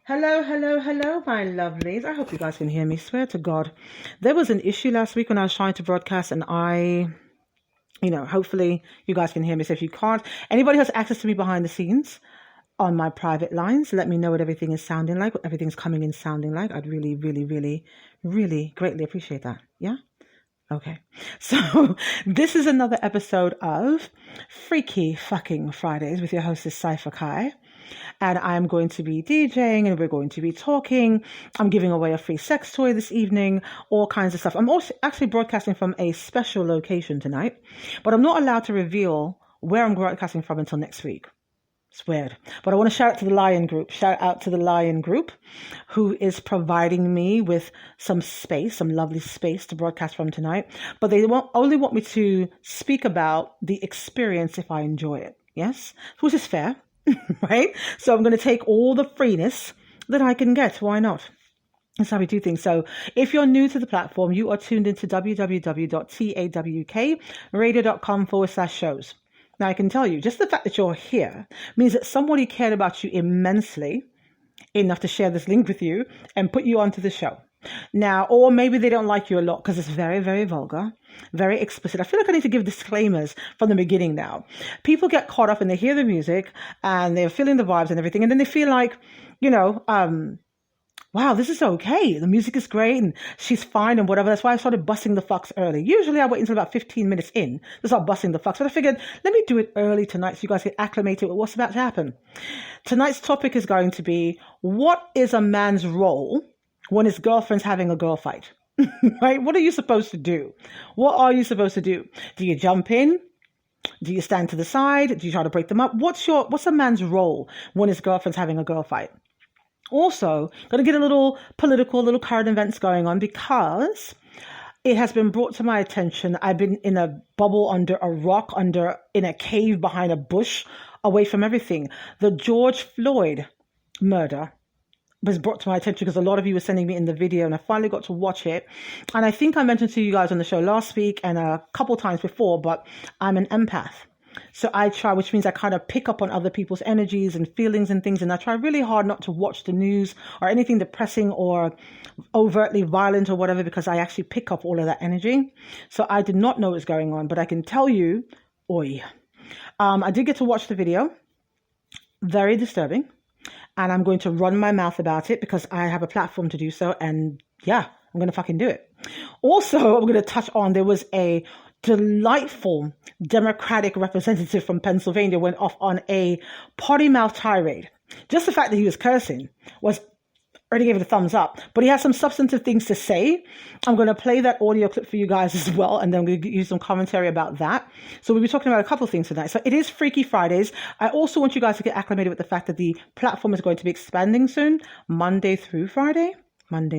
Hello, hello, hello, my lovelies. I hope you guys can hear me. Swear to God. There was an issue last week when I was trying to broadcast, and hopefully you guys can hear me. So if you can't, anybody who has access to me behind the scenes on my private lines, let me know what everything is sounding like, what everything's coming in sounding like. I'd really, really, really, really greatly appreciate that. Yeah? Okay. So this is another episode of Freaky Fucking Fridays with your hostess, Cypher Kai. And I'm going to be DJing and we're going to be talking. I'm giving away a free sex toy this evening, all kinds of stuff. I'm also actually broadcasting from a special location tonight, but I'm not allowed to reveal where I'm broadcasting from until next week. It's weird. But I want to shout out to the Lion Group. Shout out to the Lion Group, who is providing me with some space, some lovely space to broadcast from tonight. But they only want me to speak about the experience if I enjoy it. Yes? Which is fair. Right? So I'm going to take all the freeness that I can get. Why not? That's how we do things. So if you're new to the platform, you are tuned into www.tawkradio.com/shows. Now I can tell you, just the fact that you're here means that somebody cared about you immensely enough to share this link with you and put you onto the show. Now, or maybe they don't like you a lot because it's very, very vulgar, very explicit. I feel like I need to give disclaimers from the beginning now. People get caught up and they hear the music and they're feeling the vibes and everything. And then they feel like, wow, this is okay. The music is great and she's fine and whatever. That's why I started busting the fucks early. Usually I wait until about 15 minutes in to start busting the fucks. But I figured, let me do it early tonight so you guys get acclimated with what's about to happen. Tonight's topic is going to be, what is a man's role when his girlfriend's having a girl fight? Right? What are you supposed to do? What are you supposed to do? Do you jump in? Do you stand to the side? Do you try to break them up? What's a man's role when his girlfriend's having a girl fight? Also, going to get a little political, little current events going on because it has been brought to my attention. I've been in a bubble under a rock, in a cave behind a bush, away from everything. The George Floyd murder was brought to my attention because a lot of you were sending me in the video and I finally got to watch it. And I think I mentioned to you guys on the show last week and a couple times before, but I'm an empath. So I try, which means I kind of pick up on other people's energies and feelings and things. And I try really hard not to watch the news or anything depressing or overtly violent or whatever, because I actually pick up all of that energy. So I did not know what was going on, but I can tell you, I did get to watch the video. Very disturbing. And I'm going to run my mouth about it because I have a platform to do so. And yeah, I'm going to fucking do it. Also, I'm going to touch on, there was a delightful Democratic representative from Pennsylvania went off on a potty mouth tirade. Just the fact that he was cursing was already gave it a thumbs up, but he has some substantive things to say. I'm going to play that audio clip for you guys as well, and then I'm going to use some commentary about that. So we'll be talking about a couple of things tonight. So it is Freaky Fridays. I also want you guys to get acclimated with the fact that the platform is going to be expanding soon, Monday through Friday. And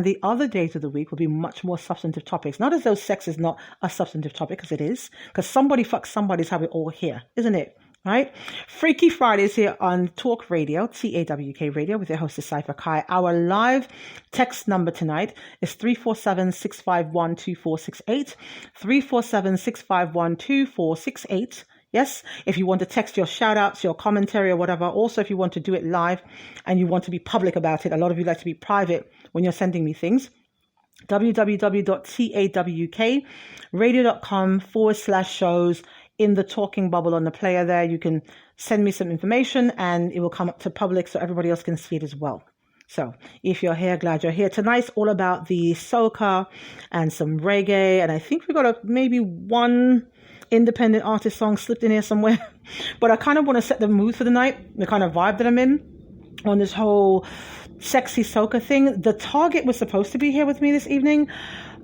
the other days of the week will be much more substantive topics. Not as though sex is not a substantive topic, because it is. Because somebody fucks somebody is how we're all here, isn't it? Right? Freaky Fridays here on Talk Radio, TAWK Radio, with your hostess Cypher Kai. Our live text number tonight is 347-651-2468. 347-651-2468. Yes, if you want to text your shout outs, your commentary or whatever. Also, if you want to do it live and you want to be public about it. A lot of you like to be private when you're sending me things. www.tawkradio.com/shows. In the talking bubble on the player there, you can send me some information and it will come up to public so everybody else can see it as well. So if you're here, glad you're here. Tonight's all about the soca and some reggae. And I think we got maybe one independent artist song slipped in here somewhere. But I kind of want to set the mood for the night, the kind of vibe that I'm in on this whole sexy soca thing. The Target was supposed to be here with me this evening.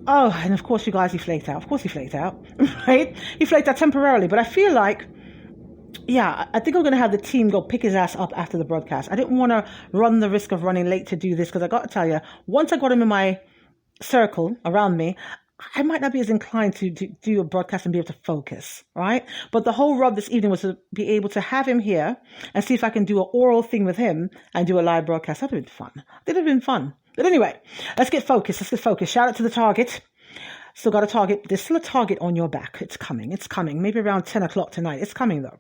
Oh, and of course, you guys, he flaked out. Of course he flaked out, right? He flaked out temporarily. But I feel like, I think I'm going to have the team go pick his ass up after the broadcast. I didn't want to run the risk of running late to do this because I got to tell you, once I got him in my circle around me, I might not be as inclined to do a broadcast and be able to focus, right? But the whole rub this evening was to be able to have him here and see if I can do an oral thing with him and do a live broadcast. That would have been fun. That would have been fun. But anyway, let's get focused. Shout out to the Target. Still got a Target. There's still a Target on your back. It's coming. Maybe around 10 o'clock tonight. It's coming though.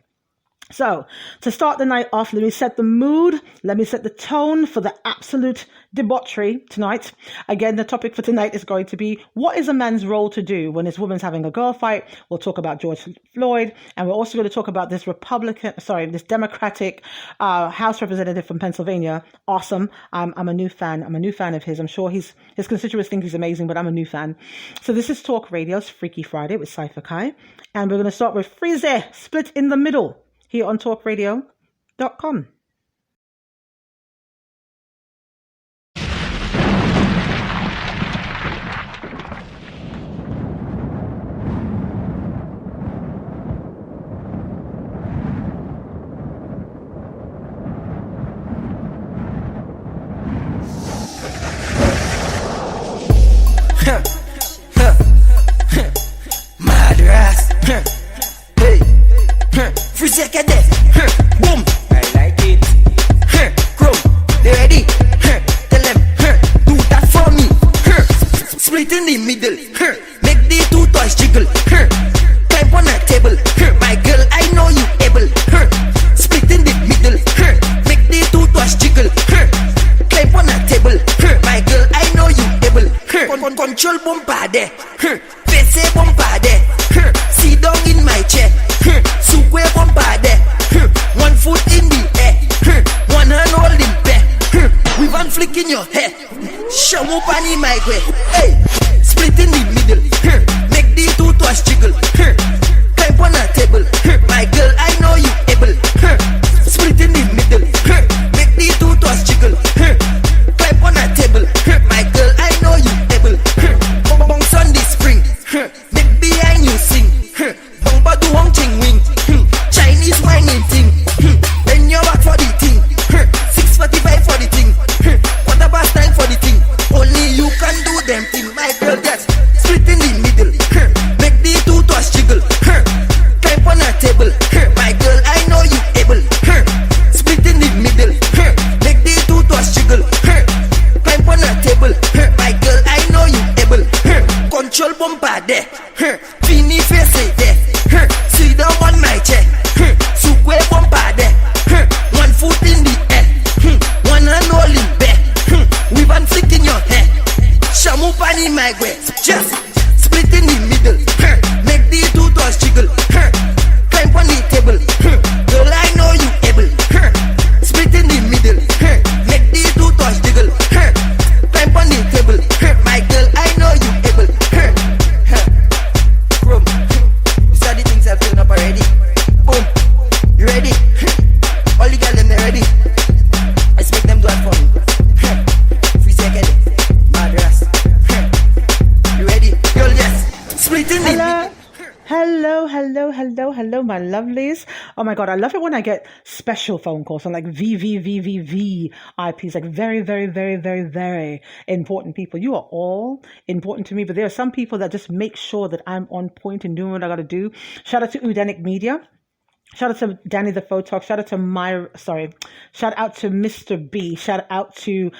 So, to start the night off, let me set the mood, let me set the tone for the absolute debauchery tonight. Again, the topic for tonight is going to be, what is a man's role to do when his woman's having a girl fight? We'll talk about George Floyd, and we're also going to talk about this this Democratic House representative from Pennsylvania. Awesome. I'm a new fan. I'm a new fan of his. I'm sure his constituents think he's amazing, but I'm a new fan. So this is Talk Radio's Freaky Friday with Cypher Kai, and we're going to start with Freeze, Split in the Middle, here on talkradio.com. Madras. Hey. Freeze your cadet. Boom. I like it. Crow. They ready? Tell them. Do that for me. Split in the middle. Make the two toys jiggle. Climb on a table. My girl, I know you able. Split in the middle. Make the two toys jiggle. Climb on a table. My girl, I know you able. Control bombade. Face bombade. Sit down in my chair. Sukwe bombade. One foot in the air. One hand holding bear. With one flick in your hair. Shamu pani my way. Hey, split in the middle. Make the two toys jiggle. Climb on a table. My girl, I know you able. Split in the middle. Make the two toys jiggle. Climb on a table. My girl, I know you able. Bounce on the spring. Make behind you sing. Bumba do one ching wing. Chinese whining thing. Then you're back for the thing. 6:45 for the thing. Quarter past 9 for the thing. Only you can do them thing. My girl, yes. Split in the middle. Make the two toys jiggle. Climb on a table. My girl, I know you able. Split in the middle. Make the two toys jiggle. Climb on a table. My girl, I know you able. Control bombade. Fini face there. Sit down on my chair. Sukwe bombade. One foot in the air. One hand holding bear. With one flick in your hair. Shamu pani my way. Just split in the middle. Make the two toys jiggle. Climb on the table. Girl, I know you able. Split in the middle. Make the two toys jiggle. Climb on the table. My girl, I know you able. Chrome. You saw the things I've filled up already. Boom. You ready? All the girls them they ready. Let's make them do it for me. Free second. Madras. You ready? Girl, yes. Split in the middle. Hello, my lovelies. Oh my God, I love it when I get special phone calls from like VVVVVIPs, like very, very, very, very, very important people. You are all important to me, but there are some people that just make sure that I'm on point and doing what I got to do. Shout out to Udanic Media. Shout out to Danny the Photog. Shout out to shout out to Mr. B. Shout out to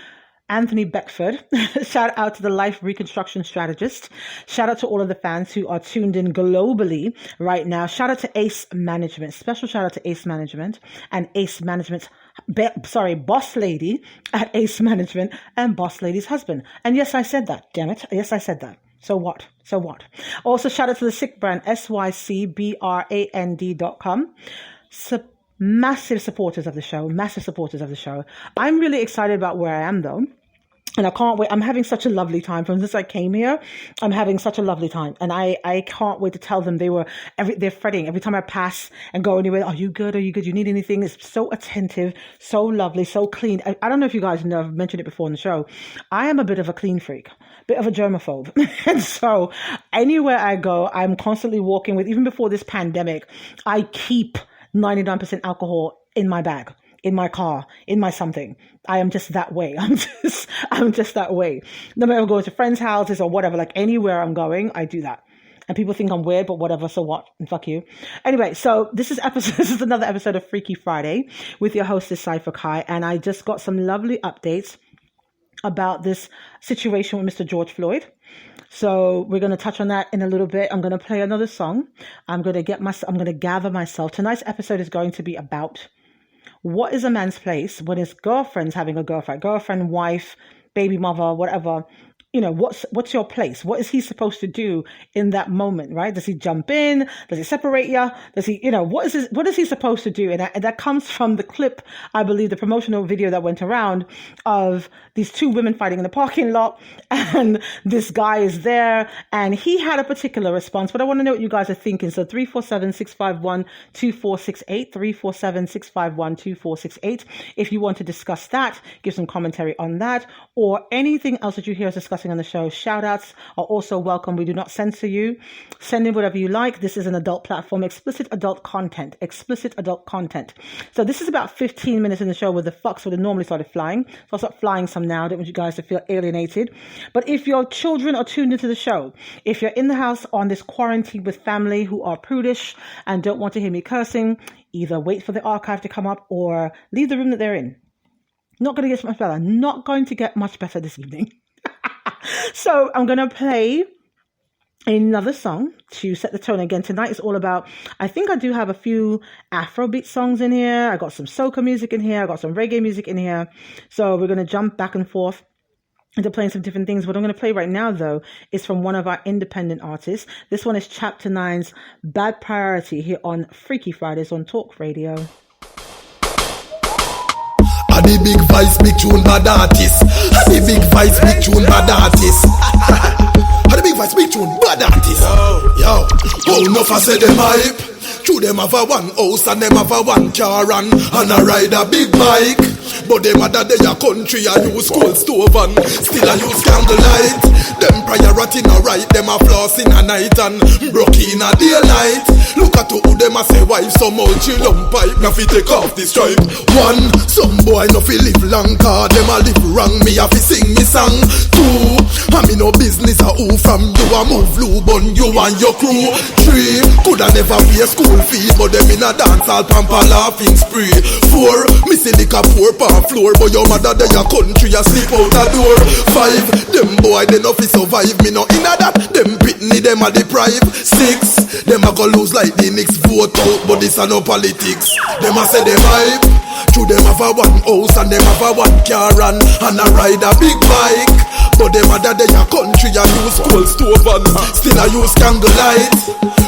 Anthony Beckford. Shout out to the Life Reconstruction Strategist. Shout out to all of the fans who are tuned in globally right now. Shout out to Ace Management. Special shout out to Ace Management and Ace Management's Boss Lady at Ace Management and Boss Lady's husband. And yes, I said that. Damn it. Yes, I said that. So what? Also, shout out to the Sick Brand, SYCBRAND.com. Massive supporters of the show. I'm really excited about where I am though. And I can't wait. I'm having such a lovely time. From since I came here, I'm having such a lovely time. And I can't wait to tell them they're fretting every time I pass and go anywhere. Are you good? You need anything? It's so attentive, so lovely, so clean. I don't know if you guys know, I've mentioned it before in the show. I am a bit of a clean freak, bit of a germaphobe. And so anywhere I go, I'm constantly walking with, even before this pandemic, I keep 99% alcohol in my bag, in my car, in my something. I am just that way. I'm just that way. No matter going to friends' houses or whatever, like anywhere I'm going, I do that. And people think I'm weird, but whatever, so what? And fuck you. Anyway, so this is another episode of Freaky Friday with your hostess, Cypher Kai, and I just got some lovely updates about this situation with Mr. George Floyd. So we're going to touch on that in a little bit. I'm going to play another song. I'm going to gather myself. Tonight's episode is going to be about what is a man's place when his girlfriend's having a girlfriend, wife, baby mother, whatever. What's your place? What is he supposed to do in that moment, right? Does he jump in? Does he separate you? Does he, what is he supposed to do? And that comes from the clip, I believe, the promotional video that went around of these two women fighting in the parking lot, and this guy is there, and he had a particular response, but I want to know what you guys are thinking. So 347-651-2468, 347-651-2468. If you want to discuss that, give some commentary on that, or anything else that you hear us discussing on the show. Shout outs are also welcome. We do not censor you. Send in whatever you like. This is an adult platform. Explicit adult content. So this is about 15 minutes in the show where the fucks would have normally started flying. So I'll start flying some now. I don't want you guys to feel alienated. But if your children are tuned into the show, if you're in the house on this quarantine with family who are prudish and don't want to hear me cursing, either wait for the archive to come up or leave the room that they're in. Not going to get much better. Not going to get much better this evening. So I'm going to play another song to set the tone. Again, tonight is all about, I think I do have a few Afrobeat songs in here. I got some soca music in here. I got some reggae music in here. So we're going to jump back and forth into playing some different things. What I'm going to play right now, though, is from one of our independent artists. This one is Chapter 9's Bad Priority here on Freaky Fridays on Talk Radio. The big vice, big tune, bad artist. The big vice, big tune, bad artist. The big vice, big tune, bad artist. Yo, oh, enough I say them hype. True, them have a one house and them have a one car and I ride a big bike. But them other day a country I use coal stove and still I use candlelight. Them priority no right, them a floss in a night and broke in a daylight. Look at who them a say wife some old chill on pipe. Now fi take off the stripe. One, some boy no fi live long car them a live wrong. Me a fi sing me song. Two, I me no business a who from you a move lube on you and your crew. Three, coulda never pay school fee but them in a dance all pamper laughing spree. Four, me see liquor pour pan floor but your mother dey a country a sleep out a door. Five, them boy they no fi survive me no inna that. Them pitney them a deprive. Six, them a go lose like the next vote out but this a no politics. Them a say them hype. True them have a one house and them have a one car and I ride a big bike. But them other day a country a use coal stove and still a use candlelight.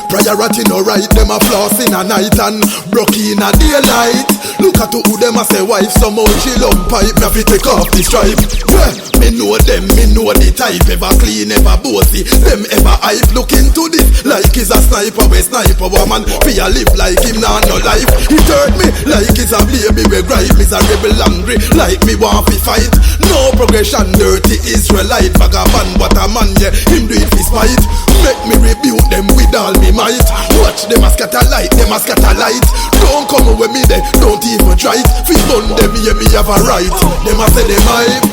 Priority no right, them a floss in a night and broke in a daylight. Look at who them a say wife some old chill on pipe. Me a fi take off the stripe. Yeah, me know them, me know the type. Ever clean, ever bossy. Them ever hype. Look into this like he's a sniper. We sniper woman fi a live like him nah no life. He hurt me like he's a baby we gripe. He's a rebel angry like me want fi fight. No progression, dirty Israelite vagabond. What a man, yeah, him do it fi spite. Make me rebuke them with all me might. Watch them a scatter light, them a scatter light. Don't come with me there, don't even try it. Fi bun them, yeah, me have a right. Them a say them hype.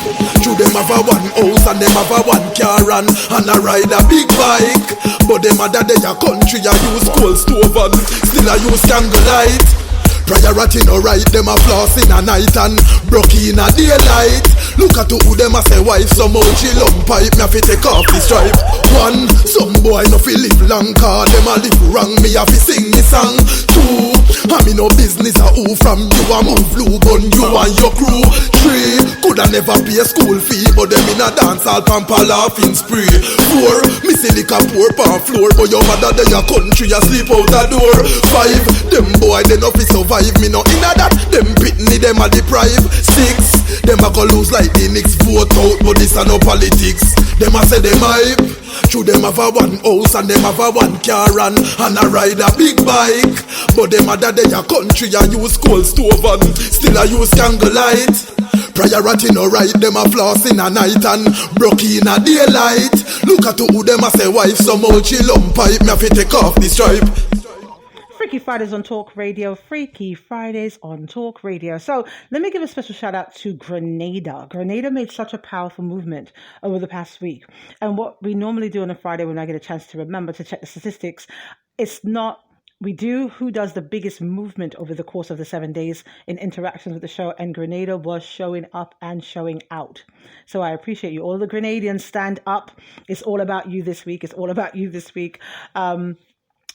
True, them have a one house and them have a one car and I ride a big bike. But them other day a country a use coal stove and still a use candlelight. Priority no right, them a floss in a night and broke in a daylight. Look at who them a say wife some old chill on pipe. Me a fi take off the stripe. One, some boy no fi live long car them a live wrong. Me a fi sing me song. Two, I me no business a who from you a move lube on you and your crew. Three, coulda never pay school fee but them in a dance all pamper laughing spree. Four, me see liquor pour pan floor but your mother dey a country a sleep out a door. Five, them boy they no fi survive. Me no inna that, them pitney them a deprive. Six, them a go lose like the next vote out, but this a no politics. Them a say them hype. True them have a one house and them have a one car and I ride a big bike. But them other day a country a use coal stove and still a use candlelight. Priority no right, them a floss in a night and broke in a daylight. Look at who them a say wife some old chill on pipe. Me a fi take off the stripe. Freaky Fridays on Talk Radio. Freaky Fridays on Talk Radio. So let me give a special shout out to Grenada. Grenada made such a powerful movement over the past week. And what we normally do on a Friday when I get a chance to remember to check the statistics, it's not we do who does the biggest movement over the course of the 7 days in interactions with the show, and Grenada was showing up and showing out. So I appreciate you. All the Grenadians, stand up. It's all about you this week. It's all about you this week.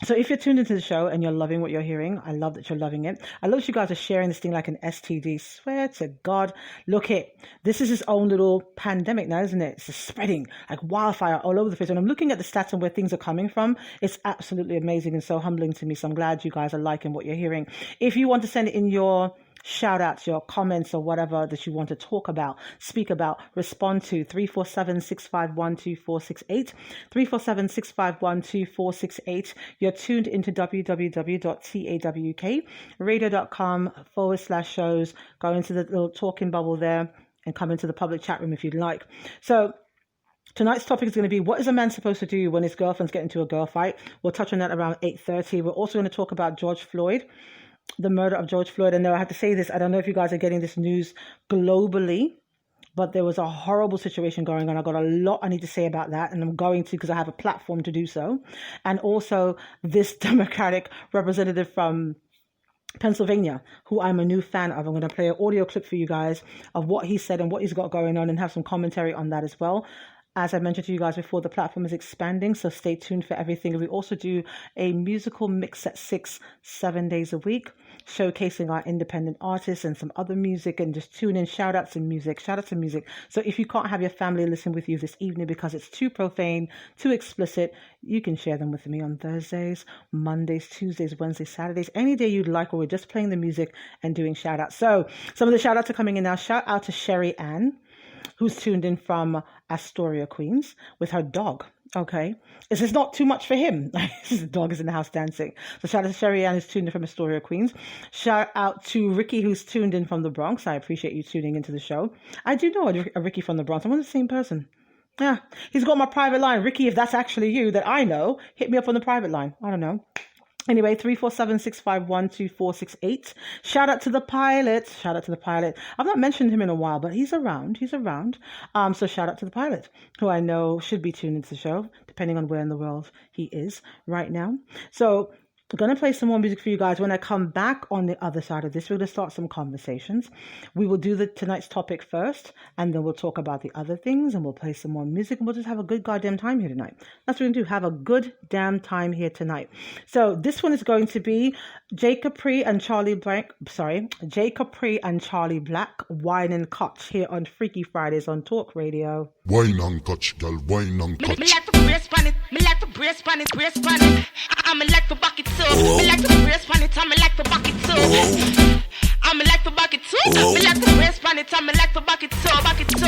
So if you're tuned into the show and you're loving what you're hearing, I love that you're loving it. I love that you guys are sharing this thing like an STD. Swear to God, look it. This is its own little pandemic now, isn't it? It's just spreading like wildfire all over the place. When I'm looking at the stats and where things are coming from, it's absolutely amazing and so humbling to me. So I'm glad you guys are liking what you're hearing. If you want to send in your shout outs, your comments or whatever that you want to talk about, speak about, respond to 347-651-2468, 347-651-2468. You're tuned into www.tawkradio.com/shows. Go into the little talking bubble there and come into the public chat room if you'd like. So tonight's topic is going to be, what is a man supposed to do when his girlfriends get into a girl fight? We'll touch on that around 8:30. We're also going to talk about George Floyd, the murder of George Floyd. And now I have to say this, I don't know if you guys are getting this news globally, but there was a horrible situation going on. I got a lot I need to say about that, and I'm going to because I have a platform to do so. And also this Democratic representative from Pennsylvania, who I'm a new fan of. I'm going to play an audio clip for you guys of what he said and what he's got going on and have some commentary on that as well. As I mentioned to you guys before, the platform is expanding, so stay tuned for everything. We also do a musical mix at 6, 7 days a week, showcasing our independent artists and some other music, and just tune in, shout outs and music. So if you can't have your family listen with you this evening because it's too profane, too explicit, you can share them with me on Thursdays, Mondays, Tuesdays, Wednesdays, Saturdays, any day you'd like, where we're just playing the music and doing shout outs. So some of the shout outs are coming in now. Shout out to Sherry Ann, who's tuned in from Astoria, Queens, with her dog. Okay. This is not too much for him. His dog is in the house dancing. So shout out to Sherry Ann, who's tuned in from Astoria, Queens. Shout out to Ricky, who's tuned in from the Bronx. I appreciate you tuning into the show. I do know a Ricky from the Bronx. I'm the same person. Yeah. He's got my private line. Ricky, if that's actually you that I know, hit me up on the private line. I don't know. Anyway, 347-651-2468. Shout out to the pilot. I've not mentioned him in a while, but he's around. So shout out to the pilot, who I know should be tuned into the show, depending on where in the world he is right now. So I'm going to play some more music for you guys. When I come back on the other side of this, we're going to start some conversations. We will do tonight's topic first, and then we'll talk about the other things, and we'll play some more music, and we'll just have a good goddamn time here tonight. That's what we're going to do, have a good damn time here tonight. So this one is going to be Jay Capri and Charlie Black, Wine and Catch, here on Freaky Fridays on Talk Radio. Wine and catch, girl, wine and catch. Me like to brace pan it, I'ma like to bucket too. Me like to brace pan it, I'ma like to bucket too. I'ma like to bucket too. Me like to brace pan it, I'ma like to bucket too. Bucket too.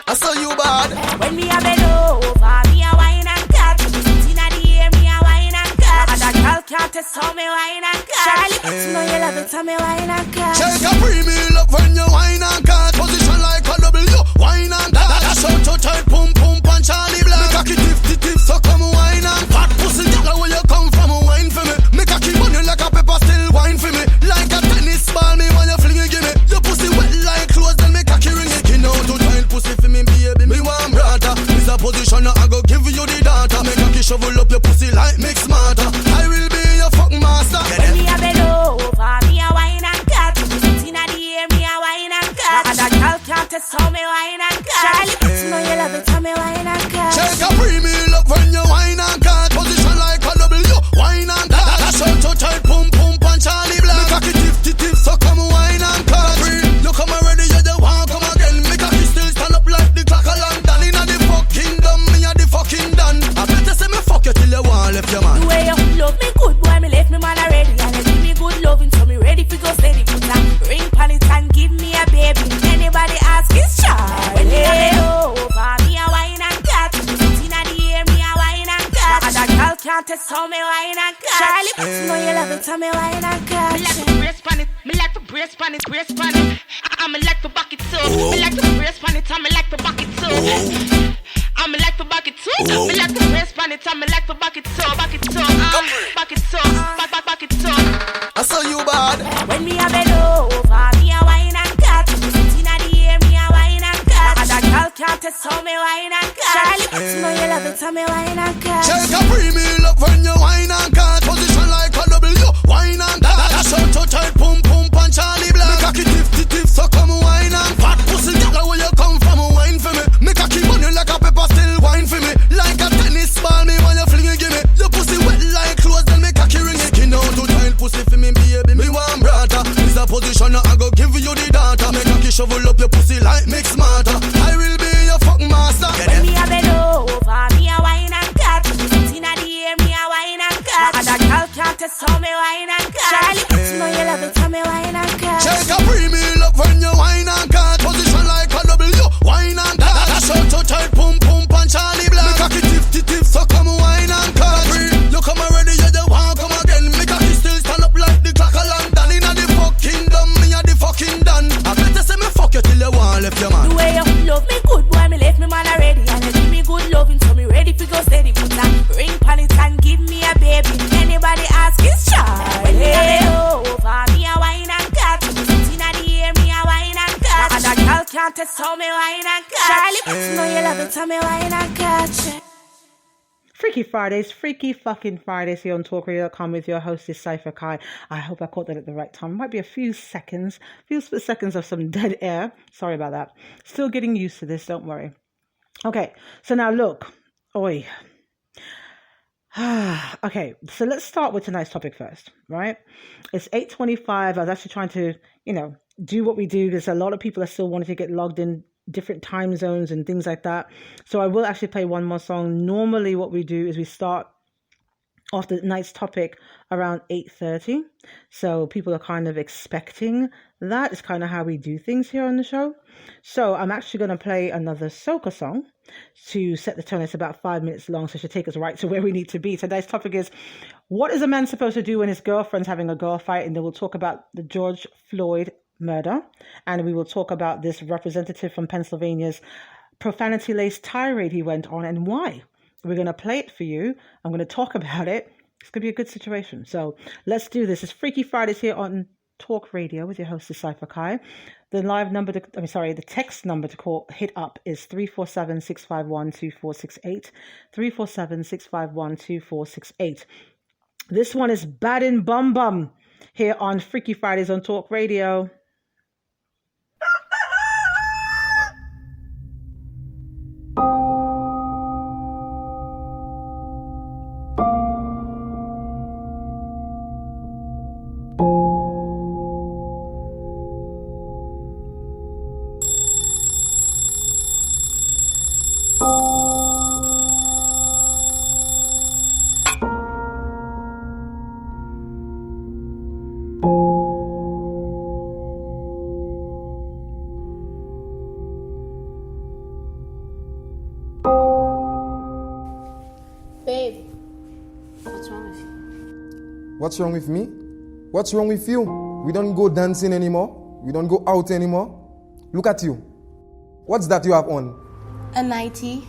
I saw you bad. When me a bend over, me a wine and catch. Inna the air, me a wine and catch. And that girl can't test how me wine and catch. Charlie, you know you love it, how me wine and catch. Take a premium love when you wine and catch. Position like a W, wine and catch. That's how to tight, pum pum pan Charlie Black. Me cocky tiff, so come wine and fat pussy. Girl, where you come from, wine for me. Me cocky money like a pepper, still wine for me. Like a tennis ball, me when you fling it, give me. Your pussy wet like clothes, then me cocky ring it. You know to tight pussy for me, baby. Me want brother. This a position, I go give you the data. Me cocky shovel up your pussy like mix smarter. I will be your fuck master. When me a bend over, me a wine and catch. Inna the air, me a wine and catch. And that girl can't test how me wine and catch. Charlie, you know you love it, how me wine and catch. Take a premium love when you wine and catch. Position like a W, wine and catch. That's how to tight, pum pum pan Charlie Black. Me cocky tiff, so come wine and catch. You come already, you the one come again. Me cocky still stand up like the clock of London. Inna the fucking dumb, me a the fucking done. I better say me fuck you till you want left your man. The way you love me good, boy, me left me man already. And you give me good loving, so me ready for go steady. Put a ring pan it and give me a baby. Anybody ask is Charlie. When me a bend over, me a wine and catch. Inna the air, me a wine and catch. And that girl can't test how me wine and catch. Charlie, you know you love it, how me wine and catch. Me like to brace pan it, I'ma like to bucket too. Me like to brace pan it, I'ma like to bucket too. I'ma like to bucket too. Me like to brace pan it, I'ma like to bucket too. Bucket too. I saw you bad. When me a bend over, me a wine and catch. Inna the air, me a wine and catch. And that girl can't test how me wine and catch. Charlie, you know you love it, how time me wine and catch. Shake a premium love when you wine and catch. Position like a W, wine and catch. Dash out to tight, pum pum pan Charlie Black. Make a key tiff, so come wine and fat pussy girl where you come from, wine for me. Make a keep money like a pepper, still wine for me. Like a tennis ball, me when you fling it, give me. Your pussy wet like clothes, then make a key ring it. Skin out to tight pussy for me, baby, me want brother. This a position, I go give you the data. Make a key shovel up your pussy like mix smarter. I will be your fuck master. When me a bend over, me a wine and catch. Sitting at the air, me a wine and catch. And a girl can't test how me wine and catch. Charlie, you know you love it, how me wine and catch. Shake a premium love when you wine and catch. Position like a W, wine and catch. Dash out to tight, pum pum pan Charlie Black. Make a key tiff, so come wine and catch. You come already, you just want come again. Make a key still stand up like the clock of London. Inna the fucking dumb, me a the fucking done. I better say me fuck you till you want left your man. The way you love me good, boy, me left me man already. And you give me good loving, so me ready for go steady. Put a ring pan it and give me a baby. Anybody ask is Charlie. When me a bend over, me a wine and catch. Sitting at the air, me a wine and catch. And a girl can't test how me wine and catch. Charlie, you know you love it, how me wine and catch. Freaky Fridays, freaky fucking Fridays here on TalkRadio.com with your hostess Cypher Kai. I hope I caught that at the right time. Might be a few seconds, few split seconds of some dead air. Sorry about that. Still getting used to this, don't worry. Okay, so now look. Oi. Okay, so let's start with tonight's topic first, right? It's 8:25. I was actually trying to, do what we do because a lot of people are still wanting to get logged in different time zones and things like that. So I will actually play one more song. Normally what we do is we start off the night's topic around 8:30. So people are kind of expecting that. It's kind of how we do things here on the show. So I'm actually going to play another soca song to set the tone. It's about 5 minutes long, so it should take us right to where we need to be. So today's topic is, what is a man supposed to do when his girlfriend's having a girl fight? And then we'll talk about the George Floyd murder, and we will talk about this representative from Pennsylvania's profanity-laced tirade he went on and why. We're going to play it for you. I'm going to talk about it. It's going to be a good situation. So let's do this. It's Freaky Fridays here on Talk Radio with your host, Cypher Kai. The text number to call, hit up is 347-651-2468. 347-651-2468. This one is Bad in Bum Bum here on Freaky Fridays on Talk Radio. Babe, what's wrong with you? What's wrong with me? What's wrong with you? We don't go dancing anymore. We don't go out anymore. Look at you. What's that you have on? A nightie.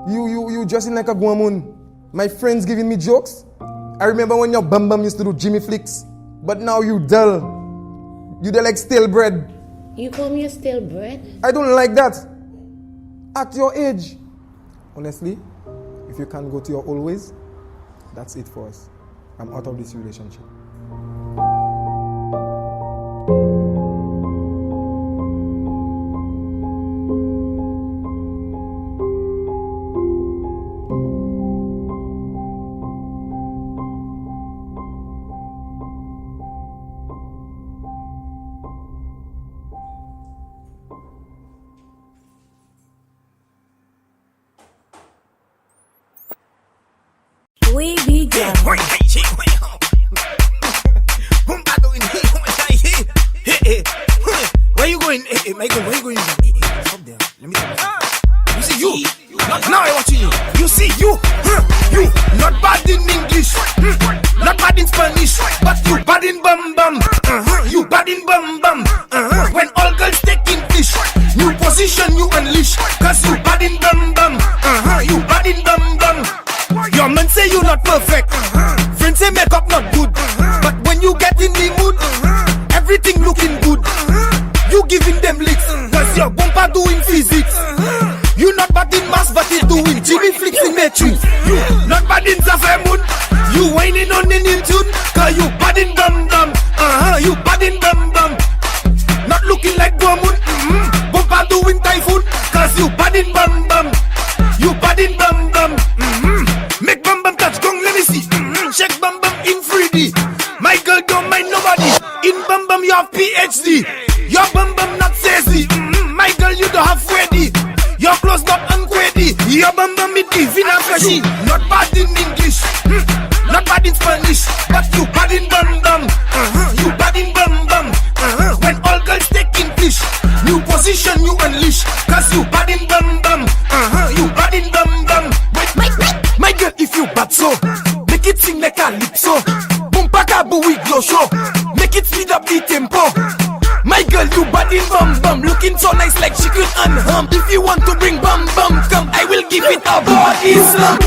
You dressing like a guamun. My friends giving me jokes. I remember when your bum bum used to do Jimmy flicks. But now you dull. You dull like stale bread. You call me a stale bread? I don't like that. At your age. Honestly, if you can't go to your old ways, that's it for us. I'm out of this relationship. We began. Where you going? Michael, where you going? Stop there. Let me tell you. You see you. Now I watching you. You see you. You not bad in English. Not bad in Spanish. But you bad in bum bum. You bad in bum bum. When all girls taking fish, new position you unleash. Cause you bad in bum bum. You bad in bum bum. Your man say you not perfect. Friends say makeup not good. But when you get in the mood, everything looking good. You giving them licks. Cause your bumper doing physics. You not bad in mass but he doing Jimmy flicks in metry. PhD. Your bum bum not sassy. My girl, you don't have ready. Your clothes not unqueady. Your bum bum it is in a freshy. Not bad in English, not bad in Spanish, but you bad in bum bum. You bad in bum bum. When all girls take English, new position you unleash. Cause you bad in bum bum. You bad in bum bum. My girl, if you bad so, make it sing like a calypso. Boom paka booey glow show. Make it speed up the tempo. My girl, you bad in bum bum, looking so nice like chicken and ham. If you want to bring bum bum, come, I will give it a body slam.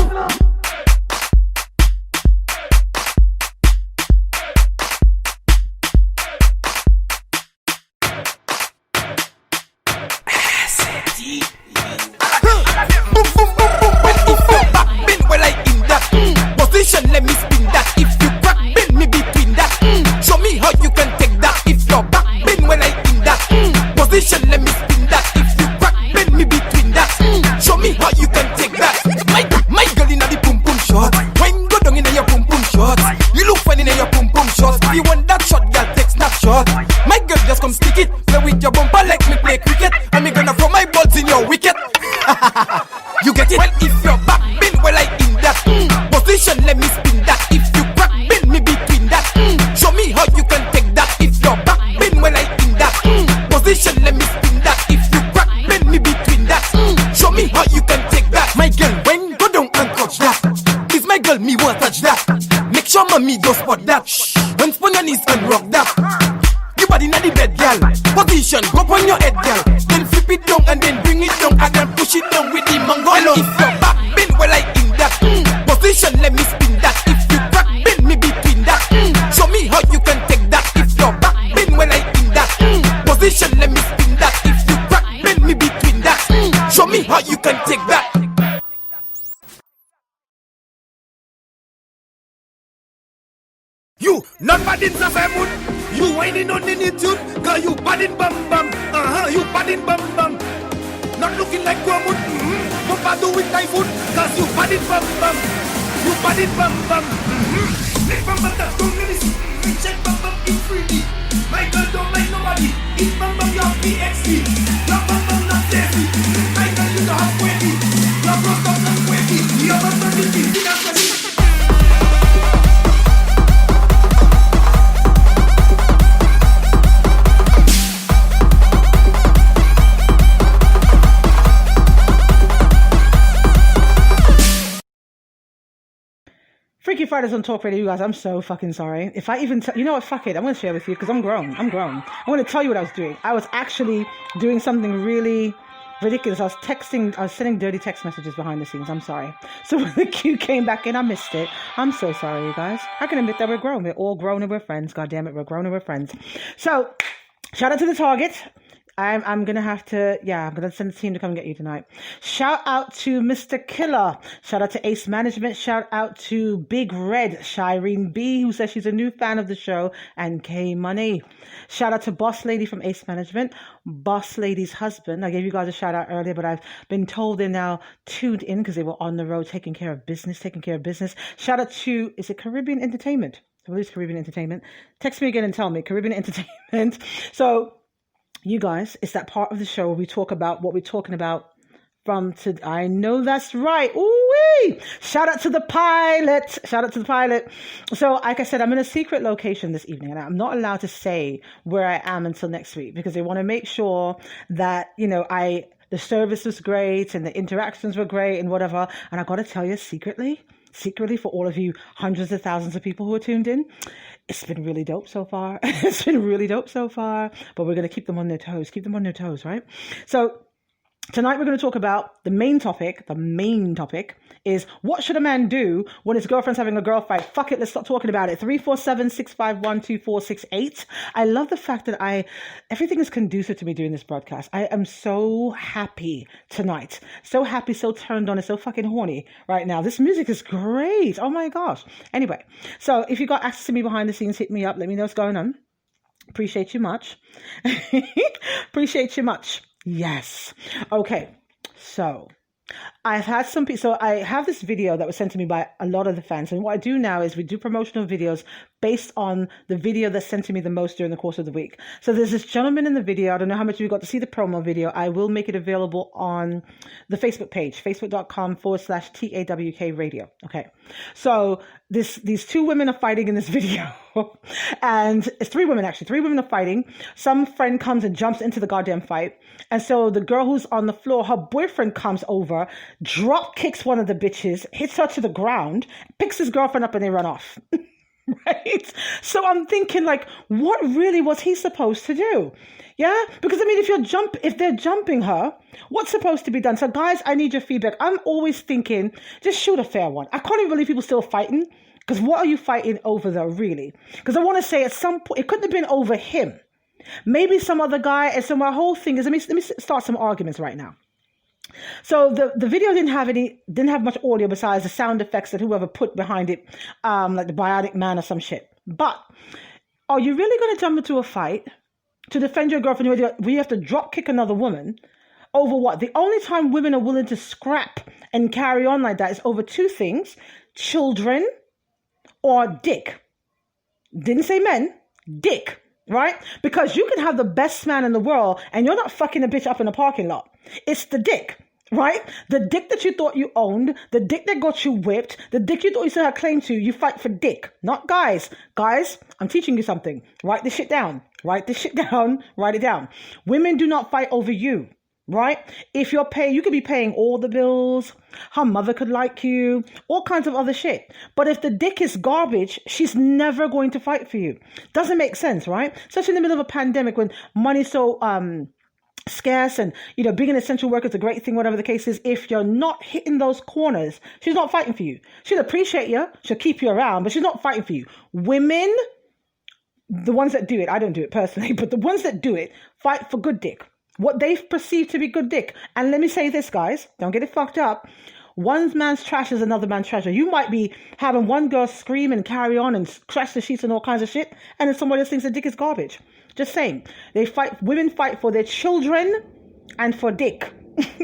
Let me spin that. If you crack pin me between that, show me how you can take that. If you're back pin when I in that position, let me spin that. If you crack pin me between that, show me how you can take that. My girl in the pum pum shot. When go down in your pum pum shot, you look funny in your pum pum shot. If you want that shot, girl, take snapshot. My girl, just come stick it. Play with your bumper like me play cricket. And me gonna throw my balls in your wicket. You get it? Well, if you're back pin, well I in that position, let me spin that. If you crack pin me between that, show me how you can take that. If you're back pin, well I in that position, let me spin that. If you crack pin me between that, show me how you can take that. My girl, when go down and touch that, is my girl me won't touch that. Make sure mommy don't spot that. When spin your knees and rock that. You body in the bed, girl. Position, go on your head, girl. Then flip it down and then bring it down and then push it down with the mango. If you're back pin, well I in that position, let me spin that. If you crack pin me between that, show me how you can take that. If you're back pin, well I in that position, let me spin that. If you crack pin me between that, show me how you can take that. You not bad in the mood. You whining on the tune. Cause you bad in bum bum. You bad in bum bum. Not looking like Guamut. But bad do with typhoon. Cause you bad in bum bum. You bad in bum bum. Make bum bum that don't really see. Check bum bum in 3D. My girl don't like nobody. In bum bum you're PhD. Your bum bum not safety. My girl you don't have query. Your bum bum not query. Your bum bum is easy. Freaky Fridays on Talk Radio, you guys, I'm so fucking sorry. If I even, you know what, fuck it, I'm going to share with you because I'm grown. I'm going to tell you what I was doing. I was actually doing something really ridiculous. I was sending dirty text messages behind the scenes. I'm sorry. So when the queue came back in, I missed it. I'm so sorry, you guys. I can admit that we're grown. We're all grown and we're friends. God damn it, we're grown and we're friends. So, shout out to the Target. I'm going to have to, I'm going to send the team to come get you tonight. Shout out to Mr. Killer. Shout out to Ace Management. Shout out to Big Red, Shireen B, who says she's a new fan of the show, and K Money. Shout out to Boss Lady from Ace Management, Boss Lady's husband. I gave you guys a shout out earlier, but I've been told they're now tuned in because they were on the road taking care of business. Shout out to, is it Caribbean Entertainment? I believe it's Caribbean Entertainment. Text me again and tell me, Caribbean Entertainment. So, you guys, it's that part of the show where we talk about what we're talking about from today. I know that's right. Ooh-wee! Shout out to the pilot. So, like I said, I'm in a secret location this evening, and I'm not allowed to say where I am until next week because they want to make sure that, the service was great and the interactions were great and whatever. And I got to tell you, secretly for all of you hundreds of thousands of people who are tuned in, it's been really dope so far. But we're going to keep them on their toes, right? So tonight we're going to talk about the main topic. The main topic is, what should a man do when his girlfriend's having a girl fight? Fuck it, let's stop talking about it. 347-651-2468. I love the fact that everything is conducive to me doing this broadcast. I am so happy tonight. So happy, so turned on, and so fucking horny right now. This music is great. Oh my gosh. Anyway, so if you got access to me behind the scenes, hit me up. Let me know what's going on. Appreciate you much. Yes. Okay. So I've had some people. So I have this video that was sent to me by a lot of the fans. And what I do now is we do promotional videos based on the video that's sent to me the most during the course of the week. So there's this gentleman in the video. I don't know how much of you got to see the promo video. I will make it available on the Facebook page, facebook.com/TAWK radio. Okay. So these two women are fighting in this video. And it's three women, actually. Three women are fighting. Some friend comes and jumps into the goddamn fight. And so the girl who's on the floor, her boyfriend comes over, drop kicks one of the bitches, hits her to the ground, picks his girlfriend up, and they run off. Right? So I'm thinking, like, what really was he supposed to do? Yeah? Because, I mean, if they're jumping her, what's supposed to be done? So, guys, I need your feedback. I'm always thinking, just shoot a fair one. I can't even believe people still fighting. Because what are you fighting over, though, really? Because I want to say at some point, it couldn't have been over him. Maybe some other guy. And so my whole thing is, let me start some arguments right now. So the video didn't have much audio besides the sound effects that whoever put behind it, like the Bionic Man or some shit. But are you really going to jump into a fight to defend your girlfriend where you have to drop kick another woman over what? The only time women are willing to scrap and carry on like that is over two things: children or dick. Didn't say men, dick. Right? Because you can have the best man in the world and you're not fucking a bitch up in a parking lot. It's the dick, right? The dick that you thought you owned, the dick that got you whipped, the dick you thought you still had claim to, you fight for dick, not guys. Guys, I'm teaching you something. Write this shit down. Write this shit down. Write it down. Women do not fight over you. Right? If you're paying, you could be paying all the bills. Her mother could like you, all kinds of other shit. But if the dick is garbage, she's never going to fight for you. Doesn't make sense, right? Especially in the middle of a pandemic when money's so scarce and, you know, being an essential worker is a great thing, whatever the case is. If you're not hitting those corners, she's not fighting for you. She'll appreciate you. She'll keep you around, but she's not fighting for you. Women, the ones that do it, I don't do it personally, but the ones that do it fight for good dick. What they perceive to be good dick. And let me say this, guys. Don't get it fucked up. One man's trash is another man's treasure. You might be having one girl scream and carry on and crash the sheets and all kinds of shit, and then somebody else thinks the dick is garbage. Just saying. Women fight for their children and for dick.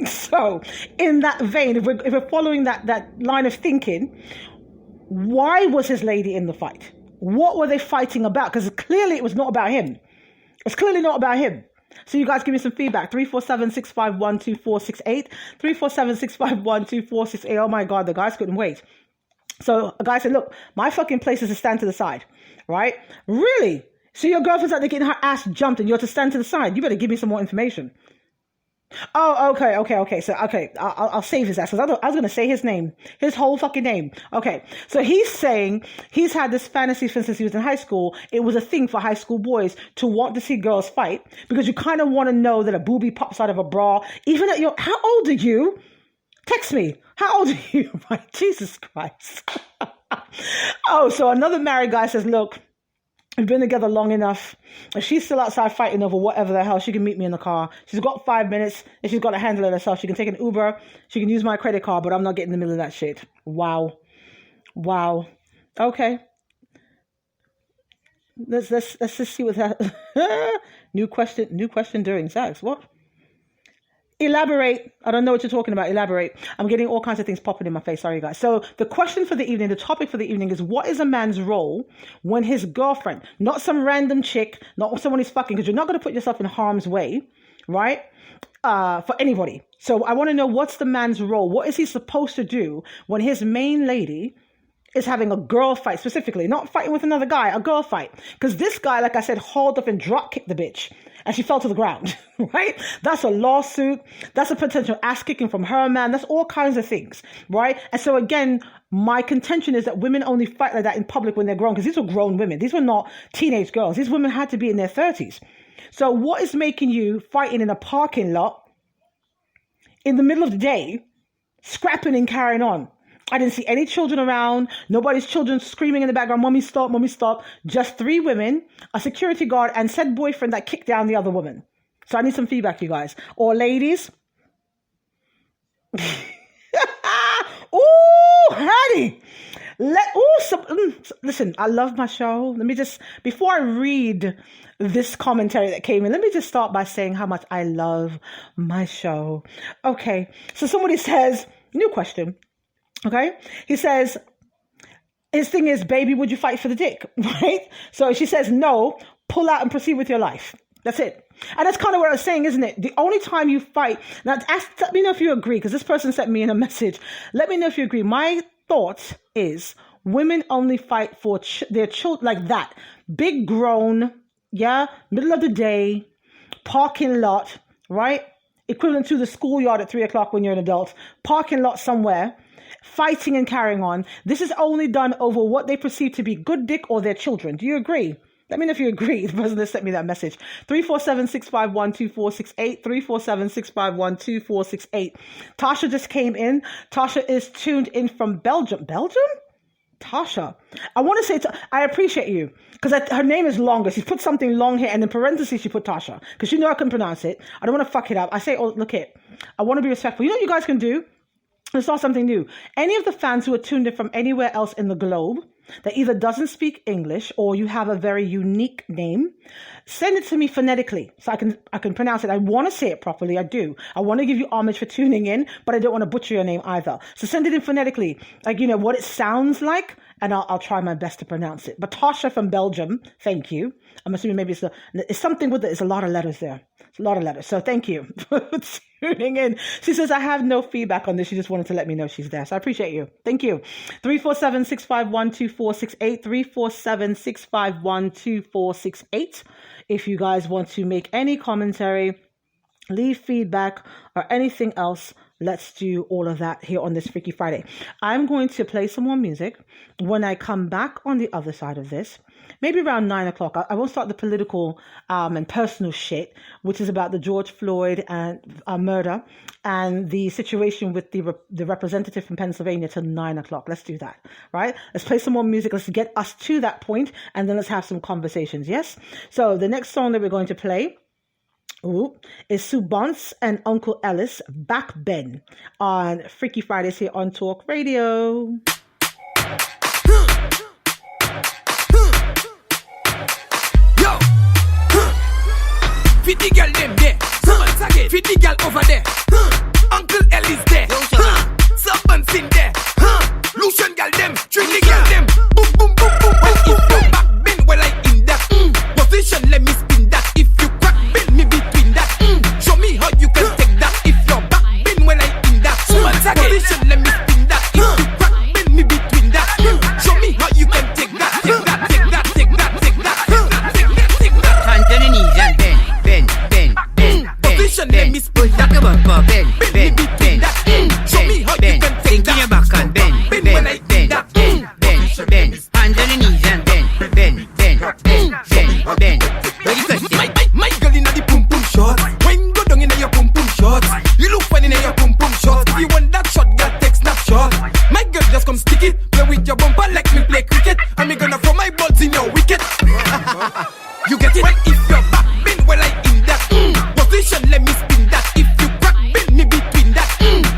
So, in that vein, if we're following that line of thinking, why was his lady in the fight? What were they fighting about? Because clearly it was not about him. It's clearly not about him. So you guys give me some feedback. 347-651-2468. 347-651-2468. Oh my God, the guys couldn't wait. So a guy said, look, my fucking place is to stand to the side. Right? Really? So your girlfriend's out there getting her ass jumped and you're to stand to the side. You better give me some more information. Oh, okay. So, okay, I'll save his ass because I was going to say his name, his whole fucking name. Okay, so he's saying he's had this fantasy since he was in high school. It was a thing for high school boys to want to see girls fight because you kind of want to know that a boobie pops out of a bra. Even at how old are you? Text me. How old are you? My Jesus Christ. Oh, so another married guy says, look, we've been together long enough. If she's still outside fighting over whatever the hell, she can meet me in the car. She's got 5 minutes. If she's got to handle it herself, she can take an Uber. She can use my credit card, but I'm not getting in the middle of that shit. Wow. Okay. Let's just see what that. New question during sex. What? Elaborate. I don't know what you're talking about. Elaborate. I'm getting all kinds of things popping in my face. Sorry, guys. So the question for the evening, the topic for the evening is, what is a man's role when his girlfriend, not some random chick, not someone he's fucking, because you're not going to put yourself in harm's way, right? For anybody. So I want to know, what's the man's role? What is he supposed to do when his main lady is having a girl fight, specifically, not fighting with another guy, a girl fight? Because this guy, like I said, hauled up and drop kicked the bitch. And she fell to the ground, right? That's a lawsuit. That's a potential ass kicking from her man. That's all kinds of things, right? And so again, my contention is that women only fight like that in public when they're grown, because these were grown women. These were not teenage girls. These women had to be in their 30s. So what is making you fighting in a parking lot in the middle of the day, scrapping and carrying on? I didn't see any children around. Nobody's children screaming in the background, mommy, stop, mommy, stop. Just 3 women, a security guard, and said boyfriend that kicked down the other woman. So I need some feedback, you guys. Or ladies. Ooh, honey. Listen, I love my show. Let me just, before I read this commentary that came in, let me just start by saying how much I love my show. Okay, so somebody says, new question. Okay, he says, his thing is, baby, would you fight for the dick? Right? So she says no, pull out and proceed with your life. That's it. And that's kind of what I was saying, isn't it? The only time you fight, now let me know if you agree, because this person sent me in a message. Let me know if you agree. My thought is women only fight for their children like that. Big grown, yeah, middle of the day, parking lot, right? Equivalent to the schoolyard at 3 o'clock when you're an adult, parking lot somewhere, fighting and carrying on. This is only done over what they perceive to be good dick or their children. Do you agree? Let me know if you agree. The person that sent me that message. 347-651-2468. 347-651-2468. Tasha just came in. Tasha is tuned in from Belgium. Belgium? Tasha. I want to say, I appreciate you. Because her name is longer. She put something long here and in parentheses she put Tasha. Because you know I can pronounce it. I don't want to fuck it up. I say, oh, look it. I want to be respectful. You know what you guys can do? Let's start something new. Any of the fans who are tuned in from anywhere else in the globe that either doesn't speak English or you have a very unique name, send it to me phonetically so I can pronounce it. I want to say it properly. I do. I want to give you homage for tuning in, but I don't want to butcher your name either. So send it in phonetically, like, you know, what it sounds like, and I'll try my best to pronounce it. But Tasha from Belgium, thank you. I'm assuming maybe it's something with it. It's a lot of letters there. It's a lot of letters. So thank you for tuning in. She says, I have no feedback on this. She just wanted to let me know she's there. So I appreciate you. Thank you. 347-651-2468. 347-651-2468. If you guys want to make any commentary, leave feedback, or anything else, let's do all of that here on this Freaky Friday. I'm going to play some more music. When I come back on the other side of this, maybe around 9 o'clock, I won't start the political and personal shit, which is about the George Floyd and murder and the situation with the representative from Pennsylvania till 9 o'clock. Let's do that, right? Let's play some more music. Let's get us to that point, and then let's have some conversations, yes? So the next song that we're going to play is Subonce and Uncle Ellis, Back Ben, on Freaky Fridays here on Talk Radio. Yo, fit the girl them there. Once again, fit the girl over there. Uncle Ellis there. Subonce in there. Lucian girl them, treat the girl them. Boom boom boom boom. If you back Ben, well I in that position, let me spin that. If you crack Ben, me between that. Show me how you can take that. If you're back Ben, well I in that position, let me spin that. If you crack Ben, me between that. Show me how you can take that. Take that, take that, take that, take that, take that, take that. Hands on the knees and bend. Position, let me spin that. Ben. Show me how you can take Think in your back and bend. when I in that. Hands on the knees and bend. Ready question? My girl inna the pum pum shot. When go down inna your pum pum shot, you look funny inna your pum pum shot. If you want that shot, girl, take snapshot. My girl just come stick it, play with your bumper like me play cricket. And me gonna throw my balls in your wicket. You get it? Well, if you're back bin, well I in that position, let me spin that. If you crack bin, me between that.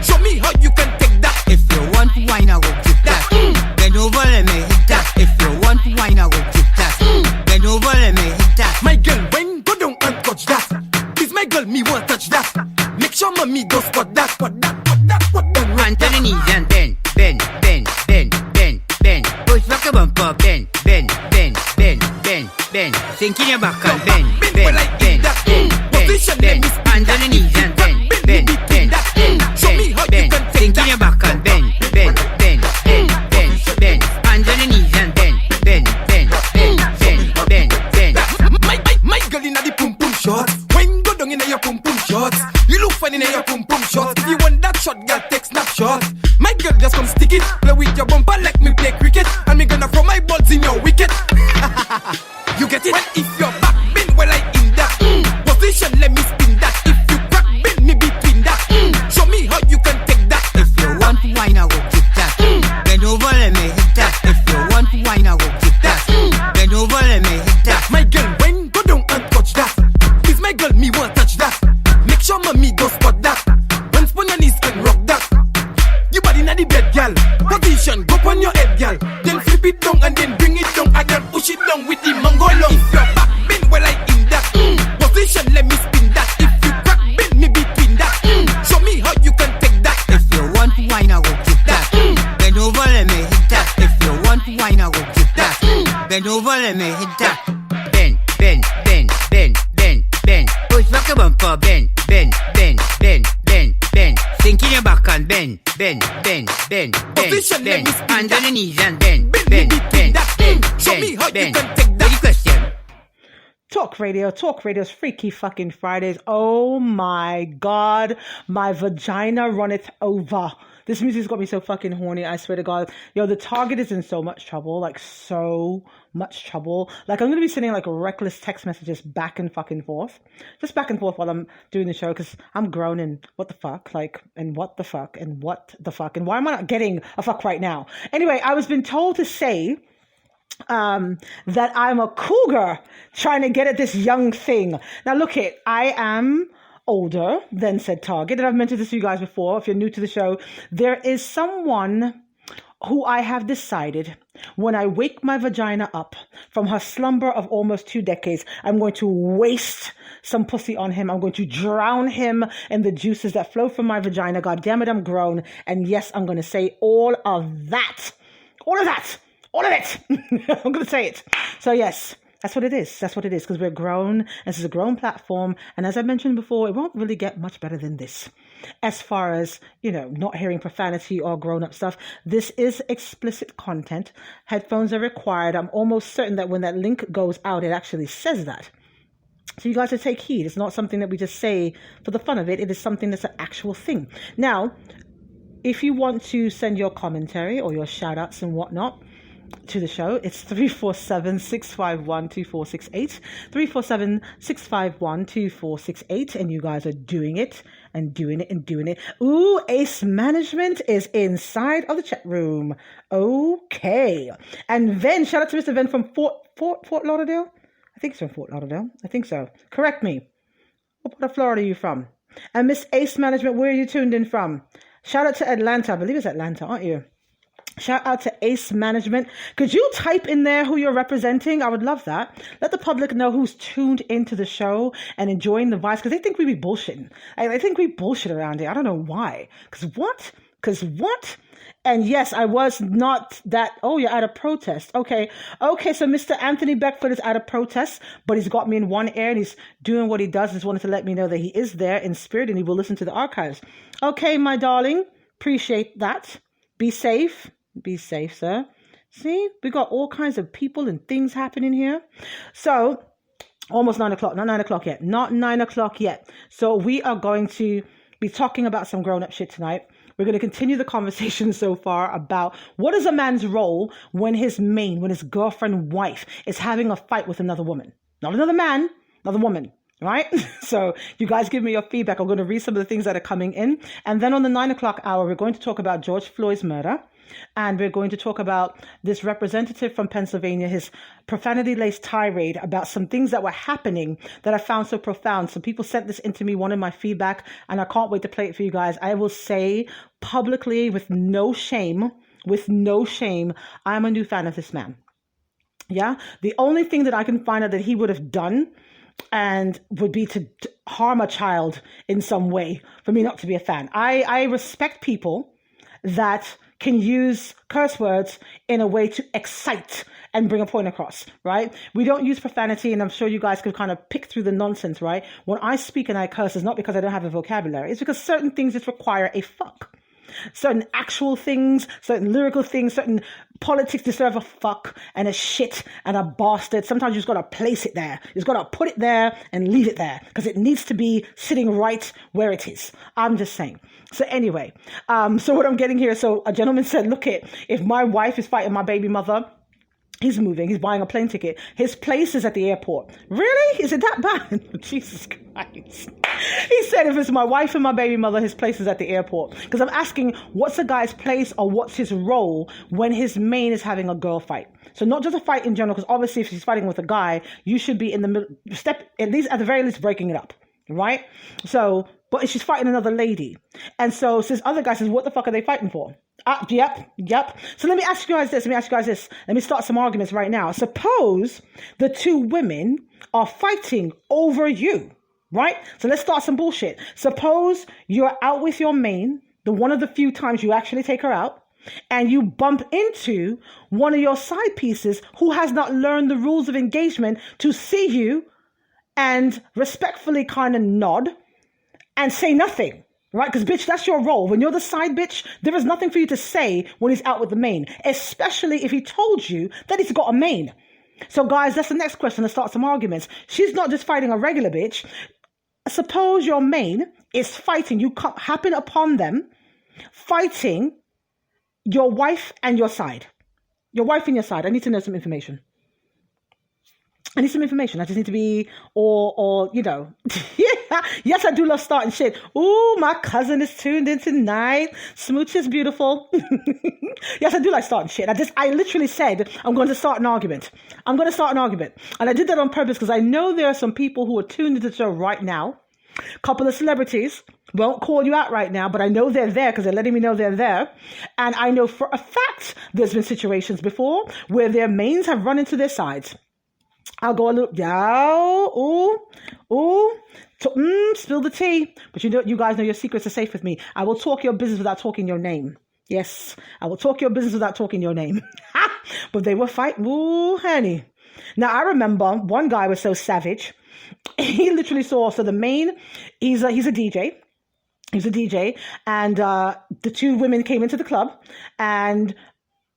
Show me how you can take that. If you want to wine, I will kick that. Bend over, let me hit that. If you want to wine, I will kick that. Bend over, let me hit that. My girl, when go down and touch that. Please, my girl, me won't touch that. Make sure mommy go spot that, spot that, spot that, spot that. Hands on the knees and bend. Push back a bumper, bend. Think in your back and bend. Position, let me spin Hands on the knees and bend. Show me how you can take Think in that. your back and bend. Hands on the knees and bend. My girl inna the pum pum shot. When go down inna your pum pum shot, you look funny inna your pum pum shot. If you want that shot, girl, take snapshot. My girl just come stick it, play with your bumper like me play cricket. And me gonna throw my balls in your wicket. You get it? Well, if you're back bin, well I in that position, let me spin that. If you crack bin, me between that. Show me how you can take that. If you want to wine, I will kick that. Bend over, let me hit that. If you want to wine, I will kick that. Bend over, let me hit that. My girl, when go down and touch that. Please, my girl, me won't touch that. Make sure mommy go spot that. When spoon your knees and rock that. You body inna the bed, girl. Position, go on your head, girl. Then flip it down and then bring it down again. Push it down with the mango long. If you're back, let me hit that. Bend, bend, bend, bend, bend, bend. Push back a bumper, bend, bend, bend, bend, bend, bend. Sink in your back and bend, bend, bend, bend, bend, bend. Hands on the knees and bend, bend, bend, bend. Show me how you can take that. Question. Talk Radio's Freaky fucking Fridays. Oh my God, my vagina runneth over. This music's got me so fucking horny, I swear to God. Yo, the Target is in so much trouble, like so much trouble. Like I'm going to be sending like reckless text messages back and fucking forth. Just back and forth while I'm doing the show because I'm grown and what the fuck, like, and what the fuck, and what the fuck, and why am I not getting a fuck right now? Anyway, I was been told to say that I'm a cougar trying to get at this young thing. Now look it, I am older than said Target, and I've mentioned this to you guys before. If you're new to the show, there is someone who I have decided when I wake my vagina up from her slumber of almost 2 decades, I'm going to waste some pussy on him. I'm going to drown him in the juices that flow from my vagina. God damn it, I'm grown. And yes, I'm going to say all of that. All of that. All of it. I'm going to say it. So yes, that's what it is. That's what it is, because we're grown. This is a grown platform. And as I mentioned before, it won't really get much better than this. As far as, you know, not hearing profanity or grown-up stuff, this is explicit content. Headphones are required. I'm almost certain that when that link goes out, it actually says that. So you guys should take heed. It's not something that we just say for the fun of it. It is something that's an actual thing. Now, if you want to send your commentary or your shout-outs and whatnot to the show, it's 347-651-2468, 347-651-2468, and you guys are doing it and doing it and doing it. Ooh, Ace Management is inside of the chat room. Okay. And Ven, shout out to Mr. Ven from Fort Lauderdale. I think it's from Fort Lauderdale. I think so. Correct me. What part of Florida are you from? And Miss Ace Management, where are you tuned in from? Shout out to Atlanta. I believe it's Atlanta, aren't you? Shout out to Ace Management. Could you type in there who you're representing? I would love that. Let the public know who's tuned into the show and enjoying the vibes, because they think we be bullshitting. I think we bullshit around here. I don't know why. Because what? And yes, I was not that, oh, you're at a protest. Okay, so Mr. Anthony Beckford is at a protest, but he's got me in one ear and he's doing what he does. Just wanted to let me know that he is there in spirit and he will listen to the archives. Okay, my darling. Appreciate that. Be safe. Be safe, sir. See, we got all kinds of people and things happening here. So, almost 9 o'clock. Not 9 o'clock yet. Not 9 o'clock yet. So, we are going to be talking about some grown-up shit tonight. We're going to continue the conversation so far about what is a man's role when his girlfriend, wife is having a fight with another woman. Not another man, another woman. Right? So you guys give me your feedback. I'm going to read some of the things that are coming in. And then on the 9 o'clock hour, we're going to talk about George Floyd's murder. And we're going to talk about this representative from Pennsylvania, his profanity-laced tirade about some things that were happening that I found so profound. Some people sent this into me, wanted my feedback, and I can't wait to play it for you guys. I will say publicly, with no shame, I am a new fan of this man. Yeah? The only thing that I can find out that he would have done and would be to harm a child in some way for me not to be a fan. I respect people that can use curse words in a way to excite and bring a point across, right? We don't use profanity, and I'm sure you guys could kind of pick through the nonsense, right? When I speak and I curse, it's not because I don't have a vocabulary. It's because certain things just require a fuck. Certain actual things, certain lyrical things, certain politics deserve a fuck and a shit and a bastard. Sometimes you just got to place it there. You just got to put it there and leave it there because it needs to be sitting right where it is. I'm just saying. So anyway, so what I'm getting here, so a gentleman said, look if my wife is fighting my baby mother, he's moving. He's buying a plane ticket. His place is at the airport. Really? Is it that bad? Jesus Christ. He said if it's my wife and my baby mother, his place is at the airport. Because I'm asking, what's a guy's place or what's his role when his main is having a girl fight? So not just a fight in general, because obviously if she's fighting with a guy, you should be in the middle, at the very least, breaking it up. Right? So, but she's fighting another lady. And so this other guy says, what the fuck are they fighting for? Yep. So let me ask you guys this. Let me start some arguments right now. Suppose the two women are fighting over you, right? So let's start some bullshit. Suppose you're out with your main, one of the few times you actually take her out, and you bump into one of your side pieces who has not learned the rules of engagement to see you and respectfully kind of nod and say nothing, right? Because, bitch, that's your role. When you're the side bitch, there is nothing for you to say when he's out with the main, especially if he told you that he's got a main. So, guys, that's the next question to start some arguments. She's not just fighting a regular bitch. Suppose your main is fighting, you happen upon them fighting your wife and your side. Your wife and your side. I need to know some information. I need some information. I just need to be, or you know. Yeah. Yes, I do love starting shit. Ooh, my cousin is tuned in tonight. Smooch is beautiful. Yes, I do like starting shit. I literally said, I'm going to start an argument. I'm going to start an argument. And I did that on purpose because I know there are some people who are tuned into the show right now. Couple of celebrities. Won't call you out right now, but I know they're there because they're letting me know they're there. And I know for a fact there's been situations before where their mains have run into their sides. I'll go a little, spill the tea. But you guys know your secrets are safe with me. I will talk your business without talking your name. Yes, I will talk your business without talking your name. But they were fighting. Ooh, honey. Now, I remember one guy was so savage. He literally saw, so the main, he's a DJ. He's a DJ. And the two women came into the club and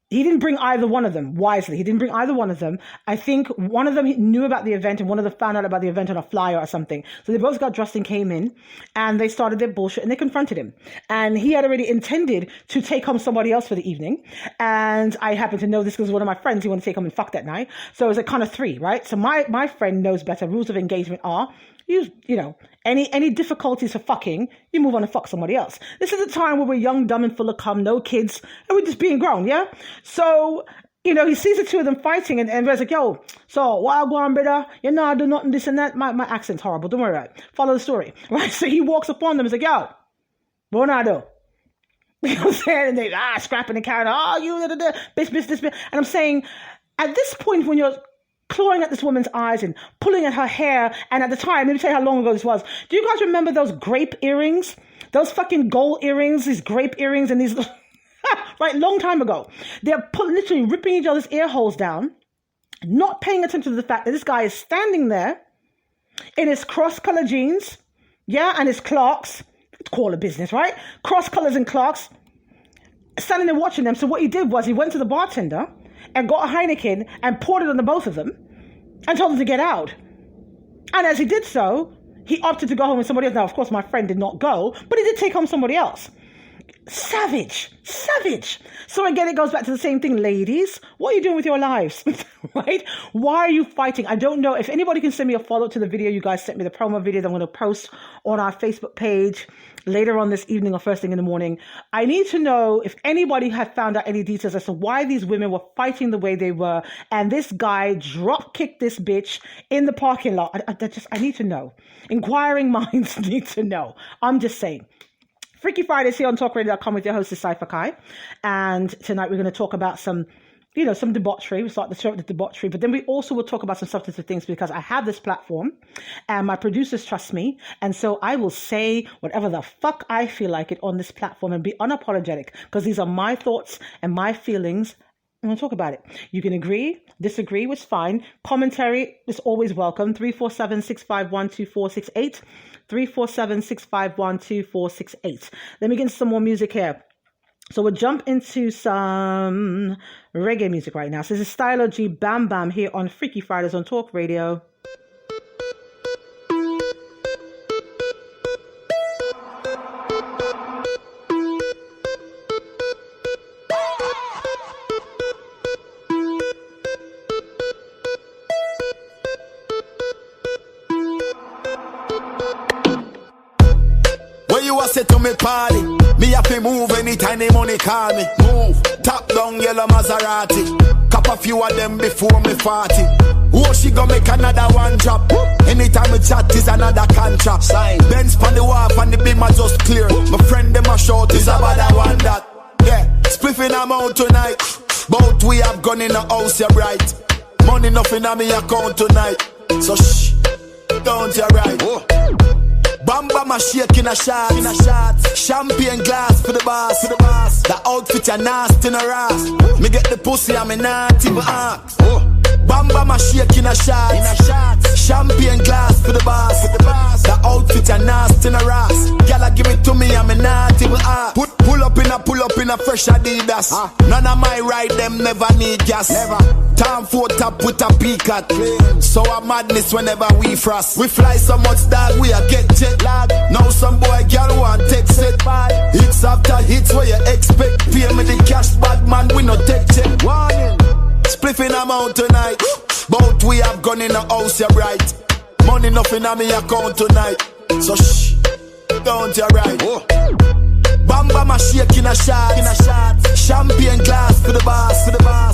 he didn't bring either one of them, wisely. He didn't bring either one of them. I think one of them knew about the event and one of them found out about the event on a flyer or something. So they both got dressed and came in and they started their bullshit and they confronted him. And he had already intended to take home somebody else for the evening. And I happen to know this because one of my friends, he wanted to take home and fuck that night. So it was a kind of three, right? So my friend knows better. Rules of engagement are, you know, any difficulties for fucking, you move on and fuck somebody else. This is a time where we're young, dumb, and full of cum, no kids, and we're just being grown, yeah? So, you know, he sees the two of them fighting, and Red's like, yo, so, what I go on, brother? You know, I do nothing, this and that. My accent's horrible, don't worry about it. Follow the story, right? So he walks upon them, he's like, yo, what I do? You know what I'm saying? And they, scrapping and carrying, bitch, this. And I'm saying, at this point, when you're clawing at this woman's eyes and pulling at her hair. And at the time, let me tell you how long ago this was. Do you guys remember those grape earrings? Those fucking gold earrings, these grape earrings and these... right, long time ago. They're literally ripping each other's ear holes down, not paying attention to the fact that this guy is standing there in his cross-color jeans, yeah, and his Clarks. Call it business, right? Cross colors and Clarks. Standing there watching them. So what he did was he went to the bartender and got a Heineken and poured it on the both of them and told them to get out. And as he did so, he opted to go home with somebody else. Now, of course, my friend did not go, but he did take home somebody else. Savage. So again, it goes back to the same thing, ladies. What are you doing with your lives? Right? Why are you fighting? I don't know. If anybody can send me a follow-up to the video you guys sent me, the promo video that I'm going to post on our Facebook page later on this evening or first thing in the morning. I need to know if anybody had found out any details as to why these women were fighting the way they were, and this guy drop-kicked this bitch in the parking lot. I need to know. Inquiring minds need to know. I'm just saying. Freaky Fridays here on TalkRadio.com with your host, Cypher Kai. And tonight we're going to talk about some debauchery. We start the show with the debauchery, but then we also will talk about some substantive things because I have this platform and my producers trust me. And so I will say whatever the fuck I feel like it on this platform and be unapologetic because these are my thoughts and my feelings. I'm going to talk about it. You can agree, disagree, which is fine. Commentary is always welcome. 347-651-2468. 347-651-2468. Let me get into some more music here. So we'll jump into some reggae music right now. So this is Stylo G Bam Bam here on Freaky Fridays on Talk Radio. Say to me party, me have to move anytime the money call me. Move, top down yellow Maserati. Cop a few of them before me 40. Oh, she gon' make another one drop. Anytime we chat is another contract. Benz pan the wharf and the beam are just clear. My friend them a short is about that one that. Yeah, spliffing I'm out tonight. Both we have gone in the house, you're right. Money nothing on me account tonight. So shh, don't you right. Oh. Bamba my shake in a shot. Champagne glass for the boss. The outfit a nasty in a ass. Me get the pussy and me not even ask. Bamba my shake in a shot. Champagne glass for the boss. The outfit a nasty in a ass. Gyal give it to me and me not even ask. Pull up in a fresh Adidas. None of my ride them never need gas. Time for top with a peacock. So a madness whenever we frost. We fly so much dog we a get jet lag. Now some boy girl want take set. Hits after hits where you expect. Pay me the cash bad man we no take check. Warning. Spliffing amount tonight. Both we have gone in the house you right. Money nothing on me account tonight. So shh, don't you right. Bamba my shake in a shot. Champagne glass for the boss.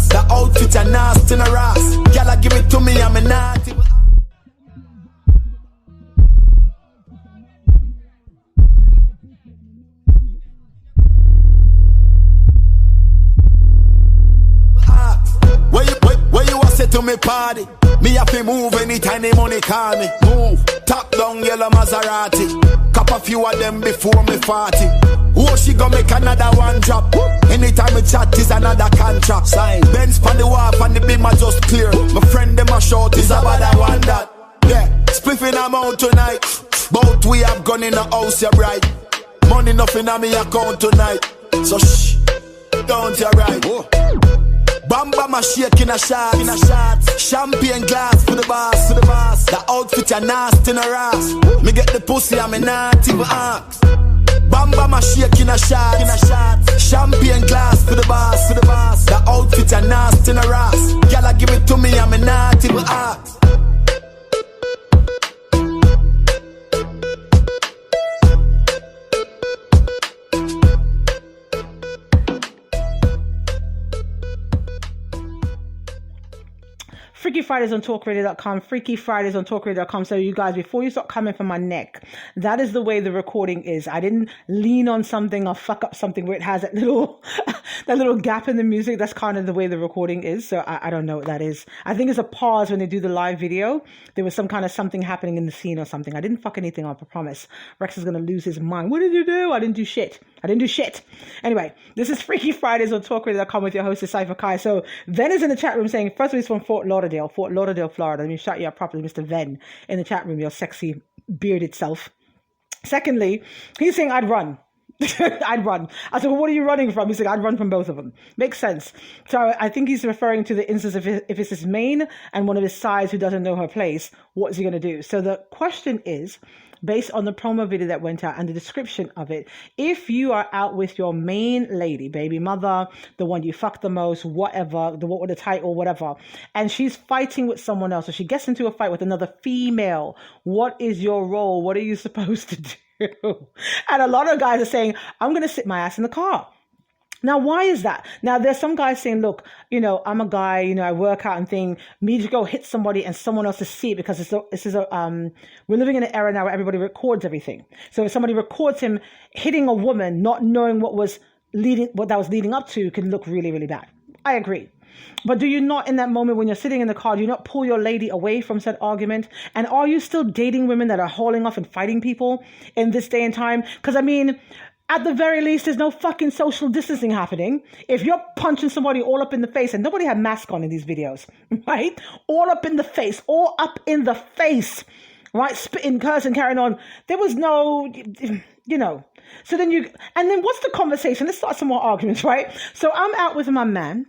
The outfit a nasty in a ass. Gyal give it to me and me not even. Where you a say to me party? Me have to move anytime the money call me. Move, top down yellow Maserati. Cop a few of them before me 40. Oh, she gon' make another one drop. Anytime we chat is another contract. Sign. Benz pan the wharf and the beam are just clear. My friend them a short is about that one that. Yeah, spliffing I'm out tonight. Both we have gone in the house, you right. Money nothing on me account tonight. So shh, don't you right. Bamba my shake in a shot. Champagne glass for the boss. The outfit a nasty in a ass. Me get the pussy and me not even ask. Bamba my shake in a shot. Champagne glass for the boss. The outfit a nasty in a ass. Gyal give it to me and me not even ask. Freaky Fridays on talkradio.com, Freaky Fridays on talkradio.com. So you guys, before you start coming for my neck, that is the way the recording is. I didn't lean on something or fuck up something where it has that little that little gap in the music. That's kind of the way the recording is. So I don't know what that is. I think it's a pause when they do the live video. There was some kind of something happening in the scene or something. I didn't fuck anything up, I promise. Rex is going to lose his mind. What did you do? I didn't do shit. Anyway, this is Freaky Fridays on talkradio.com with your host, Cypher Kai. So Ven is in the chat room saying, first of all, he's from Fort Lauderdale, Florida. Let me shout you out properly, Mr. Ven, in the chat room, your sexy bearded self. Secondly, he's saying, I'd run. I'd run. I said, well, what are you running from? He's like, I'd run from both of them. Makes sense. So I think he's referring to the instance of if it's his main and one of his sides who doesn't know her place, what is he going to do? So the question is, based on the promo video that went out and the description of it, if you are out with your main lady, baby mother, the one you fuck the most, whatever, what with the title, whatever, and she's fighting with someone else, or she gets into a fight with another female, what is your role? What are you supposed to do? And a lot of guys are saying, I'm going to sit my ass in the car. Now, why is that? Now, there's some guys saying, look, I'm a guy, I work out and thing. Me to go hit somebody and someone else to see it because we're living in an era now where everybody records everything. So if somebody records him hitting a woman, not knowing what that was leading up to, can look really, really bad. I agree. But do you not, in that moment when you're sitting in the car, do you not pull your lady away from said argument? And are you still dating women that are hauling off and fighting people in this day and time? Because at the very least, there's no fucking social distancing happening. If you're punching somebody all up in the face, and nobody had mask on in these videos, right? All up in the face, right? Spitting, cursing, carrying on. There was no, So then what's the conversation? Let's start some more arguments, right? So I'm out with my man.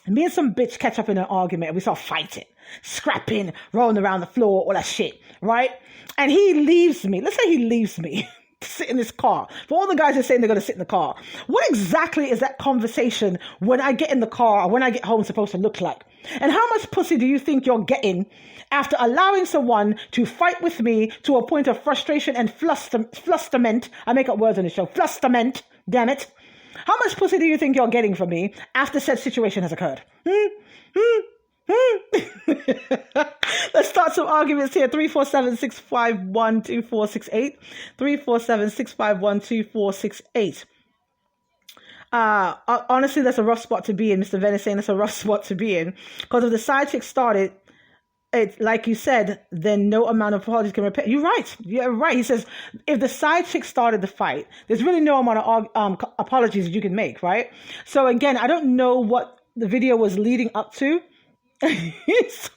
Me and some bitch catch up in an argument and we start fighting, scrapping, rolling around the floor, all that shit, right? And he leaves me. Let's say he leaves me. Sit in this car. For all the guys are saying they're going to sit in the car, what exactly is that conversation when I get in the car or when I get home supposed to look like? And how much pussy do you think you're getting after allowing someone to fight with me to a point of frustration and flusterment? I make up words on the show. Flusterment, damn it. How much pussy do you think you're getting from me after said situation has occurred? Let's start some arguments here. 347-651-2468. 347-651-2468. Honestly, that's a rough spot to be in. Mr. Venice saying that's a rough spot to be in. Because if the side chick started, it's like you said, then no amount of apologies can repair. You're right. You're right. He says, if the side chick started the fight, there's really no amount of apologies you can make, right? So again, I don't know what the video was leading up to.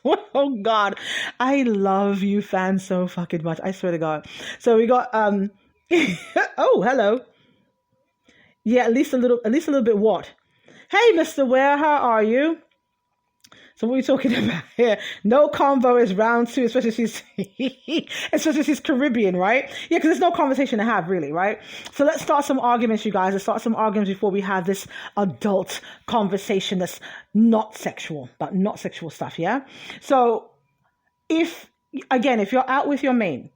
Oh God, I love you fans so fucking much. I swear to God. So we got oh, hello. Yeah, at least a little bit what? Hey, Mr. Ware, how are you? So what are we talking about here? No convo is round 2, especially she's Caribbean, right? Yeah, because there's no conversation to have, really, right? So let's start some arguments, you guys. Let's start some arguments before we have this adult conversation that's not sexual, but not sexual stuff, yeah? So if you're out with your main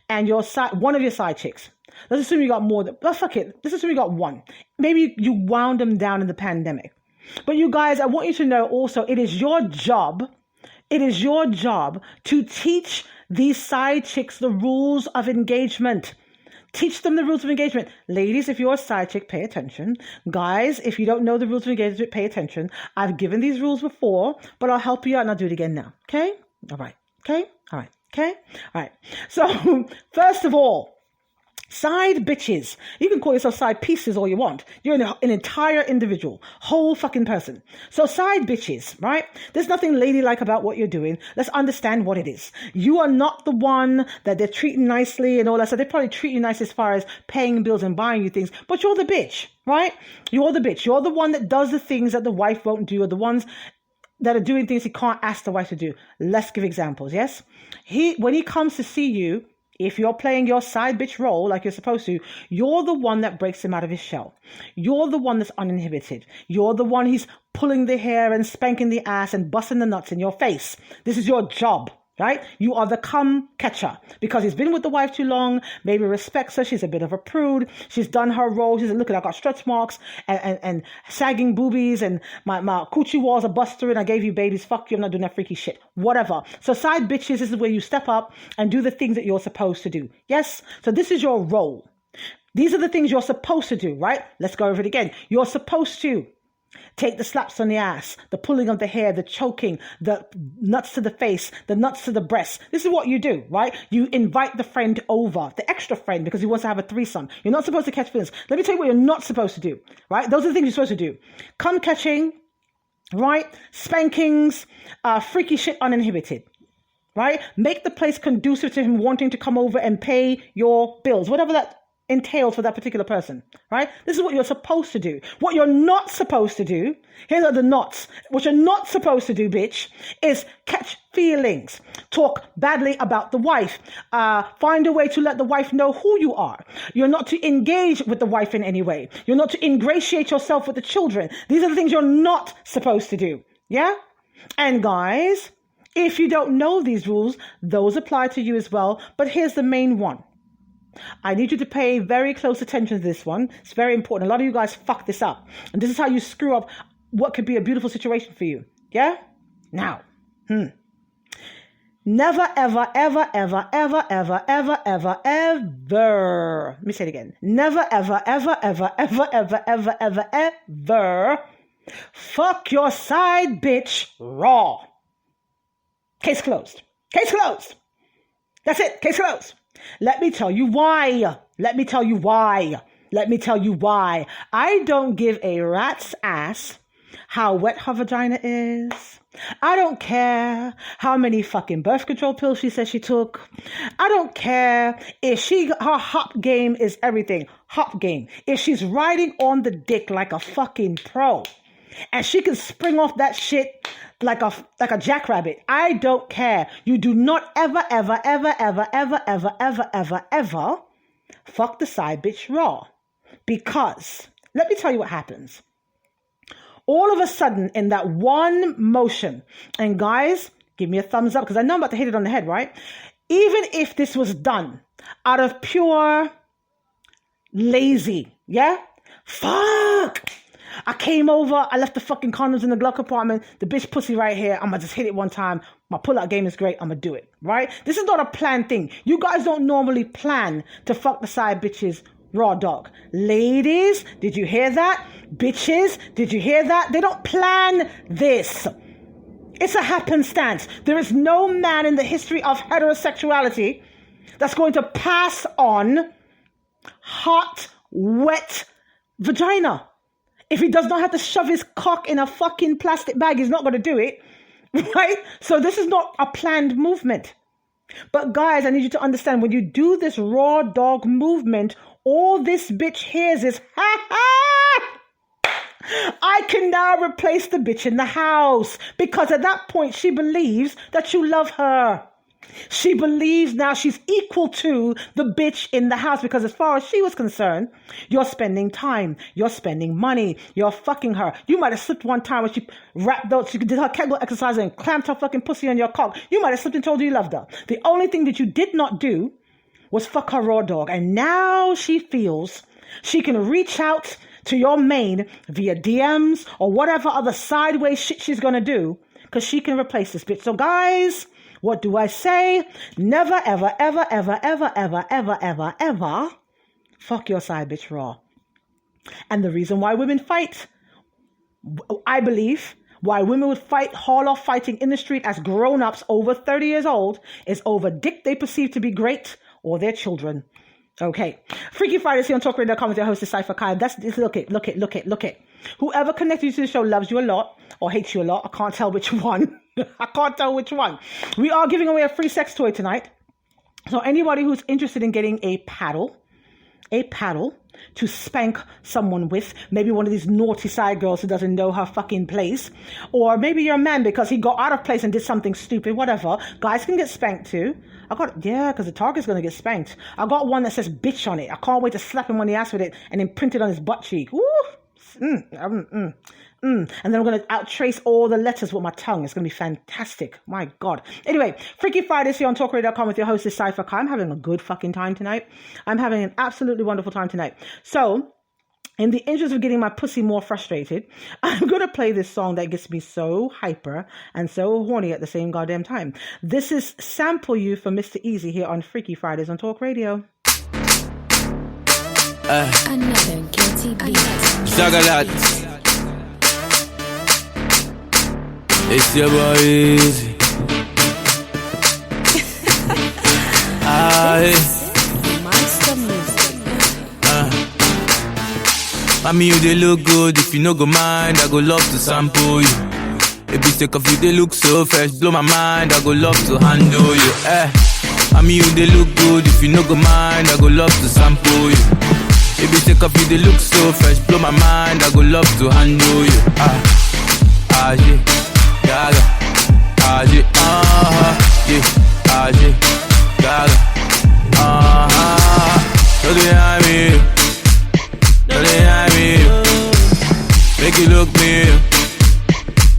and one of your side chicks, let's assume you got more than, fuck it, let's assume you got one. Maybe you wound them down in the pandemic. But you guys, I want you to know also, it is your job to teach these side chicks the rules of engagement. Teach them the rules of engagement. Ladies, if you're a side chick, pay attention. Guys, if you don't know the rules of engagement, pay attention. I've given these rules before, but I'll help you out and I'll do it again now. Okay? All right. Okay? All right. Okay? All right. So, first of all, side bitches. You can call yourself side pieces all you want. You're an entire individual, whole fucking person. So side bitches, right? There's nothing ladylike about what you're doing. Let's understand what it is. You are not the one that they're treating nicely and all that. So they probably treat you nice as far as paying bills and buying you things, but you're the bitch, right? You're the bitch. You're the one that does the things that the wife won't do, or the ones that are doing things he can't ask the wife to do. Let's give examples, yes? When he comes to see you, if you're playing your side bitch role like you're supposed to, you're the one that breaks him out of his shell. You're the one that's uninhibited. You're the one he's pulling the hair and spanking the ass and busting the nuts in your face. This is your job, right? You are the cum catcher because he's been with the wife too long, maybe respects her. She's a bit of a prude. She's done her role. She's look, I've got stretch marks and sagging boobies and my coochie walls are busted and I gave you babies. Fuck you. I'm not doing that freaky shit. Whatever. So side bitches, this is where you step up and do the things that you're supposed to do. Yes? So this is your role. These are the things you're supposed to do, right? Let's go over it again. You're supposed to take the slaps on the ass, the pulling of the hair, the choking, the nuts to the face, the nuts to the breasts. This is what you do, right? You invite the friend over, the extra friend, because he wants to have a threesome. You're not supposed to catch feelings. Let me tell you what you're not supposed to do, right? Those are the things you're supposed to do. Cum catching, right? Spankings, freaky shit uninhibited, right? Make the place conducive to him wanting to come over and pay your bills, whatever that entails for that particular person, right? This is what you're supposed to do. What you're not supposed to do, here are the nots. What you're not supposed to do, bitch, is catch feelings, talk badly about the wife, find a way to let the wife know who you are. You're not to engage with the wife in any way. You're not to ingratiate yourself with the children. These are the things you're not supposed to do, yeah? And guys, if you don't know these rules, those apply to you as well. But here's the main one. I need you to pay very close attention to this one. It's very important. A lot of you guys fuck this up. And this is how you screw up what could be a beautiful situation for you. Yeah? Now, never, ever, ever, ever, ever, ever, ever, ever, ever. Let me say it again. Never, ever, ever, ever, ever, ever, ever, ever, ever fuck your side bitch raw. Case closed. Case closed. That's it. Case closed. Let me tell you why. Let me tell you why. Let me tell you why. I don't give a rat's ass how wet her vagina is. I don't care how many fucking birth control pills she says she took. I don't care if her hop game is everything. Hop game. If she's riding on the dick like a fucking pro. And she can spring off that shit like a jackrabbit. I don't care. You do not ever, ever, ever, ever, ever, ever, ever, ever, ever fuck the side bitch raw. Because, let me tell you what happens. All of a sudden, in that one motion, and guys, give me a thumbs up, because I know I'm about to hit it on the head, right? Even if this was done out of pure lazy, yeah? Fuck! I came over, I left the fucking condoms in the glove compartment, the bitch pussy right here, I'm gonna just hit it one time, my pull-out game is great, I'm gonna do it, right? This is not a planned thing. You guys don't normally plan to fuck the side bitches raw dog. Ladies, did you hear that? Bitches, did you hear that? They don't plan this. It's a happenstance. There is no man in the history of heterosexuality that's going to pass on hot, wet vagina. If he does not have to shove his cock in a fucking plastic bag, he's not going to do it, right? So this is not a planned movement. But guys, I need you to understand, when you do this raw dog movement, all this bitch hears is, ha ha! I can now replace the bitch in the house. Because at that point, she believes that you love her. She believes now she's equal to the bitch in the house, because as far as she was concerned, you're spending time, you're spending money, you're fucking her. You might have slipped one time when she wrapped out, she did her Kegel exercise and clamped her fucking pussy on your cock. You might have slipped and told her you loved her. The only thing that you did not do was fuck her raw dog. And now she feels she can reach out to your main via DMs or whatever other sideways shit she's gonna do, because she can replace this bitch. So guys, what do I say? Never, ever, ever, ever, ever, ever, ever, ever, ever fuck your side bitch raw. And the reason why women fight, I believe, why women would fight, haul off fighting in the street as grown-ups over 30 years old, is over dick they perceive to be great or their children. Okay. Freaky Fridays here on TalkRadio.com with your host, Cypher Kai. Look it. Whoever connected you to the show loves you a lot or hates you a lot. I can't tell which one. I can't tell which one. We are giving away a free sex toy tonight. So anybody who's interested in getting a paddle to spank someone with, maybe one of these naughty side girls who doesn't know her fucking place, or maybe you're a man because he got out of place and did something stupid, whatever. Guys can get spanked too. Because the target's going to get spanked. I got one that says bitch on it. I can't wait to slap him on the ass with it and then print it on his butt cheek. Woo! And then I'm going to outtrace all the letters with my tongue. It's going to be fantastic. My God. Anyway, Freaky Fridays here on TalkRadio.com with your host, Cypher Kai. I'm having a good fucking time tonight. I'm having an absolutely wonderful time tonight. So, in the interest of getting my pussy more frustrated, I'm going to play this song that gets me so hyper and so horny at the same goddamn time. This is Sample You for Mr. Easy here on Freaky Fridays on Talk Radio. Another guilty beat. Zagalat. It's your boy Easy. Monster music. Mommy, you they look good. If you no go mind, I go love to sample you. Baby, take off you, they look so fresh. Blow my mind, I go love to handle you. Mommy, you they look good. If you no go mind, I go love to sample you. Baby, take off you, they look so fresh. Blow my mind, I go love to handle you. Yeah, gaga, yeah, yeah, gaga, so they have me.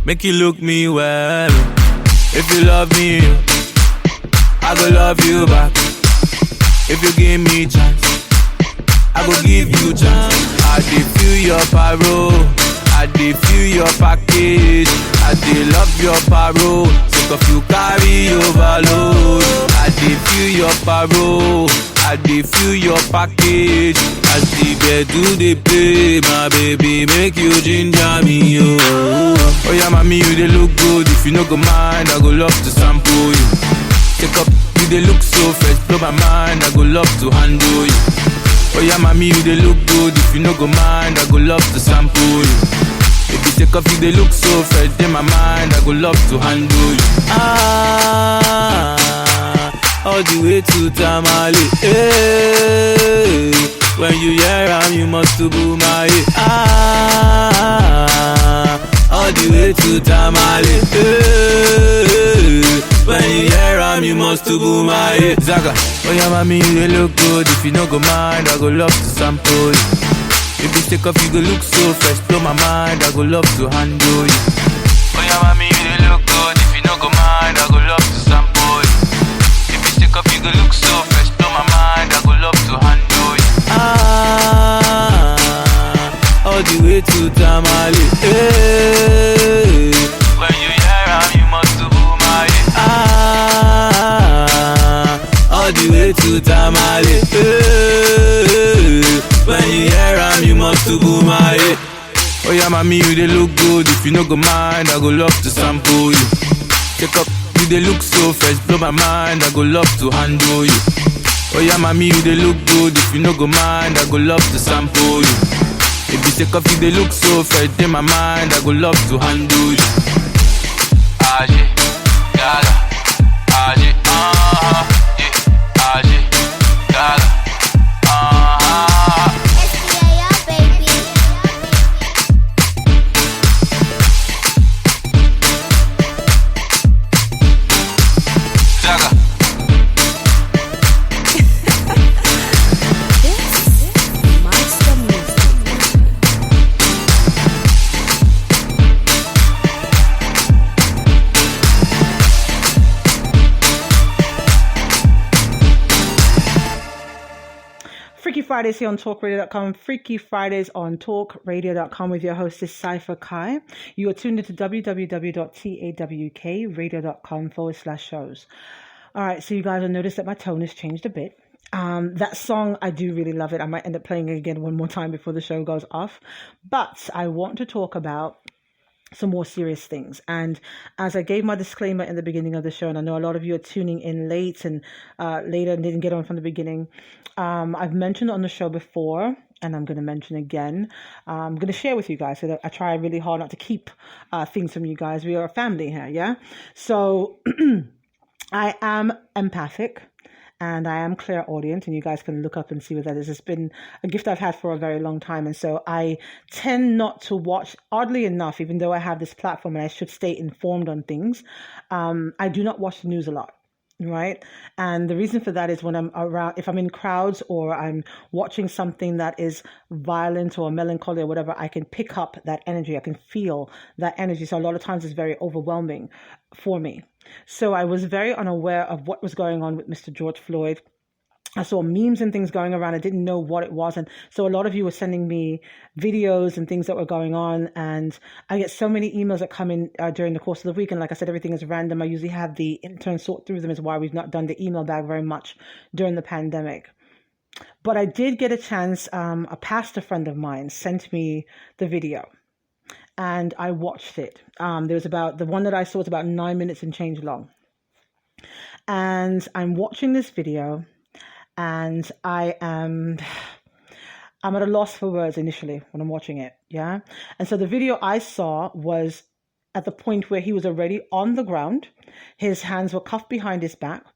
Make you look me well. If you love me, I go love you back. If you give me chance, I go give you chance. I dey feel your parole, I dey feel your package, I dey love your parole. Sick of you carry overload. I dey feel your parole, I dey feel your package. As the bed do they play, my baby, make you ginger me, oh. Oh yeah, mommy, you they look good. If you no go mind, I go love to sample you. Take up, you they look so fresh. Blow my mind, I go love to handle you. Oh yeah, mommy, you they look good. If you no go mind, I go love to sample you. If you take off, you they look so fresh. In my mind, I go love to handle you. All the way to Tamale. Hey, when you hear you must to boom my all the way to Tamale. Hey, when you hear you must to boom my Zaga. Oh yeah, mommy, you look good. If you no go mind, I go love to sample you. If you take off, you go look so fresh. Blow my mind, I go love to handle you. Oh yeah, mommy, you look good. If you no go mind, I go love to sample you. If you take off, you go look so fresh. Blow my mind, I go love to handle you. All the way to Tamale. Hey, when you hear you must do my all the way to Tamale. Hey, when you hear you must do my Oh yeah, mommy, you they look good. If you no go mind, I go love to sample you. Take up, you they look so fresh, blow my mind. I go love to handle you. Oh yeah, mommy, you they look good. If you no go mind, I go love to sample you. If you take off, you they look so fresh, in my mind. I go love to handle you. Aje, gala, aje, yeah, aje, gala, Freaky Fridays here on TalkRadio.com. Freaky Fridays on TalkRadio.com with your hostess Cypher Kai. You are tuned into www.tawkradio.com/shows. All right, so you guys will notice that my tone has changed a bit. That song, I do really love it. I might end up playing it again one more time before the show goes off. But I want to talk about some more serious things. And as I gave my disclaimer in the beginning of the show, and I know a lot of you are tuning in late and later and didn't get on from the beginning, I've mentioned on the show before, and I'm going to mention again, I'm going to share with you guys. So that I try really hard not to keep things from you guys. We are a family here, yeah? So I am empathic. And I am clairaudient, and you guys can look up and see what that is. It's been a gift I've had for a very long time. And so I tend not to watch, oddly enough, even though I have this platform and I should stay informed on things, I do not watch the news a lot, right? And the reason for that is when I'm around, if I'm in crowds or I'm watching something that is violent or melancholy or whatever, I can pick up that energy. I can feel that energy. So a lot of times it's very overwhelming for me. So I was very unaware of what was going on with Mr. George Floyd. I saw memes and things going around. I didn't know what it was. And so a lot of you were sending me videos and things that were going on. And I get so many emails that come in during the course of the week. And like I said, everything is random. I usually have the intern sort through them, is why we've not done the email bag very much during the pandemic. But I did get a chance. A pastor friend of mine sent me the video. And I watched it. There was the one that I saw was about 9 minutes and change long. And I'm watching this video and I'm at a loss for words initially when I'm watching it. Yeah. And so the video I saw was at the point where he was already on the ground. His hands were cuffed behind his back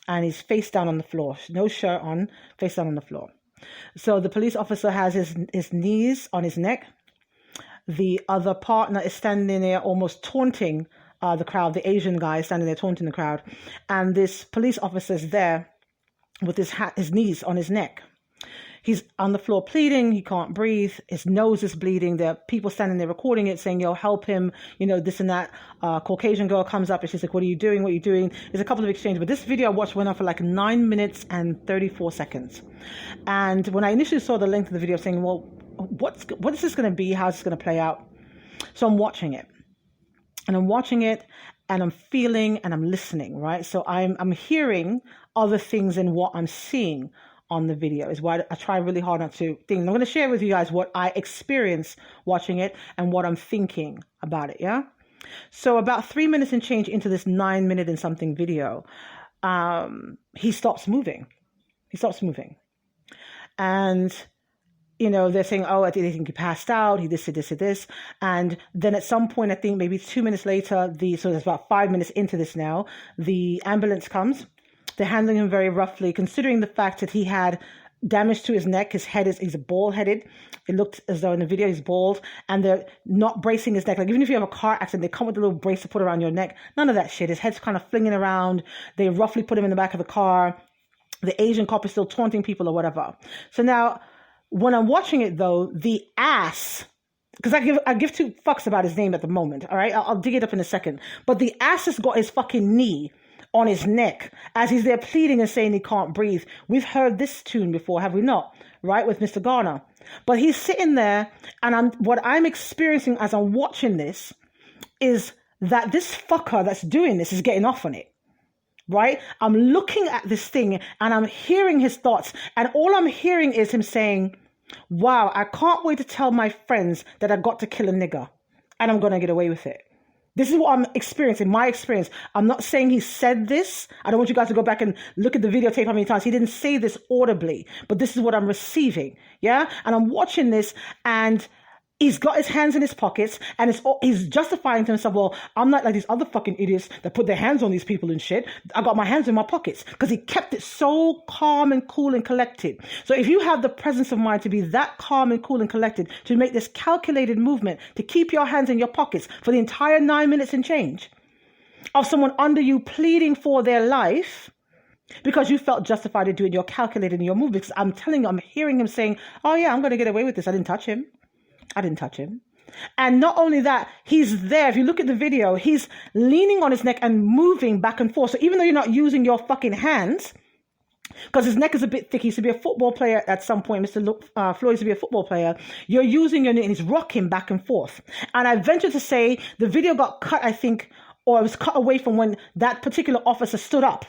and he's face down on the floor. No shirt on, face down on the floor. So the police officer has his knees on his neck. The other partner is standing there almost taunting the crowd. The Asian guy is standing there taunting the crowd. And this police officer is there with his knees on his neck. He's on the floor pleading. He can't breathe. His nose is bleeding. There are people standing there recording it saying, yo, help him, this and that. Caucasian girl comes up and she's like, what are you doing? What are you doing? There's a couple of exchanges. But this video I watched went on for like 9 minutes and 34 seconds. And when I initially saw the length of the video saying, well, what is this going to be? How's this going to play out? So I'm watching it and I'm feeling and I'm listening, right? So I'm hearing other things than what I'm seeing on the video is why I try really hard not to think. I'm going to share with you guys what I experience watching it and what I'm thinking about it. Yeah. So about 3 minutes and change into this 9 minute and something video, he stops moving. And they're saying, oh, they think he passed out. He this. And then at some point, I think maybe 2 minutes later, so there's about 5 minutes into this now, the ambulance comes. They're handling him very roughly, considering the fact that he had damage to his neck. His head he's bald-headed. It looked as though in the video he's bald. And they're not bracing his neck. Like even if you have a car accident, they come with a little brace to put around your neck. None of that shit. His head's kind of flinging around. They roughly put him in the back of the car. The Asian cop is still taunting people or whatever. So now, when I'm watching it, though, the ass, because I give two fucks about his name at the moment, all right? I'll dig it up in a second. But the ass has got his fucking knee on his neck as he's there pleading and saying he can't breathe. We've heard this tune before, have we not? Right, with Mr. Garner. But he's sitting there, and what I'm experiencing as I'm watching this is that this fucker that's doing this is getting off on it. Right? I'm looking at this thing and I'm hearing his thoughts, and all I'm hearing is him saying, wow, I can't wait to tell my friends that I got to kill a nigger and I'm going to get away with it. This is what I'm experiencing, my experience. I'm not saying he said this. I don't want you guys to go back and look at the videotape how many times. He didn't say this audibly, but this is what I'm receiving. Yeah? And I'm watching this and he's got his hands in his pockets and he's justifying to himself, well, I'm not like these other fucking idiots that put their hands on these people and shit. I got my hands in my pockets because he kept it so calm and cool and collected. So if you have the presence of mind to be that calm and cool and collected, to make this calculated movement, to keep your hands in your pockets for the entire 9 minutes and change of someone under you pleading for their life, because you felt justified in doing your calculated in your movement. Because I'm telling you, I'm hearing him saying, oh yeah, I'm going to get away with this. I didn't touch him. And not only that, he's there. If you look at the video, he's leaning on his neck and moving back and forth. So even though you're not using your fucking hands, because his neck is a bit thick, he used to be a football player at some point. Mr. Floyd used to be a football player. You're using your knee and he's rocking back and forth. And I venture to say the video got cut, I think, or it was cut away from when that particular officer stood up.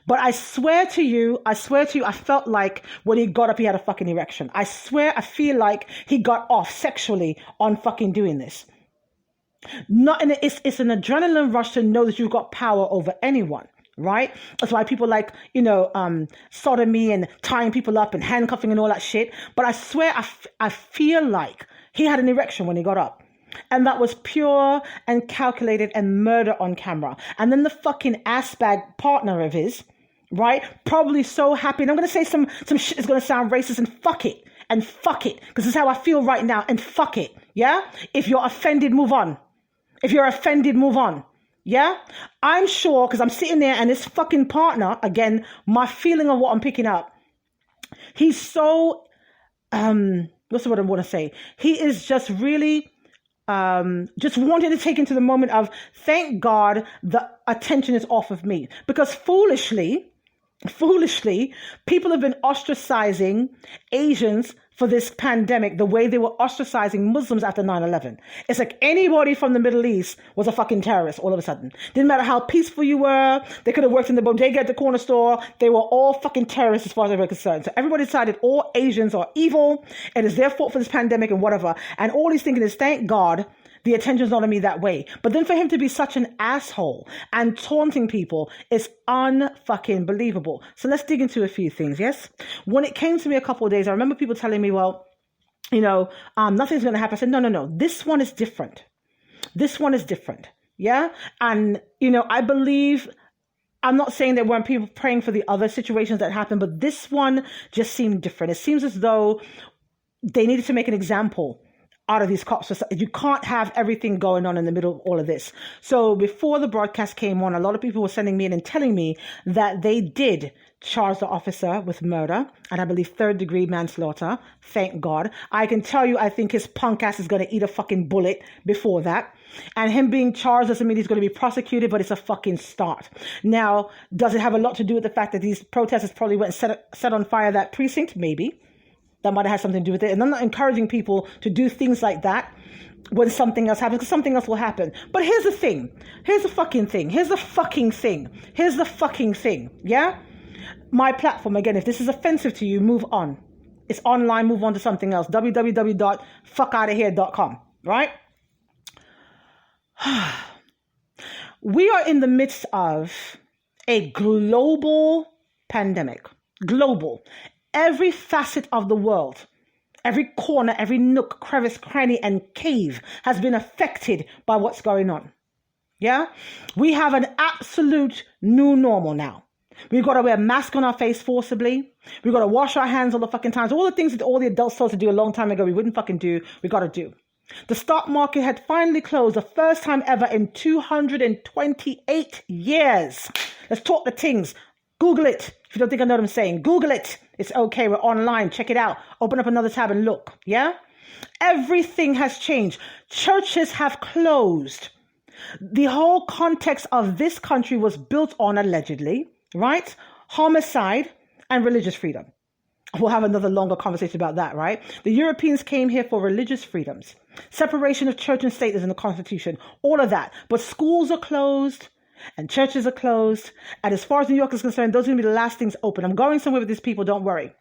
But I swear to you, I felt like when he got up, he had a fucking erection. I feel like he got off sexually on fucking doing this. It's an adrenaline rush to know that you've got power over anyone, right? That's why people like, sodomy and tying people up and handcuffing and all that shit. But I swear, I feel like he had an erection when he got up. And that was pure and calculated and murder on camera. And then the fucking assbag partner of his, right? Probably so happy. And I'm going to say some shit that's going to sound racist and fuck it. Because this is how I feel right now. And fuck it. Yeah? If you're offended, move on. Yeah? I'm sure, because I'm sitting there and this fucking partner, again, my feeling of what I'm picking up, he's so, what's the word I want to say? He is just really... just wanted to take into the moment of, thank God the attention is off of me. Because foolishly, people have been ostracizing Asians for this pandemic the way they were ostracizing Muslims after 9/11. It's like anybody from the Middle East was a fucking terrorist all of a sudden. Didn't matter how peaceful you were. They could have worked in the bodega at the corner store. They were all fucking terrorists as far as they were concerned. So everybody decided all Asians are evil. It is their fault for this pandemic and whatever. And all he's thinking is, thank God the attention's not on me that way. But then for him to be such an asshole and taunting people is unfucking believable. So let's dig into a few things, yes? When it came to me a couple of days, I remember people telling me, well, nothing's going to happen. I said, no. This one is different. Yeah? And, I believe... I'm not saying there weren't people praying for the other situations that happened, but this one just seemed different. It seems as though they needed to make an example out of these cops. You can't have everything going on in the middle of all of this. So before the broadcast came on, a lot of people were sending me in and telling me that they did charge the officer with murder and I believe 3rd-degree manslaughter. Thank God. I can tell you, I think his punk ass is going to eat a fucking bullet before that. And him being charged doesn't mean he's going to be prosecuted, but it's a fucking start. Now, does it have a lot to do with the fact that these protesters probably went and set on fire that precinct? Maybe. That might have had something to do with it. And I'm not encouraging people to do things like that when something else happens, because something else will happen. But here's the thing. Here's the fucking thing. Yeah? My platform, again, if this is offensive to you, move on. It's online, move on to something else. www.fuckoutahere.com, right? We are in the midst of a global pandemic. Global. Every facet of the world, every corner, every nook, crevice, cranny, and cave has been affected by what's going on. Yeah? We have an absolute new normal now. We've got to wear a mask on our face forcibly. We've got to wash our hands all the fucking times. All the things that all the adults told us to do a long time ago we wouldn't fucking do, we got to do. The stock market had finally closed the first time ever in 228 years. Let's talk the things. Google it. If you don't think I know what I'm saying, Google it. It's okay. We're online. Check it out. Open up another tab and look. Yeah? Everything has changed. Churches have closed. The whole context of this country was built on, allegedly, right? Homicide and religious freedom. We'll have another longer conversation about that, right? The Europeans came here for religious freedoms. Separation of church and state is in the Constitution. All of that. But schools are closed. And churches are closed. And as far as New York is concerned, those are going to be the last things open. I'm going somewhere with these people, don't worry.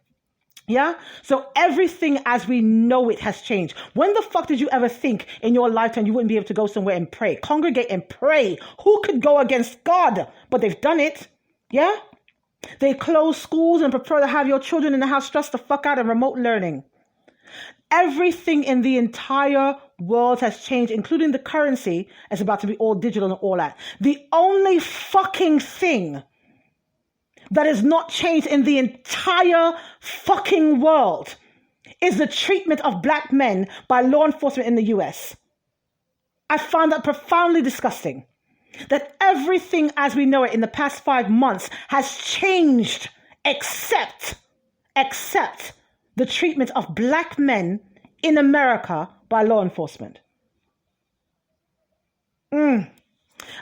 Yeah? So everything as we know it has changed. When the fuck did you ever think in your lifetime you wouldn't be able to go somewhere and pray? Congregate and pray. Who could go against God? But they've done it. Yeah? They close schools and prefer to have your children in the house stressed the fuck out and remote learning. Everything in the entire world has changed, including the currency. It's about to be all digital and all that. The only fucking thing that is not changed in the entire fucking world is the treatment of black men by law enforcement in the US. I find that profoundly disgusting. That everything as we know it in the past 5 months has changed except the treatment of black men in America by law enforcement.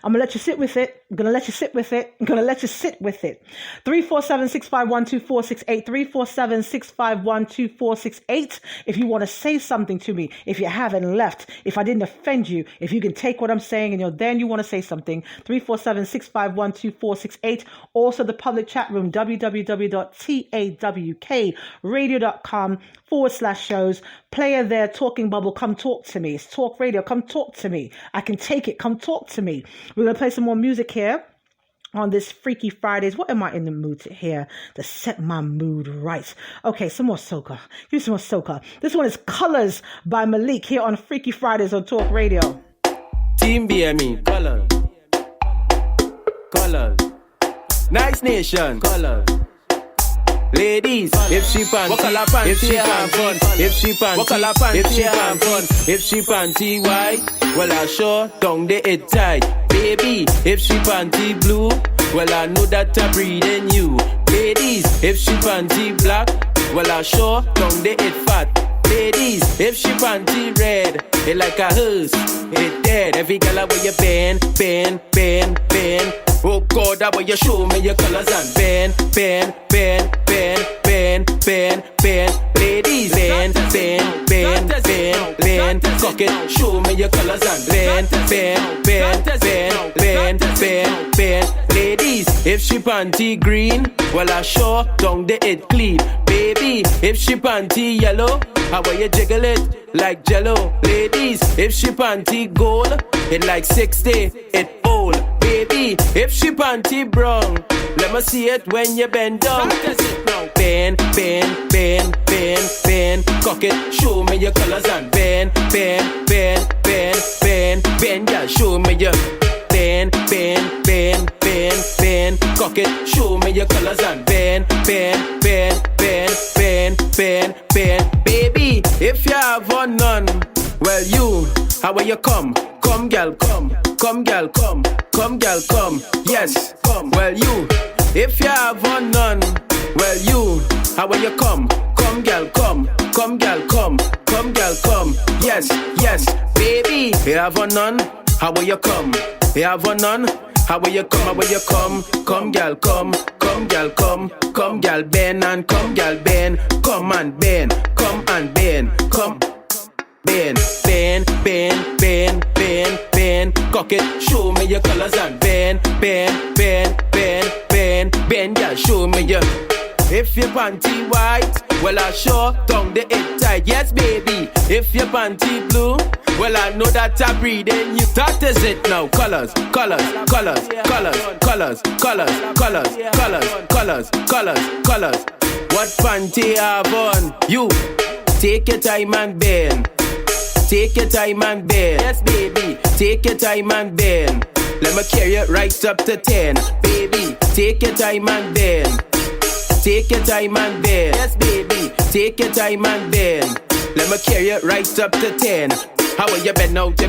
I'm going to let you sit with it. I'm going to let you sit with it. I'm going to let you sit with it. 347-651-2468. 347-651-2468. If you want to say something to me, if you haven't left, if I didn't offend you, if you can take what I'm saying and you want to say something, 347-651-2468. Also the public chat room, www.tawkradio.com/shows. Player there, Talking Bubble, come talk to me. It's Talk Radio, come talk to me. I can take it, come talk to me. We're going to play some more music here on this Freaky Fridays. What am I in the mood to hear to set my mood right? Okay, some more soca. Give me some more soca. This one is Colors by Malik here on Freaky Fridays on Talk Radio. Team BME, Colors. Colors. Nice Nation, Colors. Ladies, if she panty, if she have fun, if she panty, if she have fun, if she panty white, well I sure down the it tight. Baby, if she panty blue, well I know that I breathe in you. Ladies, if she panty black, well I sure down the it fat. Ladies, if she panty red, it like a hearse, it dead. Every girl I wear you bend. Oh God, I want you show me your colors and bend. Ladies, bend. Cock it, show me your colors and bend. Ladies, if she panty green, well I sure down the it clean. Baby, if she panty yellow, how will you jiggle it like jello? Ladies, if she panty gold, it like 60, it old. Baby, if she panty brown, let me see it when you bend down. Bend. Cock it, show me your colors and bend. Yeah, show me your bend. Cock it, show me your colors and bend. Baby, if you have on none, well you, how will you come? Come girl, come. Yes, come. Well you, if you have on none, well you, how will you come? Come girl, come. Yes, baby, you have on none, how will you come? You have on none, how will you come? Come girl, come girl, bend and come girl, bend, come and bend, come. Bend, cock it, show me your colors and bend, yeah, show me your. If your panty white, well I sure down the it tight. Yes baby, if your panty blue, well I know that I breathe in you. That is it now, colors. What panty have on? You, take your time and bend. Yes, baby, take your time and bend. Let me carry it right up to 10. Baby, take your time and bend. Yes, baby, take your time and bend. Let me carry it right up to 10. How are you bend out, the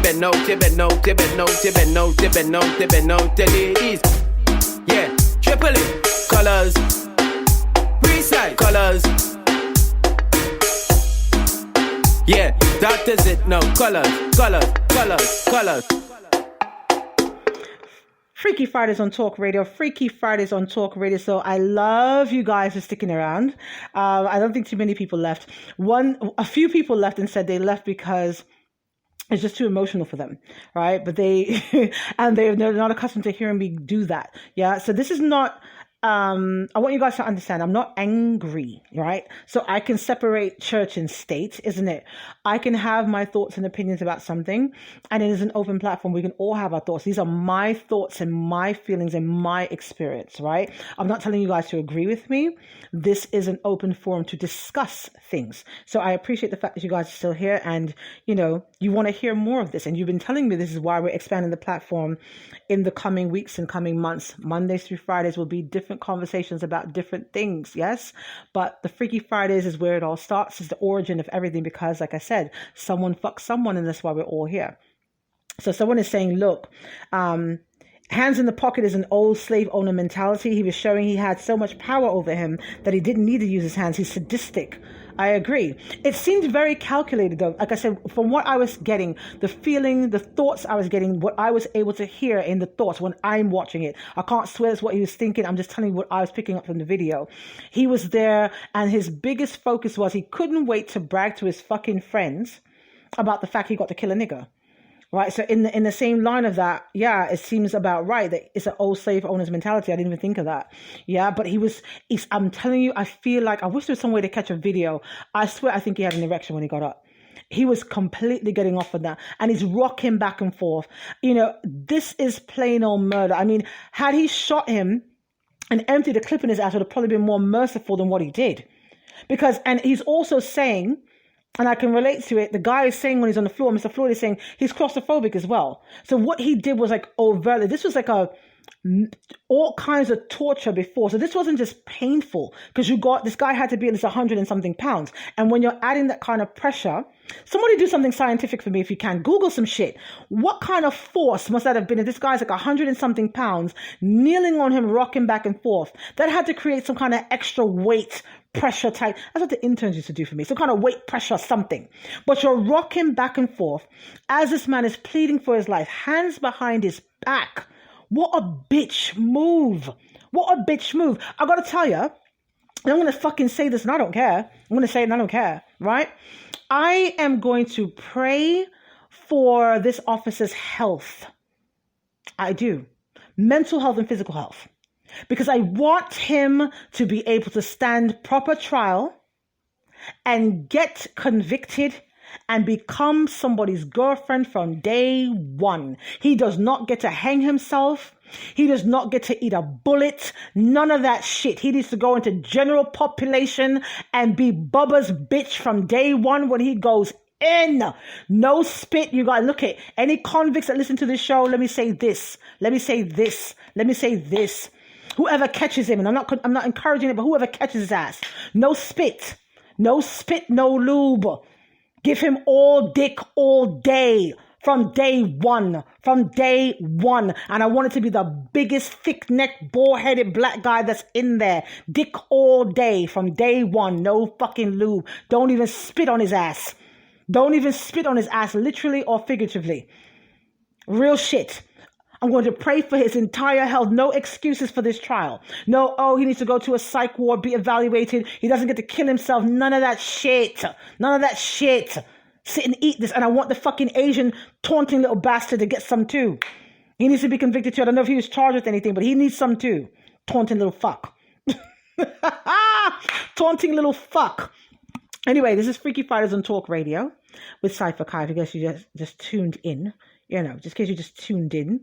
ladies. Yeah, triple it, colors, precise colors. Yeah, that is it now. Colors. Freaky Fridays on Talk Radio. So I love you guys for sticking around. I don't think too many people left. A few people left and said they left because it's just too emotional for them, right? But they're not accustomed to hearing me do that. Yeah. So this is not I want you guys to understand, I'm not angry, right? So I can separate church and state, isn't it? I can have my thoughts and opinions about something, and it is an open platform. We can all have our thoughts. These are my thoughts and my feelings and my experience, right? I'm not telling you guys to agree with me. This is an open forum to discuss things. So I appreciate the fact that you guys are still here, and, you know, you want to hear more of this. And you've been telling me this is why we're expanding the platform in the coming weeks and coming months. Mondays through Fridays will be different conversations about different things, yes, but the Freaky Fridays is where it all starts, is the origin of everything, because like I said, someone fucks someone, and that's why we're all here. So someone is saying, look, hands in the pocket is an old slave owner mentality. He was showing he had so much power over him that he didn't need to use his hands. He's sadistic. I agree. It seemed very calculated, though. Like I said, from what I was getting, the feeling, the thoughts I was getting, what I was able to hear in the thoughts when I'm watching it. I can't swear it's what he was thinking. I'm just telling you what I was picking up from the video. He was there, and his biggest focus was he couldn't wait to brag to his fucking friends about the fact he got to kill a nigger. Right, so in the same line of that, yeah, it seems about right that it's an old slave owner's mentality. I didn't even think of that. Yeah, but I'm telling you, I feel like, I wish there was some way to catch a video. I swear I think he had an erection when he got up. He was completely getting off of that, and he's rocking back and forth. You know, this is plain old murder. I mean, had he shot him and emptied a clip in his ass, would have probably been more merciful than what he did. Because, and he's also saying, and I can relate to it, the guy is saying when he's on the floor, Mr. Floyd is saying he's claustrophobic as well. So what he did was like overtly, this was like all kinds of torture before. So this wasn't just painful, because this guy had to be at least 100 and something pounds. And when you're adding that kind of pressure, somebody do something scientific for me if you can. Google some shit. What kind of force must that have been if this guy's like 100 and something pounds, kneeling on him, rocking back and forth? That had to create some kind of extra weight, pressure type. That's what the interns used to do for me. Some kind of weight, pressure, something. But you're rocking back and forth as this man is pleading for his life, hands behind his back. What a bitch move. What a bitch move. I gotta tell you, and I'm gonna fucking say this and I don't care. I'm gonna say it and I don't care, right? I am going to pray for this officer's health. I do. Mental health and physical health. Because I want him to be able to stand proper trial and get convicted and become somebody's girlfriend from day one. He does not get to hang himself. He does not get to eat a bullet. None of that shit. He needs to go into general population and be Bubba's bitch from day one when he goes in. No spit. You gotta look at any convicts that listen to this show. Let me say this. Let me say this. Let me say this. Whoever catches him, and I'm not encouraging it, but whoever catches his ass, no spit, no lube. Give him all dick all day from day one. And I want it to be the biggest thick-necked, bald-headed black guy that's in there. Dick all day from day one. No fucking lube. Don't even spit on his ass. Don't even spit on his ass, literally or figuratively. Real shit. I'm going to pray for his entire health. No excuses for this trial. No, he needs to go to a psych ward, be evaluated. He doesn't get to kill himself. None of that shit. None of that shit. Sit and eat this. And I want the fucking Asian taunting little bastard to get some too. He needs to be convicted too. I don't know if he was charged with anything, but he needs some too. Taunting little fuck. Taunting little fuck. Anyway, this is Freaky Fridays on Talk Radio with Cypher Kai. I guess you just tuned in. You know, just in case you just tuned in.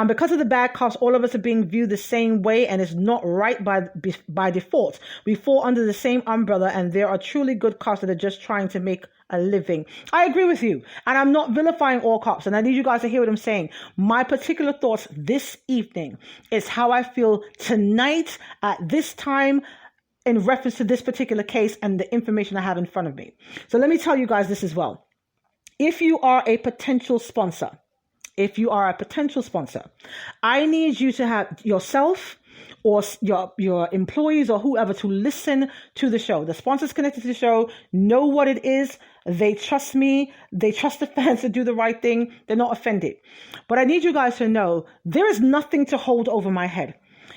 Because of the bad cops, all of us are being viewed the same way, and it's not right by default. We fall under the same umbrella, and there are truly good cops that are just trying to make a living. I agree with you, and I'm not vilifying all cops, and I need you guys to hear what I'm saying. My particular thoughts this evening is how I feel tonight at this time in reference to this particular case and the information I have in front of me. So let me tell you guys this as well. If you are a potential sponsor, I need you to have yourself or your employees or whoever to listen to the show. The sponsors connected to the show know what it is. They trust me. They trust the fans to do the right thing. They're not offended. But I need you guys to know there is nothing to hold over my head.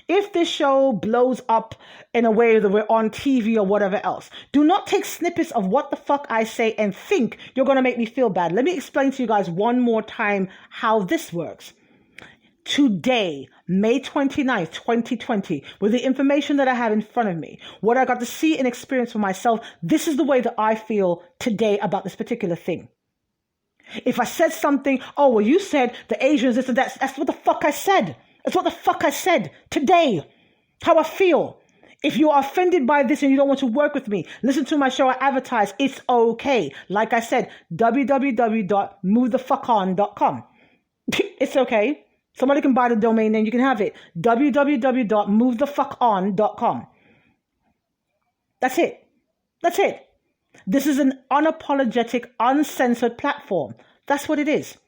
If this show blows up in a way that we're on TV or whatever else, do not take snippets of what the fuck I say and think you're going to make me feel bad. Let me explain to you guys one more time how this works. Today, May 29th, 2020, with the information that I have in front of me, what I got to see and experience for myself, this is the way that I feel today about this particular thing. If I said something, oh, well, you said the Asians, this and that, that's what the fuck I said. That's what the fuck I said today. How I feel. If you are offended by this and you don't want to work with me, listen to my show, I advertise. It's okay. Like I said, www.movethefuckon.com. It's okay. Somebody can buy the domain name. You can have it. www.movethefuckon.com. That's it. That's it. This is an unapologetic, uncensored platform. That's what it is.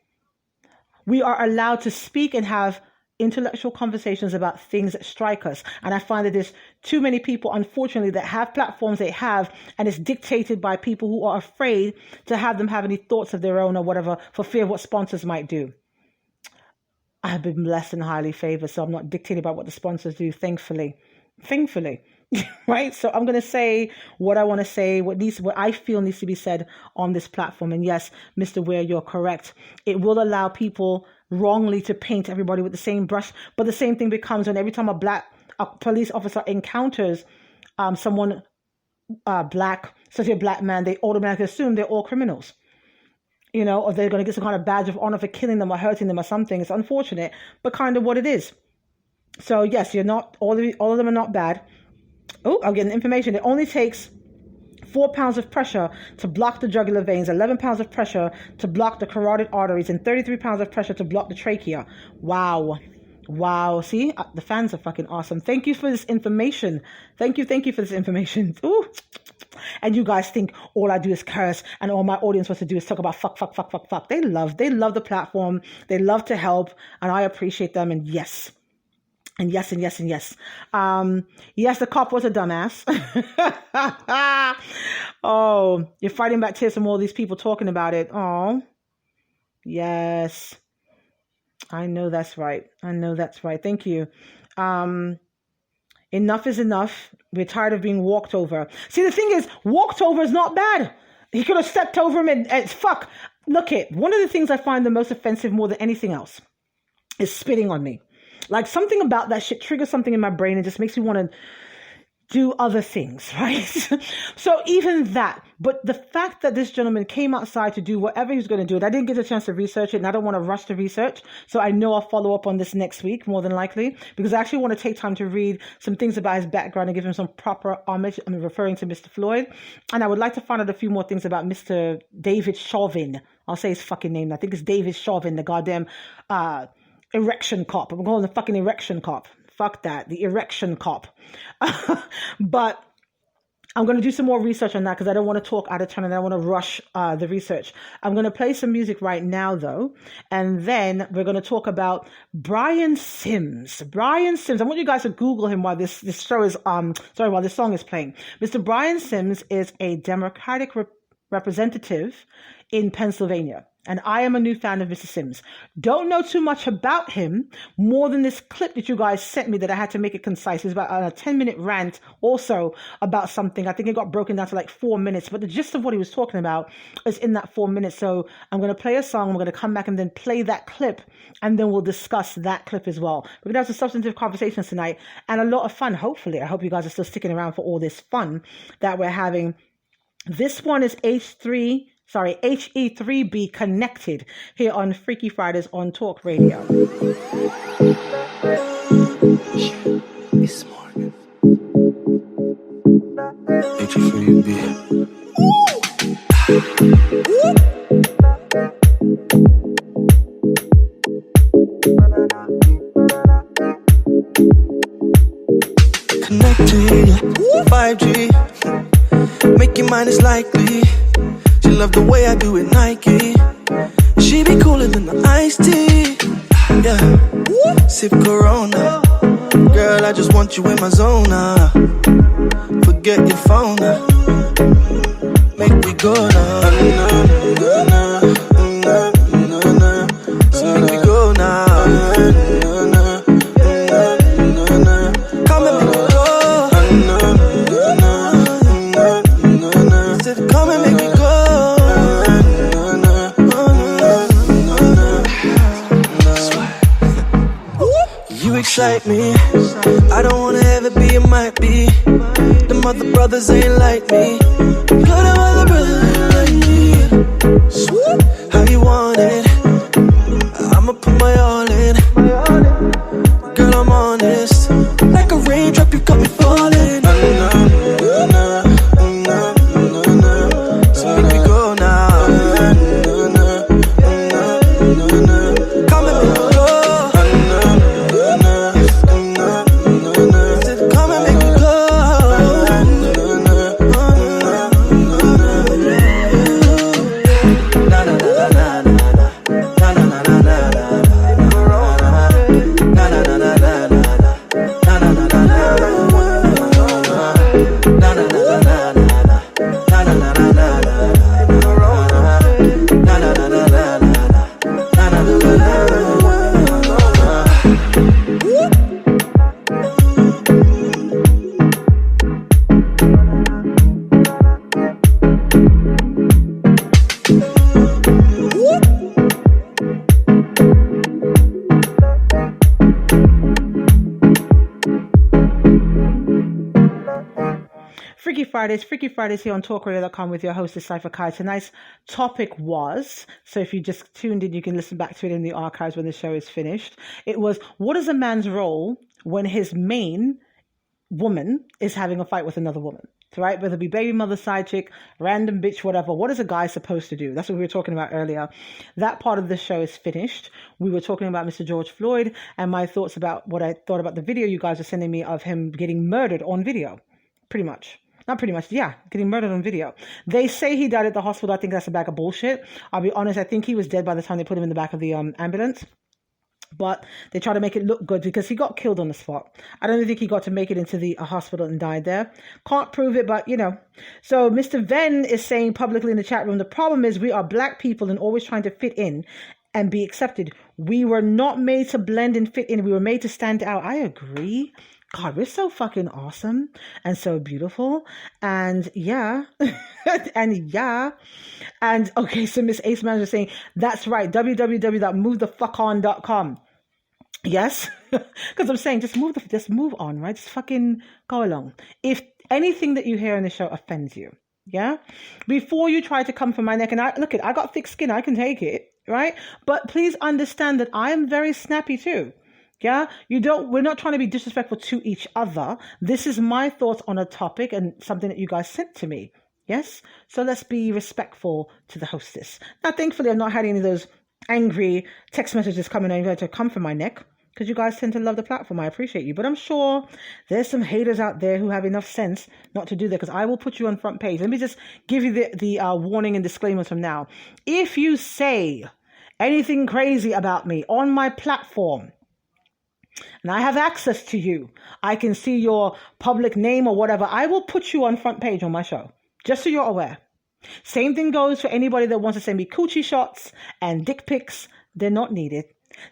We are allowed to speak and have intellectual conversations about things that strike us. And I find that there's too many people, unfortunately, that have platforms they have, and it's dictated by people who are afraid to have them have any thoughts of their own or whatever for fear of what sponsors might do. I have been blessed and highly favored, so I'm not dictated by what the sponsors do, thankfully. Right? So I'm going to say what I want to say, what I feel needs to be said on this platform. And yes, Mr. Ware, you're correct. It will allow people wrongly to paint everybody with the same brush. But the same thing becomes when every time a police officer encounters someone black, especially a black man, they automatically assume they're all criminals. You know, or they're going to get some kind of badge of honor for killing them or hurting them or something. It's unfortunate, but kind of what it is. So yes, you're not, all of them are not bad. Oh, I'm getting information. It only takes 4 pounds of pressure to block the jugular veins, 11 pounds of pressure to block the carotid arteries, and 33 pounds of pressure to block the trachea. Wow. See, the fans are fucking awesome. Thank you for this information. Thank you for this information. Ooh. And you guys think all I do is curse and all my audience wants to do is talk about fuck. They love the platform. They love to help, and I appreciate them. And yes. Yes, the cop was a dumbass. Oh, you're fighting back tears from all these people talking about it. Oh, yes. I know that's right. Thank you. Enough is enough. We're tired of being walked over. See, the thing is, walked over is not bad. He could have stepped over him and fuck. Look it. One of the things I find the most offensive more than anything else is spitting on me. Like, something about that shit triggers something in my brain and just makes me want to do other things, right? So even that, but the fact that this gentleman came outside to do whatever he was going to do, and I didn't get a chance to research it, and I don't want to rush the research, so I know I'll follow up on this next week, more than likely, because I actually want to take time to read some things about his background and give him some proper homage. I'm referring to Mr. Floyd, and I would like to find out a few more things about Mr. David Chauvin. I'll say his fucking name. I think it's David Chauvin, the goddamn erection cop. I'm calling the fucking erection cop. Fuck that. The erection cop. But I'm going to do some more research on that because I don't want to talk out of turn and I don't want to rush the research. I'm going to play some music right now, though. And then we're going to talk about Brian Sims. Brian Sims. I want you guys to Google him while this show is, while this song is playing. Mr. Brian Sims is a Democratic representative in Pennsylvania. And I am a new fan of Mr. Sims. Don't know too much about him, more than this clip that you guys sent me that I had to make it concise. It's about a 10-minute rant also about something. I think it got broken down to like 4 minutes, but the gist of what he was talking about is in that 4 minutes. So I'm going to play a song. We're going to come back and then play that clip, and then we'll discuss that clip as well. We're going to have some substantive conversations tonight and a lot of fun, hopefully. I hope you guys are still sticking around for all this fun that we're having. This one is HE3B Connected here on Freaky Fridays on Talk Radio. This morning. HE3B. Connected 5G. Make your mind is likely. She love the way I do it, Nike. She be cooler than the iced tea. Yeah, sip Corona. Girl, I just want you in my zone. Forget your phone. Make me go now. So make me go now. Come and make me go. Come and make me go. beside me. I don't wanna ever be, it might be. The mother brothers ain't like me. Got a mother brother ain't like me. Swoop, how you want it? I'ma put my all in. Girl, I'm honest. Like a raindrop, you got me falling. So make me go now. Come and make me go. Come and make me go. Na na na na na na na na na na Freaky Fridays here on TalkRadio.com with your hostess Cypher Kai. Tonight's topic was, so if you just tuned in, you can listen back to it in the archives when the show is finished. It was, what is a man's role when his main woman is having a fight with another woman? Right? Whether it be baby mother, side chick, random bitch, whatever. What is a guy supposed to do? That's what we were talking about earlier. That part of the show is finished. We were talking about Mr. George Floyd and my thoughts about what I thought about the video you guys were sending me of him getting murdered on video. Pretty much. Not pretty much, yeah, getting murdered on video. They say he died at the hospital. I think that's a bag of bullshit. I'll be honest, I think he was dead by the time they put him in the back of the ambulance. But they try to make it look good because he got killed on the spot. I don't think he got to make it into the hospital and died there. Can't prove it, but you know. So Mr. Venn is saying publicly in the chat room, the problem is we are black people and always trying to fit in and be accepted. We were not made to blend and fit in. We were made to stand out. I agree. God, we're so fucking awesome and so beautiful. And yeah, and okay, so Miss Ace Manager saying, that's right, www.movethefuckon.com. Yes, because I'm saying just move on, right? Just fucking go along. If anything that you hear in the show offends you, yeah, before you try to come for my neck, and I got thick skin, I can take it, right? But please understand that I am very snappy too. Yeah, we're not trying to be disrespectful to each other. This is my thoughts on a topic and something that you guys sent to me. Yes, so let's be respectful to the hostess. Now, thankfully, I've not had any of those angry text messages coming over to come for my neck, because you guys tend to love the platform. I appreciate you. But I'm sure there's some haters out there who have enough sense not to do that, because I will put you on front page. Let me just give you the warning and disclaimers from now. If you say anything crazy about me on my platform, and I have access to you, I can see your public name or whatever, I will put you on front page on my show, just so you're aware. Same thing goes for anybody that wants to send me coochie shots and dick pics. They're not needed.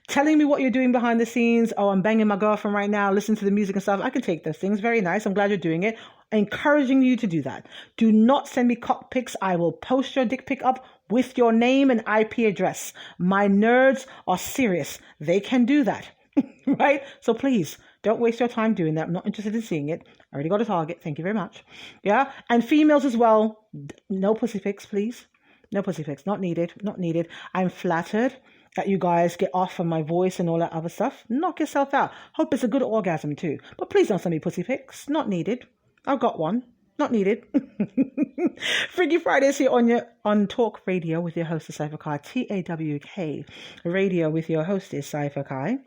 Telling me what you're doing behind the scenes, oh, I'm banging my girlfriend right now, listen to the music and stuff, I can take those things. Very nice. I'm glad you're doing it. Encouraging you to do that. Do not send me cock pics. I will post your dick pic up with your name and IP address. My nerds are serious. They can do that. Right? So please, don't waste your time doing that. I'm not interested in seeing it. I already got a target. Thank you very much. Yeah? And females as well. No pussy pics, please. No pussy pics. Not needed. Not needed. I'm flattered that you guys get off from my voice and all that other stuff. Knock yourself out. Hope it's a good orgasm too. But please don't send me pussy pics. Not needed. I've got one. Not needed. Freaky Fridays here on Talk Radio with your hostess Cypher Kai. TAWK Radio with your hostess Cypher Kai.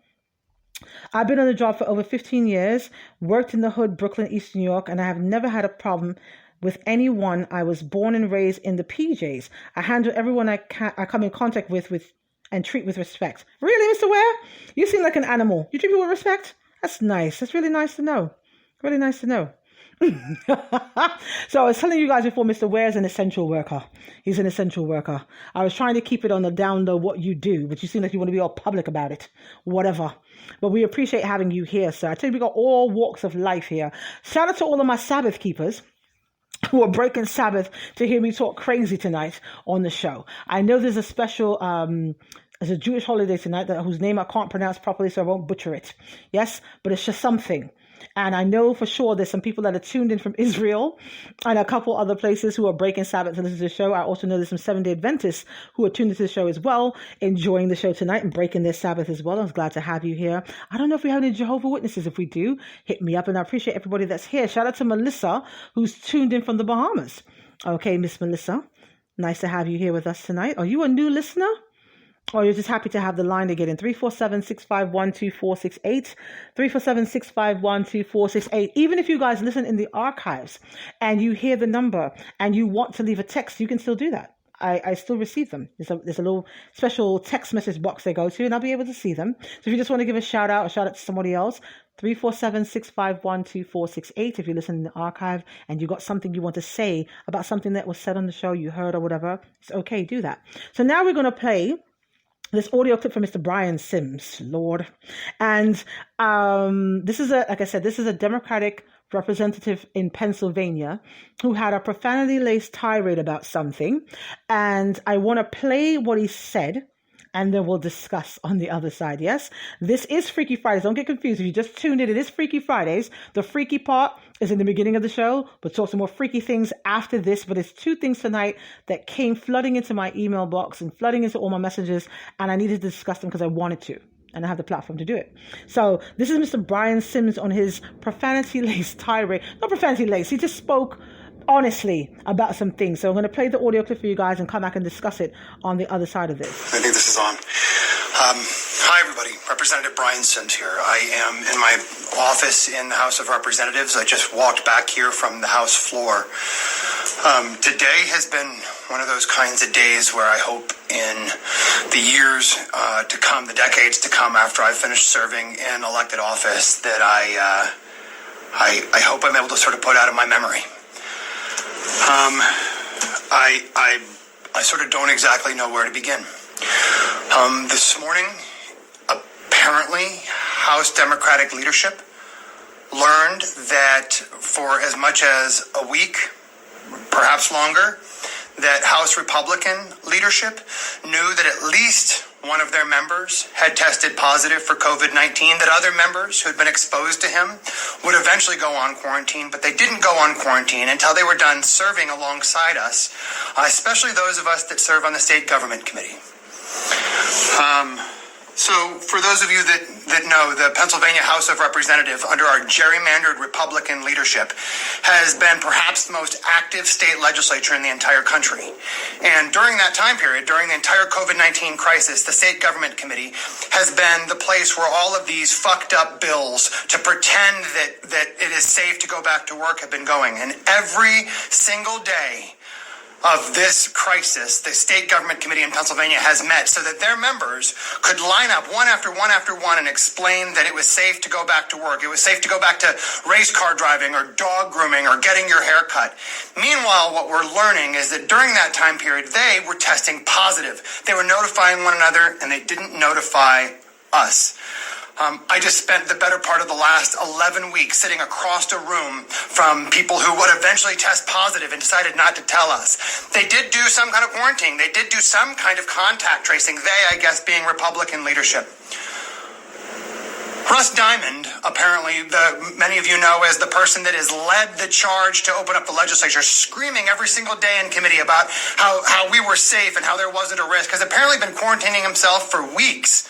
I've been on the job for over 15 years, worked in the hood, Brooklyn, East New York, and I have never had a problem with anyone. I was born and raised in the PJs. I handle everyone I come in contact with and treat with respect. Really, Mr. Ware? You seem like an animal. You treat people with respect? That's nice. That's really nice to know. Really nice to know. So I was telling you guys before, Mr. Ware is an essential worker. He's an essential worker. I was trying to keep it on the down low what you do, but you seem like you want to be all public about it. Whatever. But we appreciate having you here, sir. I tell you, we got all walks of life here. Shout out to all of my Sabbath keepers who are breaking Sabbath to hear me talk crazy tonight on the show. I know there's a special It's a Jewish holiday tonight whose name I can't pronounce properly, so I won't butcher it. Yes, but it's just something. And I know for sure there's some people that are tuned in from Israel and a couple other places who are breaking Sabbath to listen to the show. I also know there's some Seventh-day Adventists who are tuned into the show as well, enjoying the show tonight and breaking their Sabbath as well. I'm glad to have you here. I don't know if we have any Jehovah's Witnesses. If we do, hit me up, and I appreciate everybody that's here. Shout out to Melissa, who's tuned in from the Bahamas. Okay, Miss Melissa, nice to have you here with us tonight. Are you a new listener? Or you're just happy to have the line to get in? 347-651-2468. 347-651-2468. Even if you guys listen in the archives and you hear the number and you want to leave a text, you can still do that. I still receive them. There's a little special text message box they go to, and I'll be able to see them. So if you just want to give a shout out to somebody else, 347-651-2468. If you listen in the archive and you got something you want to say about something that was said on the show, you heard or whatever, it's okay, do that. So now we're going to play this audio clip from Mr. Brian Sims, Lord. And this is a Democratic representative in Pennsylvania who had a profanity-laced tirade about something. And I want to play what he said, and then we'll discuss on the other side. Yes, this is Freaky Fridays. Don't get confused. If you just tuned in, it is Freaky Fridays. The freaky part is in the beginning of the show, but talk some more freaky things after this. But there's two things tonight that came flooding into my email box and flooding into all my messages, and I needed to discuss them because I wanted to, and I have the platform to do it. So this is Mr. Brian Sims on his profanity-laced tirade. Not profanity-laced. He just spoke honestly about some things. So I'm going to play the audio clip for you guys and come back and discuss it on the other side of this. I think this is on. Hi, everybody. Representative Brian Sims here. I am in my office in the House of Representatives. I just walked back here from the House floor. Today has been one of those kinds of days where I hope in the years to come, the decades to come after I finish serving in elected office, that I hope I'm able to sort of put out of my memory. I sort of don't exactly know where to begin. This morning, apparently, House Democratic leadership learned that for as much as a week, perhaps longer, that House Republican leadership knew that at least one of their members had tested positive for COVID-19, that other members who had been exposed to him would eventually go on quarantine, but they didn't go on quarantine until they were done serving alongside us, especially those of us that serve on the State Government Committee. So for those of you that know, the Pennsylvania House of Representatives, under our gerrymandered Republican leadership, has been perhaps the most active state legislature in the entire country. And during that time period, during the entire COVID-19 crisis, the State Government Committee has been the place where all of these fucked up bills to pretend that it is safe to go back to work have been going. And every single day of this crisis, the State Government Committee in Pennsylvania has met so that their members could line up one after one after one and explain that it was safe to go back to work. It was safe to go back to race car driving or dog grooming or getting your hair cut. Meanwhile, what we're learning is that during that time period, they were testing positive. They were notifying one another, and they didn't notify us. I just spent the better part of the last 11 weeks sitting across a room from people who would eventually test positive and decided not to tell us. They did do some kind of quarantine. They did do some kind of contact tracing. They, I guess, being Republican leadership. Russ Diamond, apparently, many of you know as the person that has led the charge to open up the legislature, screaming every single day in committee about how we were safe and how there wasn't a risk, has apparently been quarantining himself for weeks.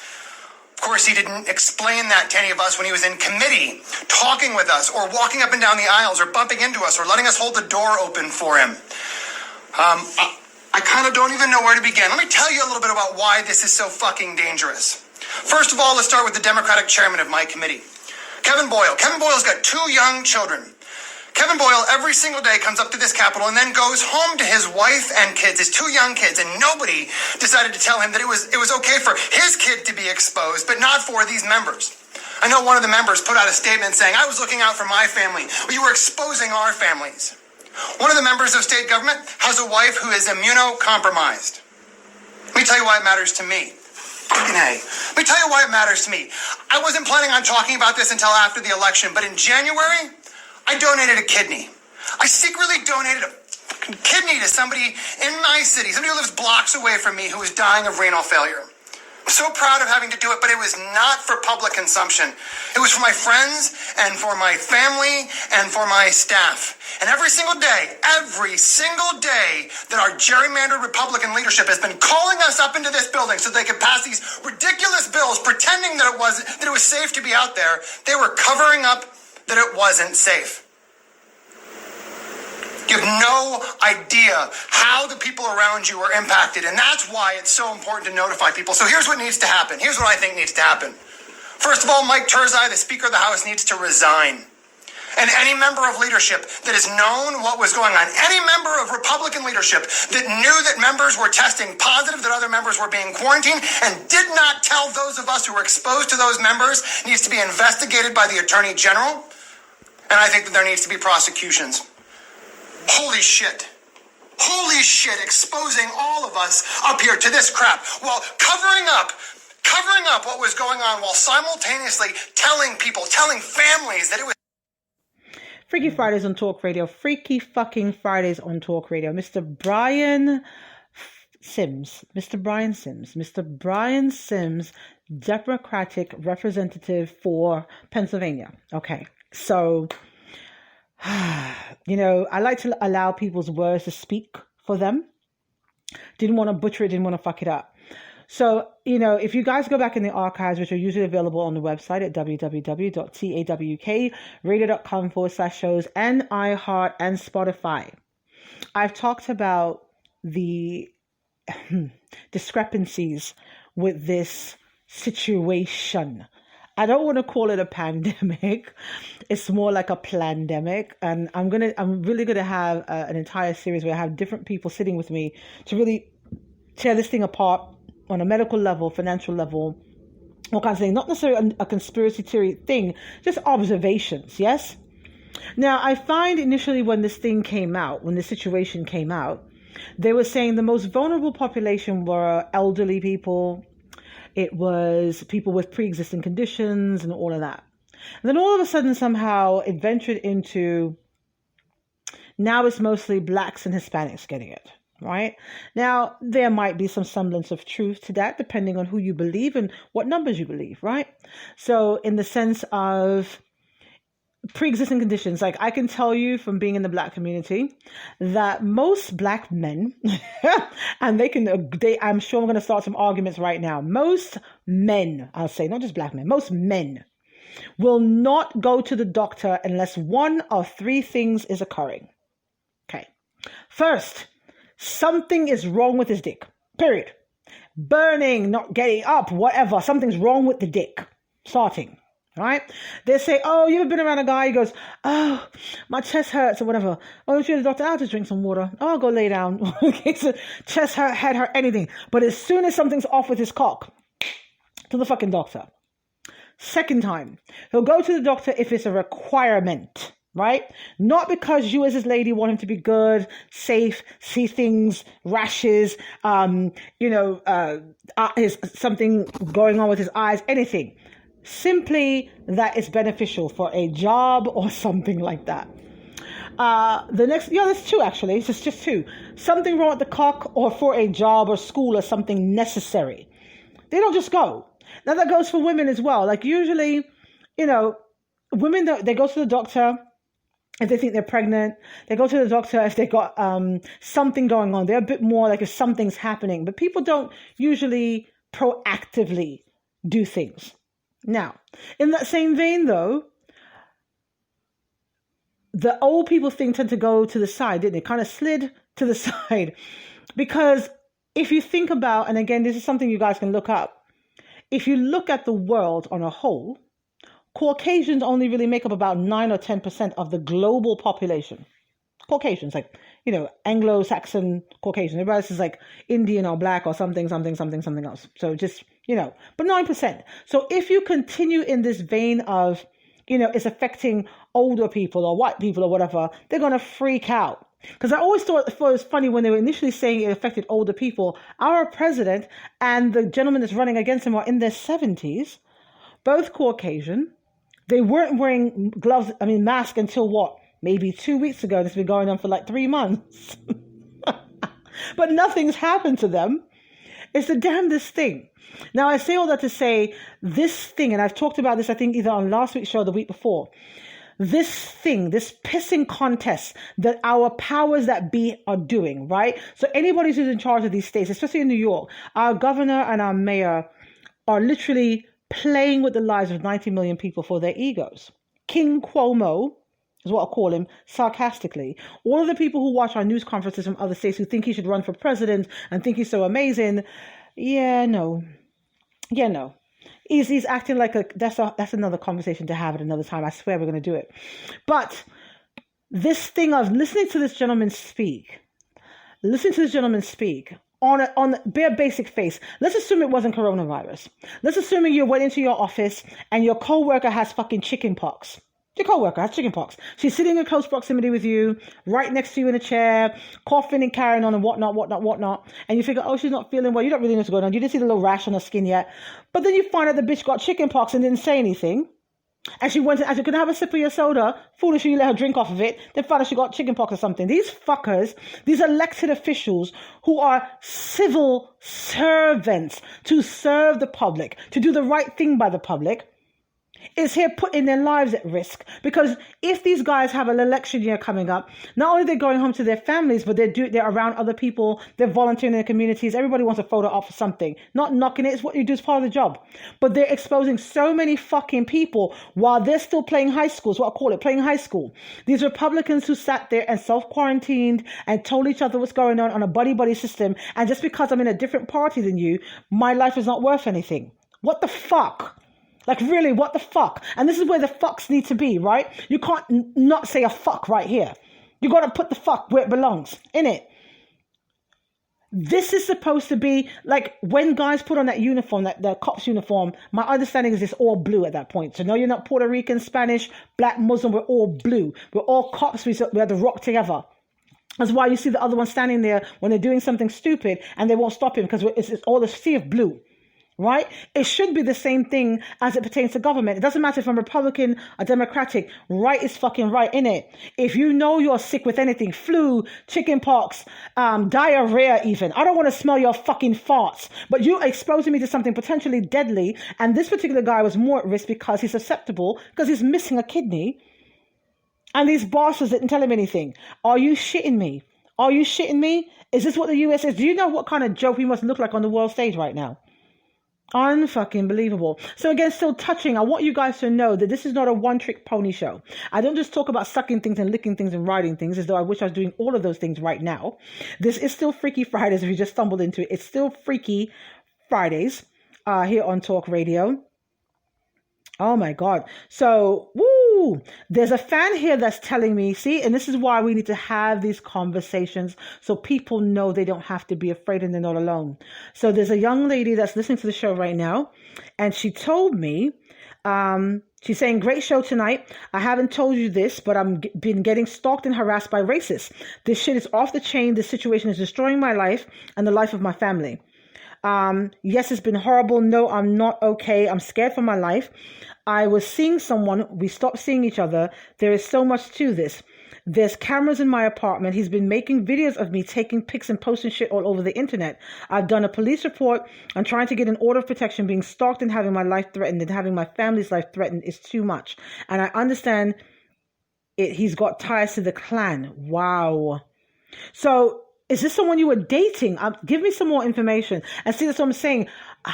Of course, he didn't explain that to any of us when he was in committee, talking with us, or walking up and down the aisles, or bumping into us, or letting us hold the door open for him. I kind of don't even know where to begin. Let me tell you a little bit about why this is so fucking dangerous. First of all, let's start with the Democratic chairman of my committee, Kevin Boyle. Kevin Boyle's got 2 young children. Kevin Boyle every single day comes up to this Capitol and then goes home to his wife and kids, his 2 young kids, and nobody decided to tell him that it was okay for his kid to be exposed, but not for these members. I know one of the members put out a statement saying, "I was looking out for my family. Well, you were exposing our families." One of the members of state government has a wife who is immunocompromised. Let me tell you why it matters to me. Fucking A. Let me tell you why it matters to me. I wasn't planning on talking about this until after the election, but in January, I donated a kidney. I secretly donated a fucking kidney to somebody in my city, somebody who lives blocks away from me who was dying of renal failure. I'm so proud of having to do it, but it was not for public consumption. It was for my friends and for my family and for my staff. And every single day that our gerrymandered Republican leadership has been calling us up into this building so they could pass these ridiculous bills pretending that it was safe to be out there, they were covering up that it wasn't safe. You have no idea how the people around you are impacted, and that's why it's so important to notify people. So here's what needs to happen. Here's what I think needs to happen. First of all, Mike Turzai, the Speaker of the House, needs to resign. And any member of leadership that has known what was going on, any member of Republican leadership that knew that members were testing positive, that other members were being quarantined, and did not tell those of us who were exposed to those members, needs to be investigated by the Attorney General. And I think that there needs to be prosecutions. Holy shit, exposing all of us up here to this crap while covering up what was going on while simultaneously telling families that it was. Freaky Fridays on Talk Radio. Freaky fucking Fridays on Talk Radio. Mr. Brian Sims, Democratic representative for Pennsylvania. Okay, so... I like to allow people's words to speak for them. Didn't want to butcher it, didn't want to fuck it up. So, if you guys go back in the archives, which are usually available on the website at www.tawkradio.com/shows and iHeart and Spotify, I've talked about the discrepancies with this situation. I don't want to call it a pandemic. It's more like a plandemic. And I'm really going to have an entire series where I have different people sitting with me to really tear this thing apart on a medical level, financial level, all kinds of things. Not necessarily a conspiracy theory thing, just observations, yes? Now, I find initially when this situation came out, they were saying the most vulnerable population were elderly people. It was people with pre-existing conditions and all of that. And then all of a sudden, somehow, it ventured into, now it's mostly blacks and Hispanics getting it, right? Now, there might be some semblance of truth to that, depending on who you believe and what numbers you believe, right? So in the sense of pre-existing conditions, like I can tell you from being in the black community that most black men, and I'm sure I'm going to start some arguments right now. Most men, I'll say, not just black men, most men will not go to the doctor unless one of three things is occurring. Okay. First, something is wrong with his dick. Period. Burning, not getting up, whatever. Something's wrong with the dick. Starting. Right? They say, oh, you ever been around a guy who goes, oh, my chest hurts or whatever. Oh, you're the doctor, I'll just drink some water. Oh, I'll go lay down. Okay, so chest hurt, head hurt, anything. But as soon as something's off with his cock, to the fucking doctor. Second time, he'll go to the doctor if it's a requirement, right? Not because you as his lady want him to be good, safe, see things, rashes, is something going on with his eyes, anything. Simply that it's beneficial for a job or something like that. There's two actually. It's just two. Something wrong with the cock or for a job or school or something necessary. They don't just go. Now that goes for women as well. Like usually, women, they go to the doctor if they think they're pregnant. They go to the doctor if they got something going on. They're a bit more like if something's happening. But people don't usually proactively do things. Now, in that same vein, though, the old people thing tend to go to the side, didn't it? Kind of slid to the side. Because if you think about, and again, this is something you guys can look up. If you look at the world on a whole, Caucasians only really make up about 9 or 10% of the global population. Caucasians, like, Anglo-Saxon Caucasian. Everybody else is like Indian or black or something else. So just, but 9%. So if you continue in this vein of, it's affecting older people or white people or whatever, they're going to freak out. Because I always thought it was funny when they were initially saying it affected older people. Our president and the gentleman that's running against him are in their 70s, both Caucasian. They weren't wearing masks until what? Maybe 2 weeks ago. This has been going on for like 3 months. But nothing's happened to them. It's the damnedest thing. Now, I say all that to say this thing, and I've talked about this, I think, either on last week's show or the week before. This thing, this pissing contest that our powers that be are doing, right? So anybody who's in charge of these states, especially in New York, our governor and our mayor are literally playing with the lives of 90 million people for their egos. King Cuomo is what I call him, sarcastically. All of the people who watch our news conferences from other states who think he should run for president and think he's so amazing, no. He's acting like that's another conversation to have at another time. I swear we're going to do it. But this thing of listening to this gentleman speak on bare basic face. Let's assume it wasn't coronavirus. Let's assume you went into your office and your coworker has fucking chicken pox. Your coworker has chicken pox. She's sitting in close proximity with you, right next to you in a chair, coughing and carrying on and whatnot. And you figure, oh, she's not feeling well. You don't really know what's going on. You didn't see the little rash on her skin yet. But then you find out the bitch got chicken pox and didn't say anything. And she went as you could have a sip of your soda, foolishly you let her drink off of it, then found out she got chicken pox or something. These fuckers, these elected officials who are civil servants to serve the public, to do the right thing by the public, is here putting their lives at risk. Because if these guys have an election year coming up, not only they're going home to their families, but they're around other people, they're volunteering in their communities. Everybody wants a photo op for something. Not knocking it, it's what you do as part of the job. But they're exposing so many fucking people while they're still playing high school, is what I call it, playing high school. These Republicans who sat there and self-quarantined and told each other what's going on a buddy-buddy system, and just because I'm in a different party than you, my life is not worth anything. What the fuck? Like, really, what the fuck? And this is where the fucks need to be, right? You can't not say a fuck right here. You got to put the fuck where it belongs, innit? This is supposed to be, like, when guys put on that uniform, the cop's uniform, my understanding is it's all blue at that point. So, no, you're not Puerto Rican, Spanish, black, Muslim, we're all blue. We're all cops, we have to rock together. That's why you see the other one standing there when they're doing something stupid and they won't stop him because it's all a sea of blue. Right? It should be the same thing as it pertains to government. It doesn't matter if I'm Republican or Democratic. Right is fucking right, innit? If you know you're sick with anything, flu, chickenpox, diarrhea even, I don't want to smell your fucking farts, but you're exposing me to something potentially deadly, and this particular guy was more at risk because he's susceptible, because he's missing a kidney, and these bosses didn't tell him anything. Are you shitting me? Are you shitting me? Is this what the US is? Do you know what kind of joke we must look like on the world stage right now? Unfucking believable. So again, still touching, I want you guys to know that this is not a one-trick pony show. I don't just talk about sucking things and licking things and riding things as though I wish I was doing all of those things right now. This is still Freaky Fridays if you just stumbled into it. It's still Freaky Fridays here on Talk Radio. Oh my God. So, woo! There's a fan here that's telling me, see, and this is why we need to have these conversations so people know they don't have to be afraid and they're not alone. So there's a young lady that's listening to the show right now, and she told me, she's saying, great show tonight. I haven't told you this, but I've been getting stalked and harassed by racists. This shit is off the chain. This situation is destroying my life and the life of my family. Yes, it's been horrible. No, I'm not okay. I'm scared for my life. I was seeing someone. We stopped seeing each other. There is so much to this. There's cameras in my apartment. He's been making videos of me taking pics and posting shit all over the internet. I've done a police report. I'm trying to get an order of protection. Being stalked and having my life threatened and having my family's life threatened is too much. And I understand it. He's got ties to the Klan. Wow. So, is this someone you were dating? Give me some more information. And see, that's what I'm saying.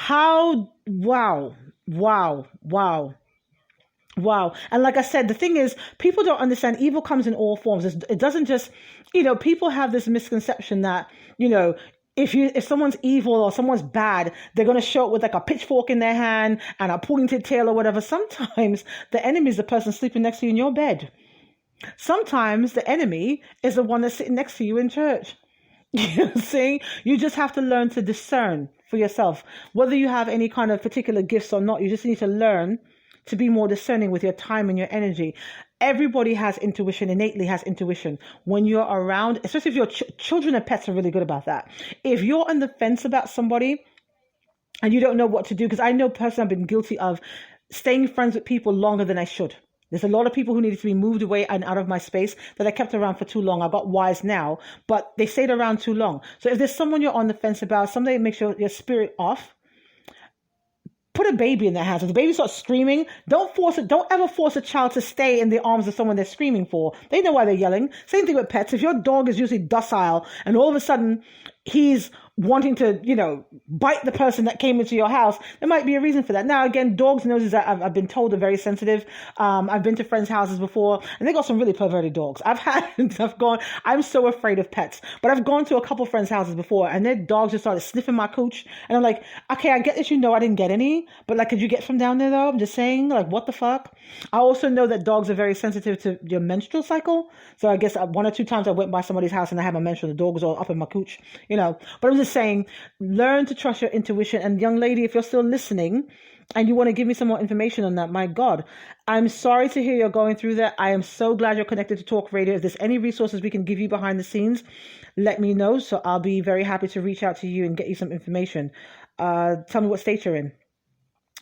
Wow. And like I said, the thing is, people don't understand evil comes in all forms. It doesn't just, people have this misconception that, if someone's evil or someone's bad, they're going to show up with like a pitchfork in their hand and a pointed tail or whatever. Sometimes the enemy is the person sleeping next to you in your bed. Sometimes the enemy is the one that's sitting next to you in church. See, you just have to learn to discern for yourself. Whether you have any kind of particular gifts or not, you just need to learn to be more discerning with your time and your energy. Everybody has intuition, innately has intuition. When you're around, especially if your children and pets are really good about that. If you're on the fence about somebody and you don't know what to do, because I know personally I've been guilty of staying friends with people longer than I should. There's a lot of people who needed to be moved away and out of my space that I kept around for too long. I got wise now, but they stayed around too long. So if there's someone you're on the fence about, somebody that makes your spirit off, put a baby in their hands. If the baby starts screaming, don't ever force a child to stay in the arms of someone they're screaming for. They know why they're yelling. Same thing with pets. If your dog is usually docile and all of a sudden he's wanting to, bite the person that came into your house, there might be a reason for that. Now, again, dogs' noses, I've been told, are very sensitive. I've been to friends' houses before, and they got some really perverted dogs. I'm so afraid of pets, but I've gone to a couple friends' houses before, and their dogs just started sniffing my cooch, and I'm like, okay, I get that I didn't get any, but like, could you get from down there though? I'm just saying, like, what the fuck? I also know that dogs are very sensitive to your menstrual cycle, so I guess 1 or 2 times I went by somebody's house and I had my menstrual, the dog was all up in my cooch, but I'm just saying, learn to trust your intuition. And young lady, if you're still listening and you want to give me some more information on that, my God, I'm sorry to hear you're going through that. I am so glad you're connected to Talk Radio. If there's any resources we can give you behind the scenes, let me know. So I'll be very happy to reach out to you and get you some information. Tell me what state you're in.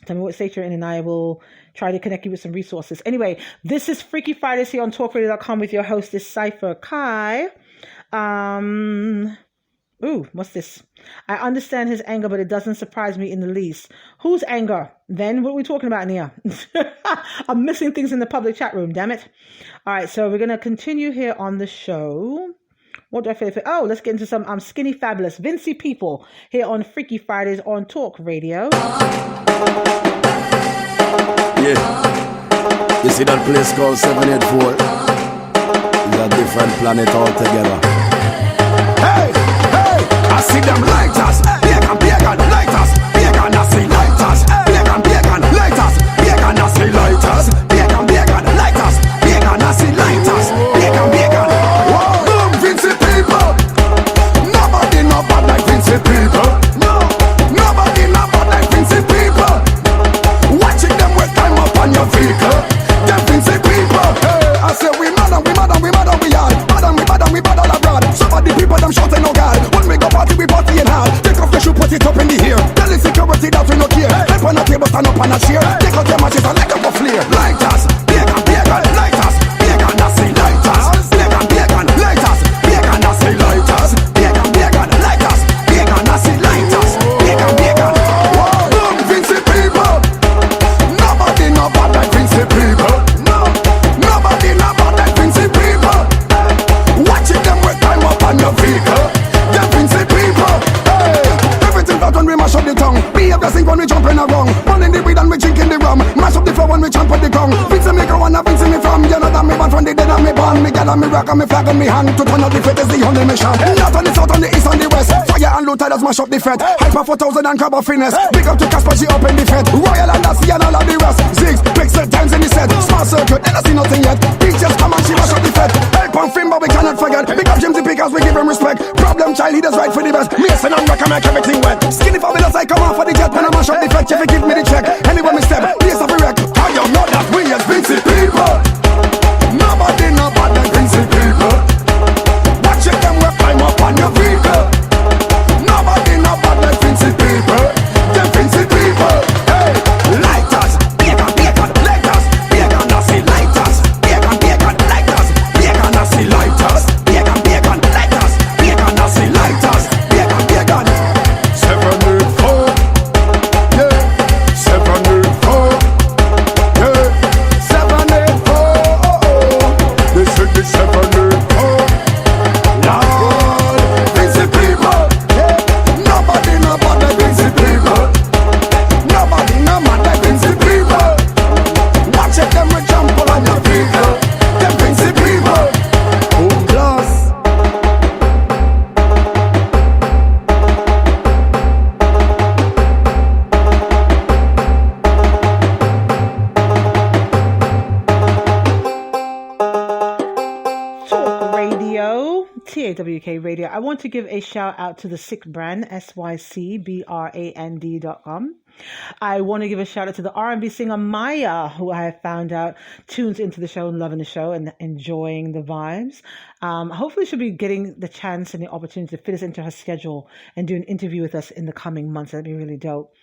And I will try to connect you with some resources. Anyway, this is Freaky Fridays here on TalkRadio.com with your host, is Cypher Kai. Ooh, what's this? I understand his anger, but it doesn't surprise me in the least. Whose anger? Then what are we talking about in here? I'm missing things in the public chat room, damn it. All right, so we're going to continue here on the show. What do I feel? Oh, let's get into some Skinny Fabulous. Vincey People here on Freaky Fridays on Talk Radio. Yeah. You see that place called 784? It's a different planet altogether. Hey! I see them lighters, pagan lighters, pagan Nazi lighters, pagan lighters, pagan Nazi lighters, pagan lighters, pagan Nazi lighters, pagan. Boom, Vincey People. Nobody know bad like Vincey People. No, nobody know bad like Vincey People. Watching them with time up on your vehicle. Them Vincey People. Hey, I say we mad and we all. We bad all abroad. Some of the people them shouting no God. We party and hard. Take off the shoe, put it up in the air. Tell the security that we no care. Help on a table, stand up on a chair. Take out your matches and light up a flare. Lighters, pagan lighters, pagan Nazi lighters, pagan lighters, pagan Nazi lighters, pagan lighters, pagan Nazi lighters, pagan. Boom, Vincey People. Nobody know bad like Vincey People. No, nobody know bad like Vincey People. Watching them with time up on your vehicle. When we mash up the tongue, be a blessing when we jump in a wrong. One in the weed and we drinking the rum. Mash up the floor when we jump on the gong. Vincey make a one, Vincey me from. You know that me born from the dead and me born. Me gal and me rock and me flag and me hand. To turn out the fate is the only mission. North on the south, on the east, on the west. Fire and loot, tidals mash up the fete. Hyper 4,000 and crab of finesse. Big up to Casper, she up in the fete. Royal and Lassie and all of the rest. Zigs, pixel times in the set. Small circuit, never see nothing yet. Peaches come and she mash up the fete. Help on film, but we cannot forget. Big up Jimsy Pickers, we give him respect. Problem child, he does right for the best. Mason and Rock and make everything wet. Skinny Fabulous, I come off for the jet. When I mash up the fetch, if you give me the check. Anywhere me step, place of a wreck. I don't know that we as Vincey People. Nobody know bad like Vincey People. Watch it them we climb up on your vehicle. Nobody know bad like Vincey People. The Vincey People. Hey, lighters, pagan lighters, pagan Nazi lighters, pagan lighters, pagan Nazi lighters, pagan lighters, pagan Nazi lighters, pagan. 784, yeah, 784, yeah, 784. This is the 784. Lord, Vincey People, yeah. Nobody know about the Vincey People. Nobody know about the Vincey People. Watch it, them we jump on your vehicle. The Vincey People. Oh, class. Talk Radio, TAWK Radio. I want to give a shout out to the Sick Brand, SYCBRAND.com. I want to give a shout out to the R&B singer Maya, who I have found out tunes into the show and loving the show and enjoying the vibes. Hopefully she'll be getting the chance and the opportunity to fit us into her schedule and do an interview with us in the coming months. That'd be really dope.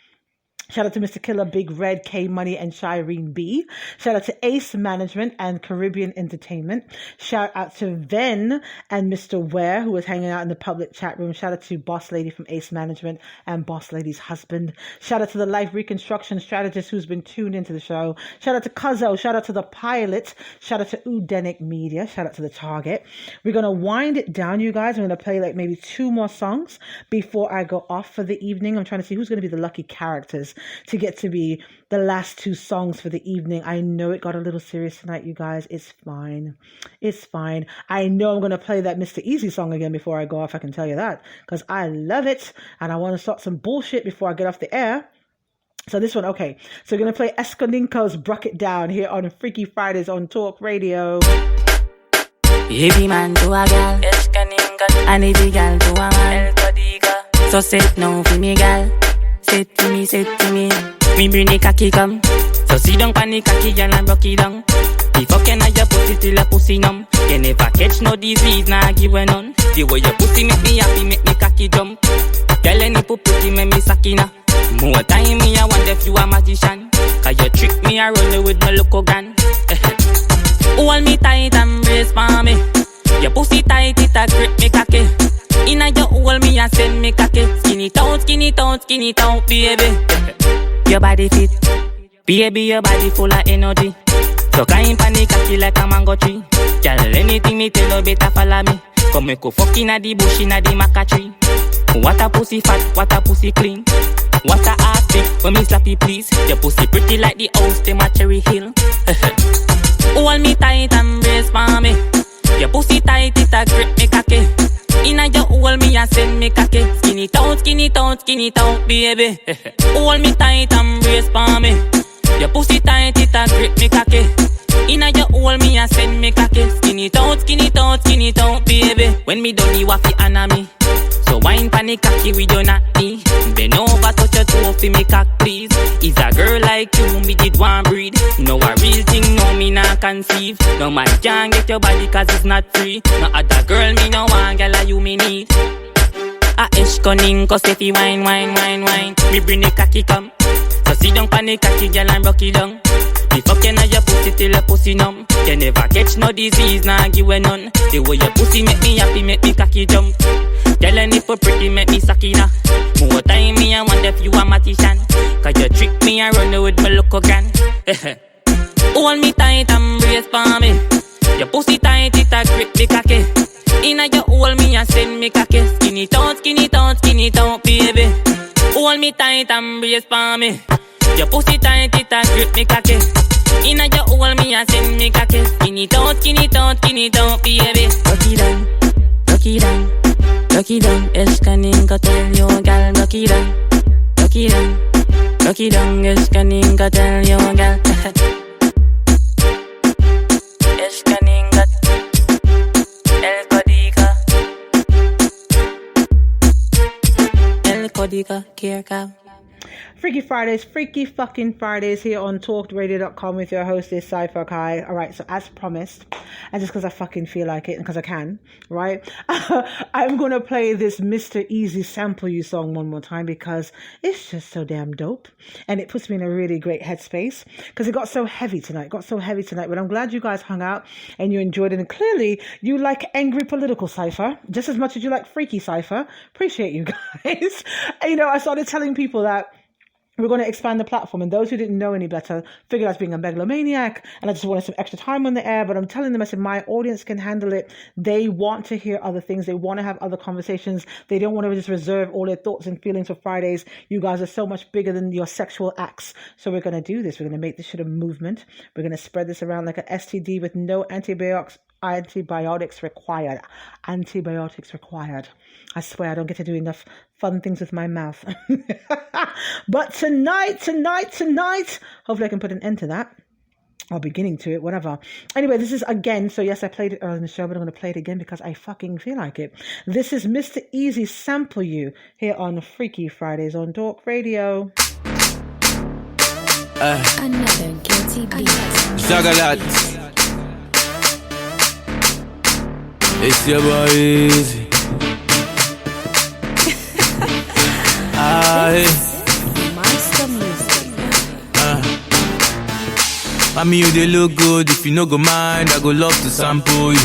Shout out to Mr. Killer, Big Red, K Money, and Shireen B. Shout out to Ace Management and Caribbean Entertainment. Shout out to Ven and Mr. Ware, who was hanging out in the public chat room. Shout out to Boss Lady from Ace Management and Boss Lady's husband. Shout out to the Life Reconstruction Strategist who's been tuned into the show. Shout out to Cuzzo. Shout out to the Pilot. Shout out to Udenic Media. Shout out to the Target. We're going to wind it down, you guys. I'm going to play like maybe 2 more songs before I go off for the evening. I'm trying to see who's going to be the lucky characters to get to be the last 2 songs for the evening. I know it got a little serious tonight, you guys. It's fine. It's fine. I know I'm going to play that Mr. Easy song again before I go off. I can tell you that because I love it and I want to start some bullshit before I get off the air. So this one, okay. So we're going to play Esconinco's Bruck It Down here on Freaky Fridays on Talk Radio. Every man to a gal, and every gal to a man. So sit now for me, gal. Sit to me, sit to me. Me bring the cocky come. So sit down pan the cocky, gal, and broke it down. The fucking of your pussy till your pussy numb. You never catch no disease, nah give a none. The way your pussy make me happy, make me cocky jump. Girl, any pussy make me sakina. More time me, I wonder if you a magician. Cause you trick me, I roll with my local gun. Hold me tight and brace for me. Your pussy tight, it a grip me cocky. Inna your hold me and send me cocky. Skin it out, skin it out, skin it out, baby. Your body fit, baby, your body full of energy. So can't panic cocky like a mango tree. Girl, anything me tell you better follow me. Come make go fuck inna the bush, inna the maca tree. What a pussy fat, what a pussy clean. What a ass big, when me slappy please. Your pussy pretty like the house, them a Cherry Hill. Hold me tight and brace for me. Your pussy tight, it a grip me cocky. Inna your hold me and send me cocky. Skin it out, skin it out, skin it out, baby. Hold me tight and brace for me. Your pussy tight, it a grip me cocky. Inna your hold me and send me cocky. Skin it out, skin it out, skin it out, baby. When me done, you waffy anna me. So wine panic cocky with your natty. Bend over, touch your toe fi me cock please. Is a girl like you, me did one breed. No a real thing, no me not conceive. No man can't get your body cause it's not free. No other girl me no one, girl like you me need. A Esconinco say fi wine, wine, wine, wine. Me bring the cocky come. So sit down panic cocky girl and rock it down. The fucking of your pussy till your pussy numb. You never catch no disease, nah give a none. The way your pussy make me happy, make me cocky jump. Tell her nipple pretty, make me sakina. More time me, I wonder if you a magician. Cause you trick me and run with my local gun. Hold me tight and brace for me. Your pussy tight, it a grip me cocky. Inna your hold me and send me cocky. Skin it out, skin it out, skin it out, baby. Hold me tight and brace for me. Your pussy tight, it a grip me cocky. Inna your hold me and send me cocky. Skin it out, skin it out, skin it out, baby. Rock it down, rock it down. Rock it down, Esconinco tell you, gal, rock it down. Rock it down, rock it down, Esconinco tell you, gal. Esconinco, El Codica, El Codica, Kirka. Freaky Fridays, freaky fucking Fridays here on talkradio.com with your hostess, Cypher Kai. All right, so as promised, and just because I fucking feel like it and because I can, right? I'm going to play this Mr. Easy Sample You song one more time because it's just so damn dope. And it puts me in a really great headspace because it got so heavy tonight. But I'm glad you guys hung out and you enjoyed it. And clearly you like angry political Cypher just as much as you like freaky Cypher. Appreciate you guys. You know, I started telling people that we're going to expand the platform, and those who didn't know any better figured I was being a megalomaniac and I just wanted some extra time on the air. But I'm telling them, I said, my audience can handle it. They want to hear other things. They want to have other conversations. They don't want to just reserve all their thoughts and feelings for Fridays. You guys are so much bigger than your sexual acts. So we're going to do this. We're going to make this shit a movement. We're going to spread this around like an STD with no antibiotics required. Antibiotics required. I swear I don't get to do enough fun things with my mouth. But tonight, hopefully I can put an end to that. Or beginning to it, whatever. Anyway, this is again, so yes, I played it earlier in the show, but I'm going to play it again because I fucking feel like it. This is Mr. Easy Sample You here on Freaky Fridays on Talk Radio. Another guilty beat. Zagalat. It's your boy Easy. Monster music. Mommy, you they look good. If you no go mind, I go love to sample you.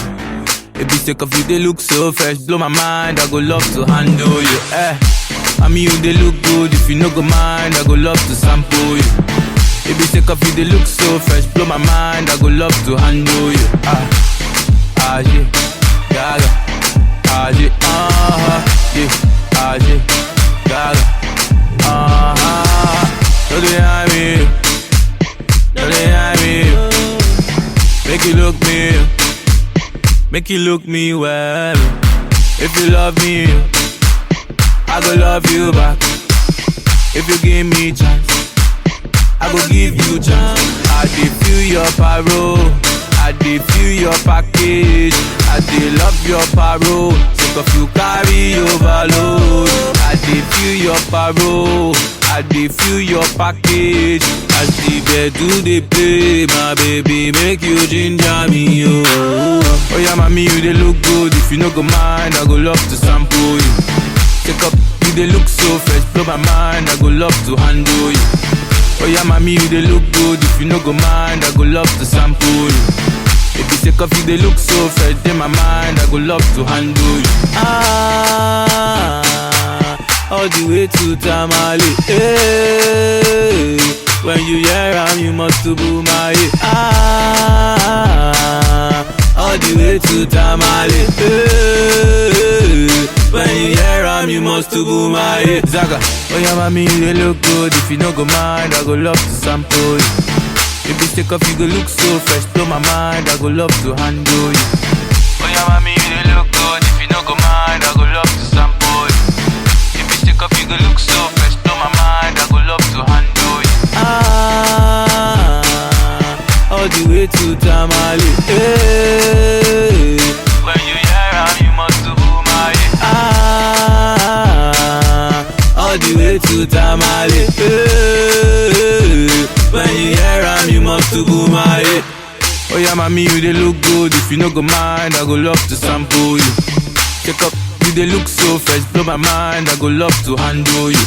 If you take off you, they look so fresh. Blow my mind, I go love to handle you. Mommy, you they look good. If you no go mind, I go love to sample you. If you take off you, they look so fresh. Blow my mind, I go love to handle you. Yeah, gaga. Yeah, yeah, gaga. Don't deny me. Don't deny me. Make you look me. Make you look me well. If you love me, I go love you back. If you give me chance, I go give you chance. I dey feel your parole, I dey feel your package, I dey love your parole. Sick of you carry overload. I dey feel your parole, I dey feel your package. As the bed do they play, my baby, make you ginger me, oh yeah, mommy, you they look good. If you no go mind, I go love to sample you. Take up, you they look so fresh, blow my mind, I go love to handle you. Oh yeah, mommy, you they look good. If you no go mind, I go love to sample you. If you take off, you they look so fresh, in my mind, I go love to handle you. All the way to Tamale. Hey, when you hear am, you must to boom my all the way to Tamale. Hey, when you hear am, you must to boom my Zaga. Oh yeah, mommy, they look good. If you no go mind, I go love to sample you. If you take off, you go look so fresh, blow my mind, I go love to handle you. Oh yeah, mommy, they look good. If you no go mind, I go love to sample you. If you take off, you go look so fresh, blow my mind, I go love to handle you. All the way to Tamale. Hey, when you hear am, you must to boom my all the way to Tamale. Hey, when you hear am, you must to boom my oh yeah, mommy, you they look good. If you no go mind, I go love to sample you. Take up, you they look so fresh, blow my mind, I go love to handle you.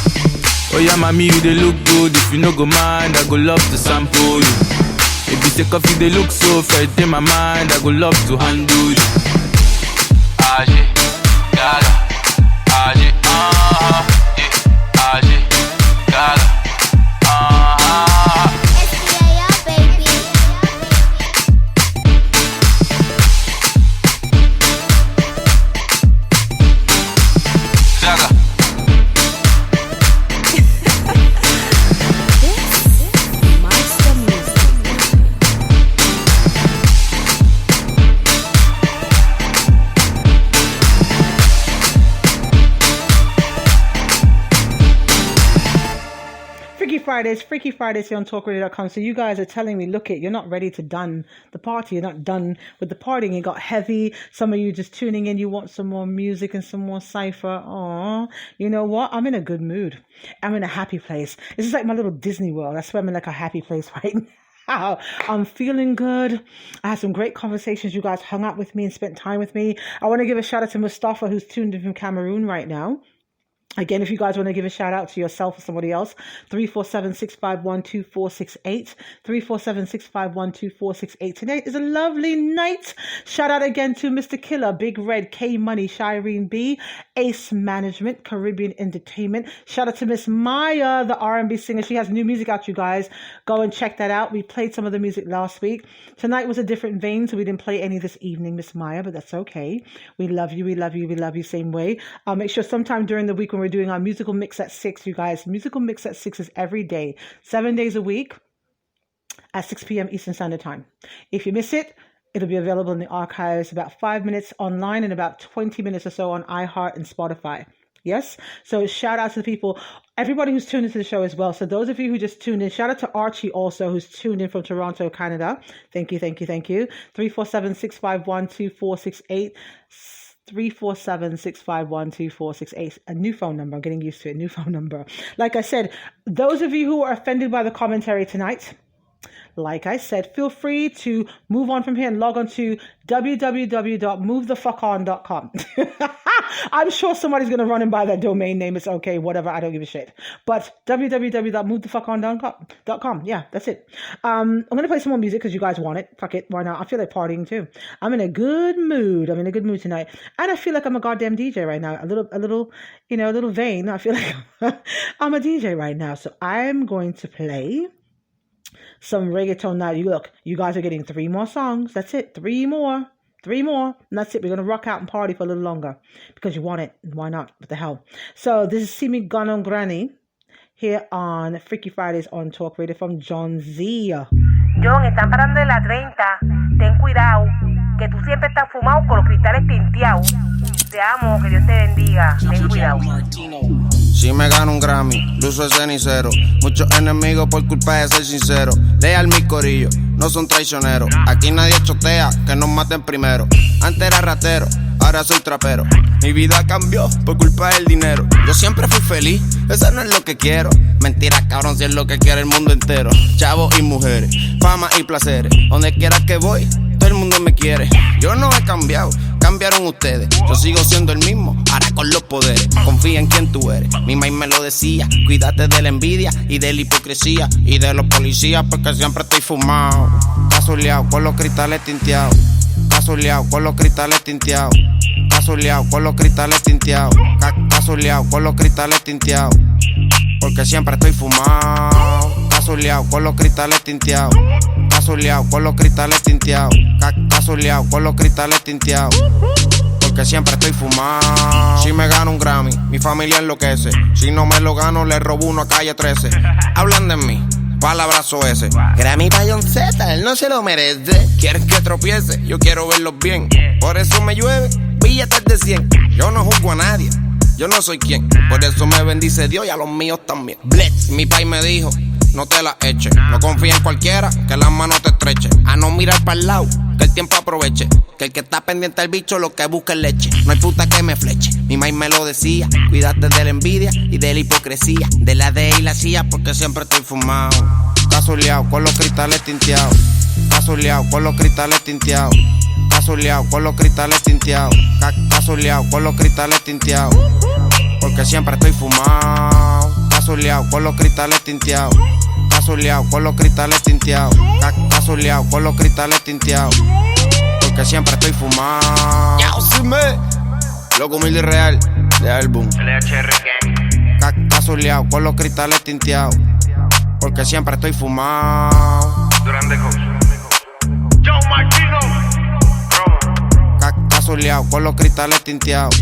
Oh yeah, mommy, you they look good. If you no go mind, I go love to sample you. If you take off, you they look so fresh, in my mind, I go love to handle you. Aje, gaga, aje, yeah, aje, gaga, Zaga. Freaky Fridays here on TalkRadio.com. So you guys are telling me, look it, you're not ready to done the party. You're not done with the partying. It got heavy. Some of you just tuning in. You want some more music and some more cypher. Aw, you know what? I'm in a good mood. I'm in a happy place. This is like my little Disney world. I swear I'm in like a happy place right now. I'm feeling good. I had some great conversations. You guys hung out with me and spent time with me. I want to give a shout out to Mustafa, who's tuned in from Cameroon right now. Again, if you guys want to give a shout out to yourself or somebody else, 347-651-2468, 347-651-2468. Tonight is a lovely night. Shout out again to Mr. Killer, Big Red, K Money, Shireen B, Ace Management, Caribbean Entertainment. Shout out to Miss Maya, the R&B singer. She has new music out, you guys. Go and check that out. We played some of the music last week. Tonight was a different vein, so we didn't play any this evening, Miss Maya, but that's okay. We love you, we love you, we love you same way. I'll make sure sometime during the week when we're doing our musical mix at 6, you guys. Musical mix at 6 is every day, 7 days a week at 6 p.m. Eastern Standard Time. If you miss it, it'll be available in the archives, about 5 minutes online and about 20 minutes or so on iHeart and Spotify. Yes? So shout out to the people, everybody who's tuned into the show as well. So those of you who just tuned in, shout out to Archie also, who's tuned in from Toronto, Canada. Thank you, thank you, thank you. 347-651-2468. 347-651-2468. A new phone number. I'm getting used to it. New phone number. Like I said, those of you who are offended by the commentary tonight, like I said, feel free to move on from here and log on to www.movethefuckon.com. I'm sure somebody's going to run and buy that domain name. It's okay, whatever. I don't give a shit. But www.movethefuckon.com. Yeah, that's it. I'm going to play some more music because you guys want it. Fuck it. Why not? I feel like partying too. I'm in a good mood. I'm in a good mood tonight. And I feel like I'm a goddamn DJ right now. A little vain. I feel like I'm a DJ right now. So I'm going to play some reggaeton now. You guys are getting 3 more songs. That's it. 3 more. 3 more. And that's it. We're going to rock out and party for a little longer because you want it. Why not? What the hell? So this is See Me Gun on Granny here on Freaky Fridays on Talk Radio from John Z. John, están parando en la 30. Ten cuidado, que tú siempre estás fumado con los cristales tinteados. Te amo, que Dios te bendiga. Ten cuidado. Si me gano un Grammy, luzo el cenicero. Muchos enemigos por culpa de ser sincero. Leal mi corillo, no son traicioneros. Aquí nadie chotea, que nos maten primero. Antes era ratero, ahora soy trapero. Mi vida cambió por culpa del dinero. Yo siempre fui feliz, eso no es lo que quiero. Mentira, cabrón, si es lo que quiere el mundo entero. Chavos y mujeres, fama y placeres. Donde quiera que voy, todo el mundo me quiere. Yo no he cambiado, cambiaron ustedes. Yo sigo siendo el mismo, ahora con los poderes. Confía en quien tú eres, mi maíz me lo decía. Cuídate de la envidia y de la hipocresía y de los policías, porque siempre estoy fumado. Cazuleado con los cristales tinteados. Cazuleado con los cristales tinteados. Cazuleado con los cristales tinteados. Cazuleado con los cristales tinteados. Porque siempre estoy fumado. Cazuleado con los cristales tinteados. Cazuleado con los cristales tinteados. Cazuleado con los cristales tinteados. Porque siempre estoy fumado. Si me gano un Grammy, mi familia enloquece. Si no me lo gano, le robo uno a Calle 13. Hablan de mí, palabrazo ese. Grammy pa' John Z, él no se lo merece. Quieren que tropiece, yo quiero verlos bien. Por eso me llueve, billetes de 100. Yo no juzgo a nadie, yo no soy quien. Por eso me bendice Dios y a los míos también. Blitz, mi país me dijo, no te la eches. No confía en cualquiera, que las manos te estrechen. A no mirar para el lado, que el tiempo aproveche. Que el que está pendiente al bicho, lo que busca es leche. No hay puta que me fleche, mi maíz me lo decía. Cuídate de la envidia y de la hipocresía. De la D y la CIA, porque siempre estoy fumado. Cazuleado con los cristales tinteados. Cazuleado con los cristales tinteados. Cazuleado con los cristales tinteados. Cazuleado con los cristales tinteados. Porque siempre estoy fumado. Cazuleado con los cristales tinteados. Cazuleado con los cristales tinteados. Cazuleado con los cristales tinteados. Porque siempre estoy fumado. Ya, sí me. Loco humilde y real de álbum. Cazuleado con los cristales tinteados. Porque siempre estoy fumado. Durante John Martino. Cazuleado con los cristales tinteados.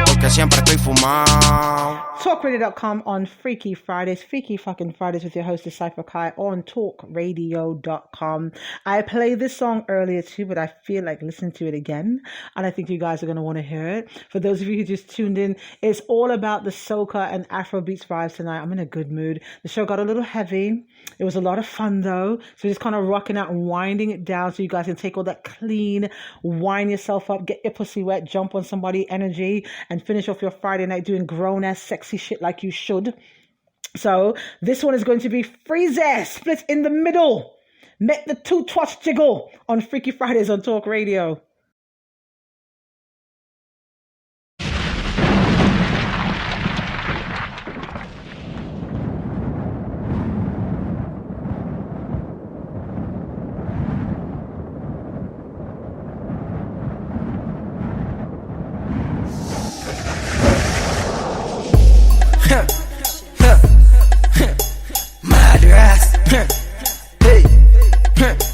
Porque siempre estoy fumado. TalkRadio.com on Freaky Fridays, Freaky fucking Fridays with your host, Cypher Kai, on TalkRadio.com. I played this song earlier too, but I feel like listening to it again, and I think you guys are going to want to hear it. For those of you who just tuned in, it's all about the soca and Afrobeats vibes tonight. I'm in a good mood. The show got a little heavy. It was a lot of fun though, so just kind of rocking out and winding it down so you guys can take all that clean, wind yourself up, get your pussy wet, jump on somebody energy, and finish off your Friday night doing grown-ass sexy shit like you should. So this one is going to be Freeze split in the middle. Make the two twats jiggle on Freaky Fridays on Talk Radio.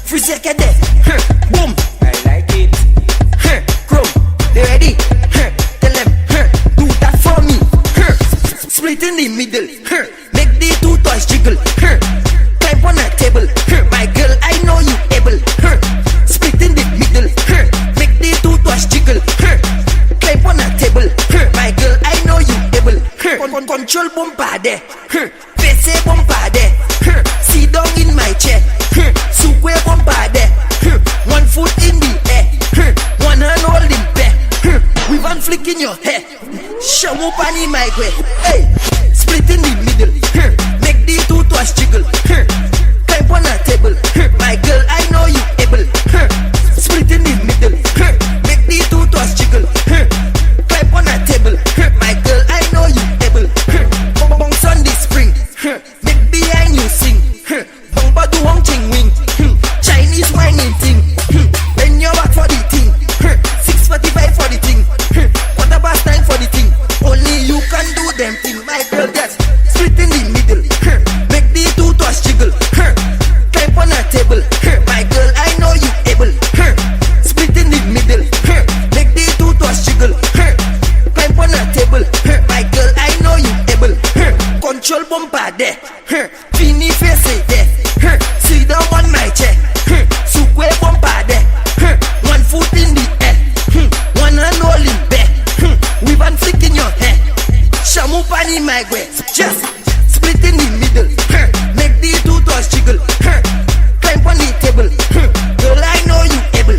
Freeze cadet, boom. I like it. Crow, they ready? Tell them, do that for me. Split in the middle, make the two toys jiggle. Climb on a table, my girl, I know you able. Split in the middle, make the two toys jiggle. Climb on a table, my girl, I know you able. Control bombade, face bombade. Sit down in my chair. Sukwe bombade. One foot in the air. One hand holding back. With one flick in your hair. Shamu pani my way. Hey, split in the middle. Make the two toys jiggle. Climb on a table. them thing, my girl gets split in the middle. Make the two toes jiggle. Climb on a table. My girl, I know you able. Split in the middle. Make the two toes jiggle. Climb on a table. My girl, I know you able. Control bumper there. Fini face there. Sit down on my chair. Sukwe bumper there. One foot in the air. One hand holding back. We've been flicking your hair. Shamu pani my way. Just split in the middle. Make the two toes jiggle. Climb on the table. Girl, I know you able.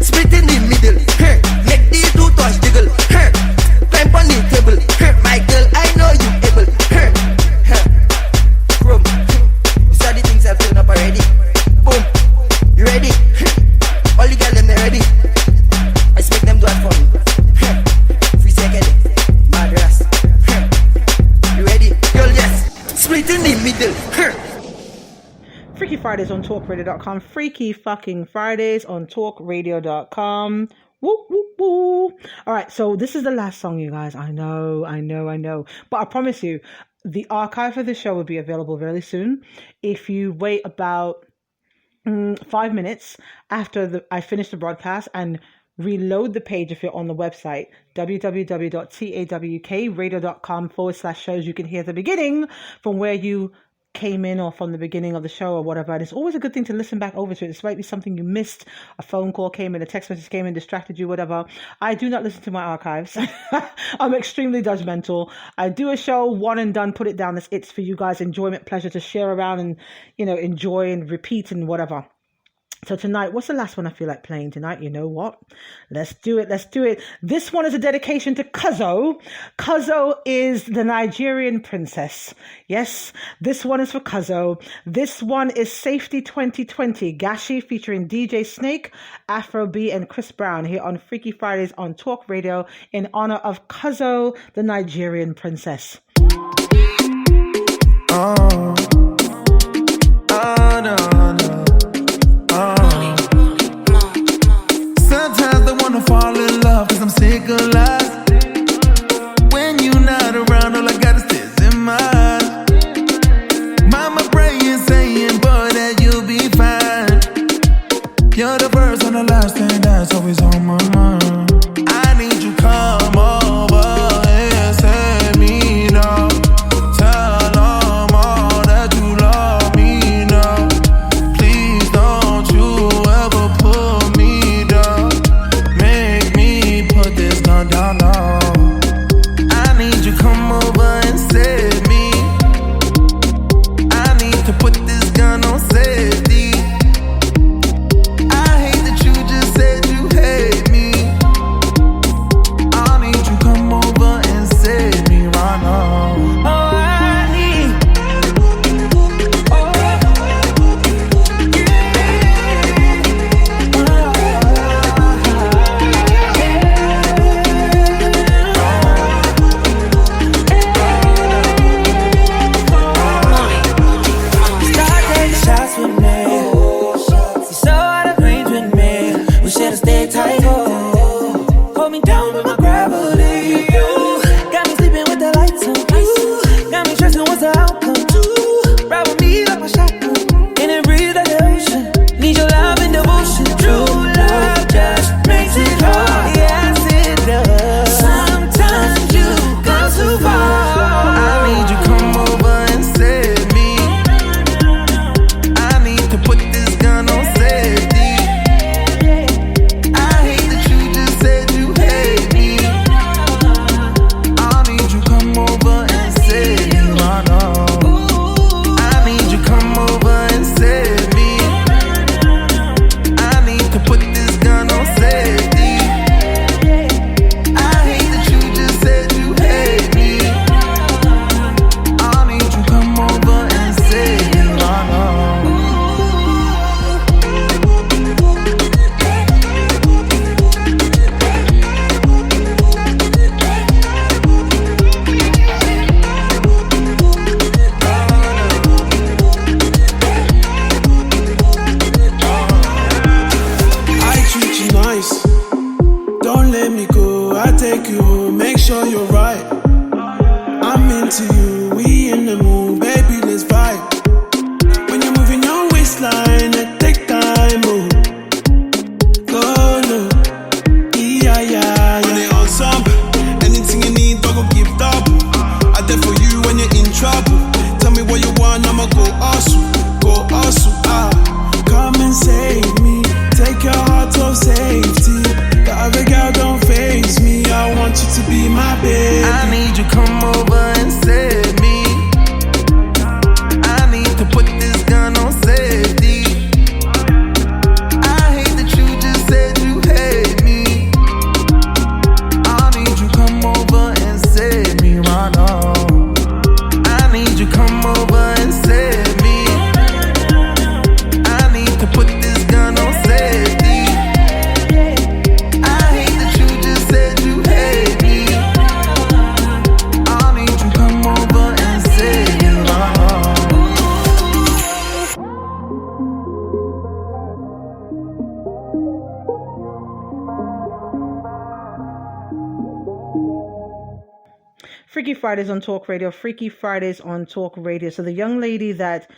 Split in the middle. Make the two toes jiggle. Climb on the table. My girl, I know you able. Chrome. You saw the things I've filled up already. Boom. You ready? All the girls them they ready. I expect them to have fun. Free second. Madras. You ready? Girl, yes. Split in the middle. Freaky Fridays on TalkRadio.com. Freaky fucking Fridays on TalkRadio.com. Woo, woo, woo. All right, so this is the last song, you guys. I know. But I promise you, the archive for this show will be available very soon. If you wait about 5 minutes after I finish the broadcast and reload the page if you're on the website, www.tawkradio.com/shows, you can hear the beginning from where you came in or from the beginning of the show or whatever. And it's always a good thing to listen back over to it. This might be something you missed. A phone call came in, a text message came in, distracted you, whatever. I do not listen to my archives. I'm extremely judgmental. I do a show, one and done, put it down. It's for you guys' enjoyment, pleasure to share around and, enjoy and repeat and whatever. So tonight, what's the last one I feel like playing tonight? You know what? Let's do it. This one is a dedication to Cuzzo. Cuzzo is the Nigerian princess. Yes, this one is for Cuzzo. This one is Safety 2020, Gashi featuring DJ Snake, Afro B, and Chris Brown here on Freaky Fridays on Talk Radio in honor of Cuzzo, the Nigerian princess. No. Sometimes I wanna fall in love, cause I'm sick of lies. When you're not around, all I got is tears in my eyes. Mama praying, saying, boy, that you'll be fine. You're the first and the last thing that's always on my mind. I need you come over and set me down. Tell them all that you love me now. Please don't you ever put me down. Make me put this to you, we in the mood, baby, let's vibe. When you're moving your waistline, it take time, oh. Go no, yeah. Money ensemble, anything you need, don't go give double. I there for you when you're in trouble. Tell me what you want, I'ma go hustle, ah. Come and save me, take your heart off safety. The other girl don't face me, I want you to be my baby. I need you come over and save me. I need to put this gun on safety. I hate that you just said you hate me. I need you come over and save me right now. I need you come over and save me. I need to put this gun on safety. I hate that you just said you hate me. I need you come over and save me right now. Freaky Fridays on Talk Radio. Freaky Fridays on Talk Radio. So the young lady that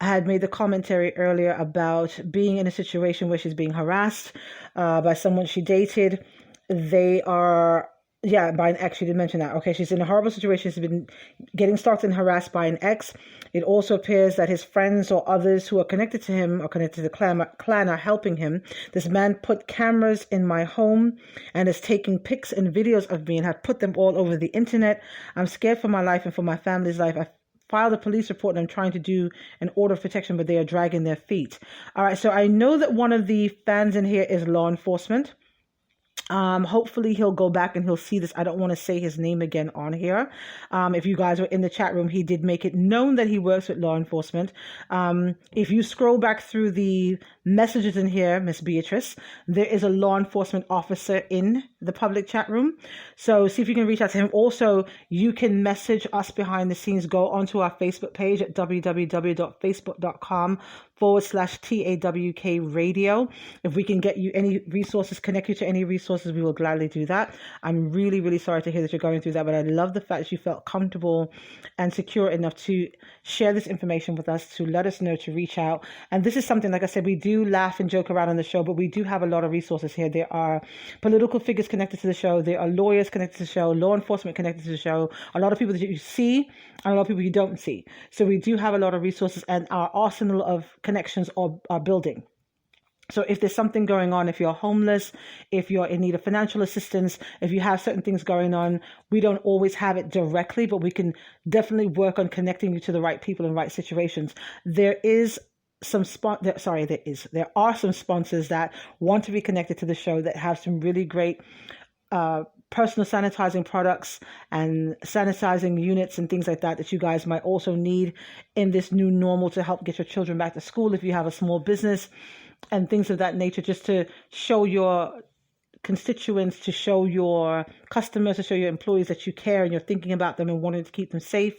had made the commentary earlier about being in a situation where she's being harassed by someone she dated. They are, by an ex. She did mention that. Okay, she's in a horrible situation. She's been getting stalked and harassed by an ex. It also appears that his friends or others who are connected to him or connected to the clan are helping him. This man put cameras in my home and is taking pics and videos of me and had put them all over the internet. I'm scared for my life and for my family's life. I filed a police report and I'm trying to do an order of protection, but they are dragging their feet. All right, so I know that one of the fans in here is law enforcement. Hopefully he'll go back and he'll see this. I don't want to say his name again on here. If you guys were in the chat room, he did make it known that he works with law enforcement. If you scroll back through the messages in here, Miss Beatrice, there is a law enforcement officer in the public chat room. So see if you can reach out to him. Also, you can message us behind the scenes. Go onto our Facebook page at www.facebook.com/TAWK radio. If we can get you any resources, connect you to any resources, we will gladly do that. I'm really, really sorry to hear that you're going through that, but I love the fact that you felt comfortable and secure enough to share this information with us, to let us know, to reach out. And this is something, like I said, we do laugh and joke around on the show, but we do have a lot of resources here. There are political figures connected to the show. There are lawyers connected to the show, law enforcement connected to the show, a lot of people that you see and a lot of people you don't see. So we do have a lot of resources, and our arsenal of connections are building. So if there's something going on, if you're homeless, if you're in need of financial assistance, if you have certain things going on, we don't always have it directly, but we can definitely work on connecting you to the right people in right situations. There are some sponsors that want to be connected to the show that have some really great personal sanitizing products and sanitizing units and things like that you guys might also need in this new normal to help get your children back to school. If you have a small business and things of that nature, just to show your constituents, to show your customers, to show your employees that you care and you're thinking about them and wanting to keep them safe.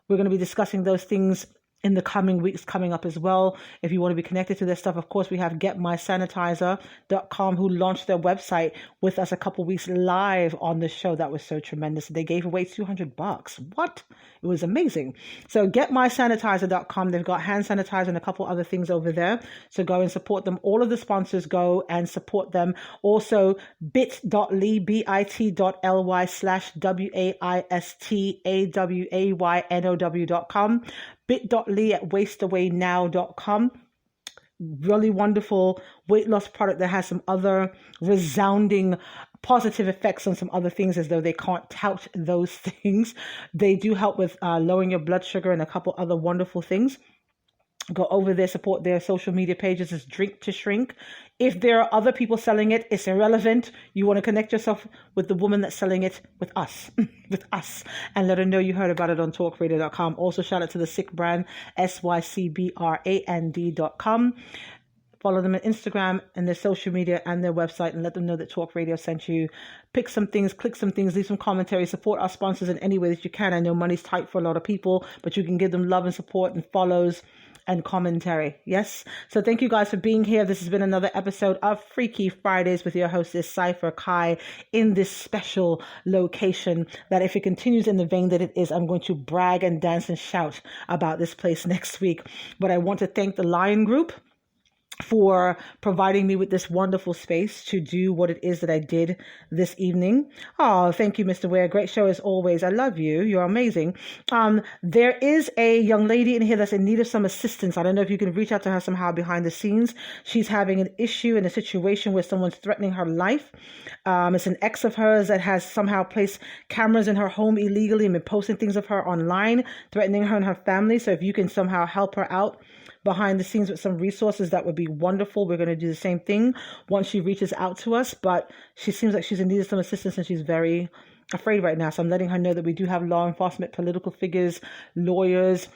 We're going to be discussing those things in the coming weeks coming up as well. If you want to be connected to this stuff, of course, we have GetMySanitizer.com, who launched their website with us a couple weeks live on the show. That was so tremendous. They gave away $200. What? It was amazing. So GetMySanitizer.com. They've got hand sanitizer and a couple other things over there. So go and support them. All of the sponsors, go and support them. Also, bit.ly, bit.ly/WAISTAWAYNOW.com. bit.ly at wasteawaynow.com. Really wonderful weight loss product that has some other resounding positive effects on some other things, as though they can't tout those things. They do help with lowering your blood sugar and a couple other wonderful things. Go over there, support their social media pages. It's Drink to Shrink. If there are other people selling it, it's irrelevant. You want to connect yourself with the woman that's selling it with us, and let her know you heard about it on talkradio.com. Also, shout out to the Sick Brand, SYCBRAND.com. Follow them on Instagram and their social media and their website, and let them know that Talk Radio sent you. Pick some things, click some things, leave some commentary, support our sponsors in any way that you can. I know money's tight for a lot of people, but you can give them love and support and follows and commentary. Yes. So thank you guys for being here. This has been another episode of Freaky Fridays with your hostess, Cypher Kai, in this special location that if it continues in the vein that it is, I'm going to brag and dance and shout about this place next week. But I want to thank the Lion Group for providing me with this wonderful space to do what it is that I did this evening. Oh, thank you, Mr. Ware. Great show as always. I love you. You're amazing. There is a young lady in here that's in need of some assistance. I don't know if you can reach out to her somehow behind the scenes. She's having an issue in a situation where someone's threatening her life. It's an ex of hers that has somehow placed cameras in her home illegally and been posting things of her online, threatening her and her family. So if you can somehow help her out behind the scenes with some resources, that would be wonderful. We're going to do the same thing once she reaches out to us, but she seems like she's in need of some assistance and she's very afraid right now. So I'm letting her know that we do have law enforcement, political figures, lawyers,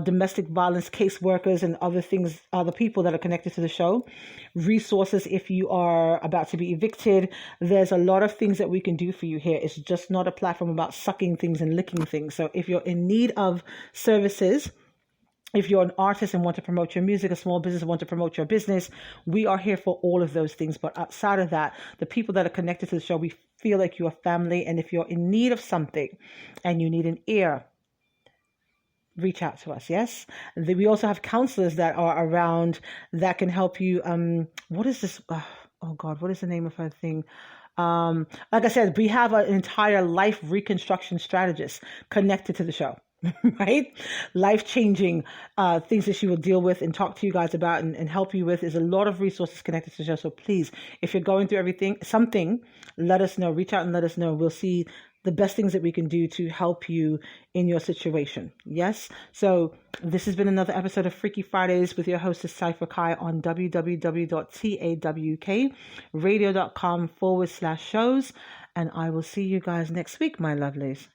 domestic violence caseworkers, and other things, other people that are connected to the show. Resources if you are about to be evicted. There's a lot of things that we can do for you here. It's just not a platform about sucking things and licking things. So if you're in need of services, if you're an artist and want to promote your music, a small business and want to promote your business, we are here for all of those things. But outside of that, the people that are connected to the show, we feel like you're family. And if you're in need of something and you need an ear, reach out to us. Yes. We also have counselors that are around that can help you. What is this? Oh God, what is the name of her thing? Like I said, we have an entire life reconstruction strategist connected to the show. Right? Life-changing things that she will deal with and talk to you guys about and help you with. Is a lot of resources connected to the show. So please, if you're going through something, let us know. Reach out and let us know. We'll see the best things that we can do to help you in your situation. Yes? So this has been another episode of Freaky Fridays with your hostess, Cypher Kai, on www.tawkradio.com/shows. And I will see you guys next week, my lovelies.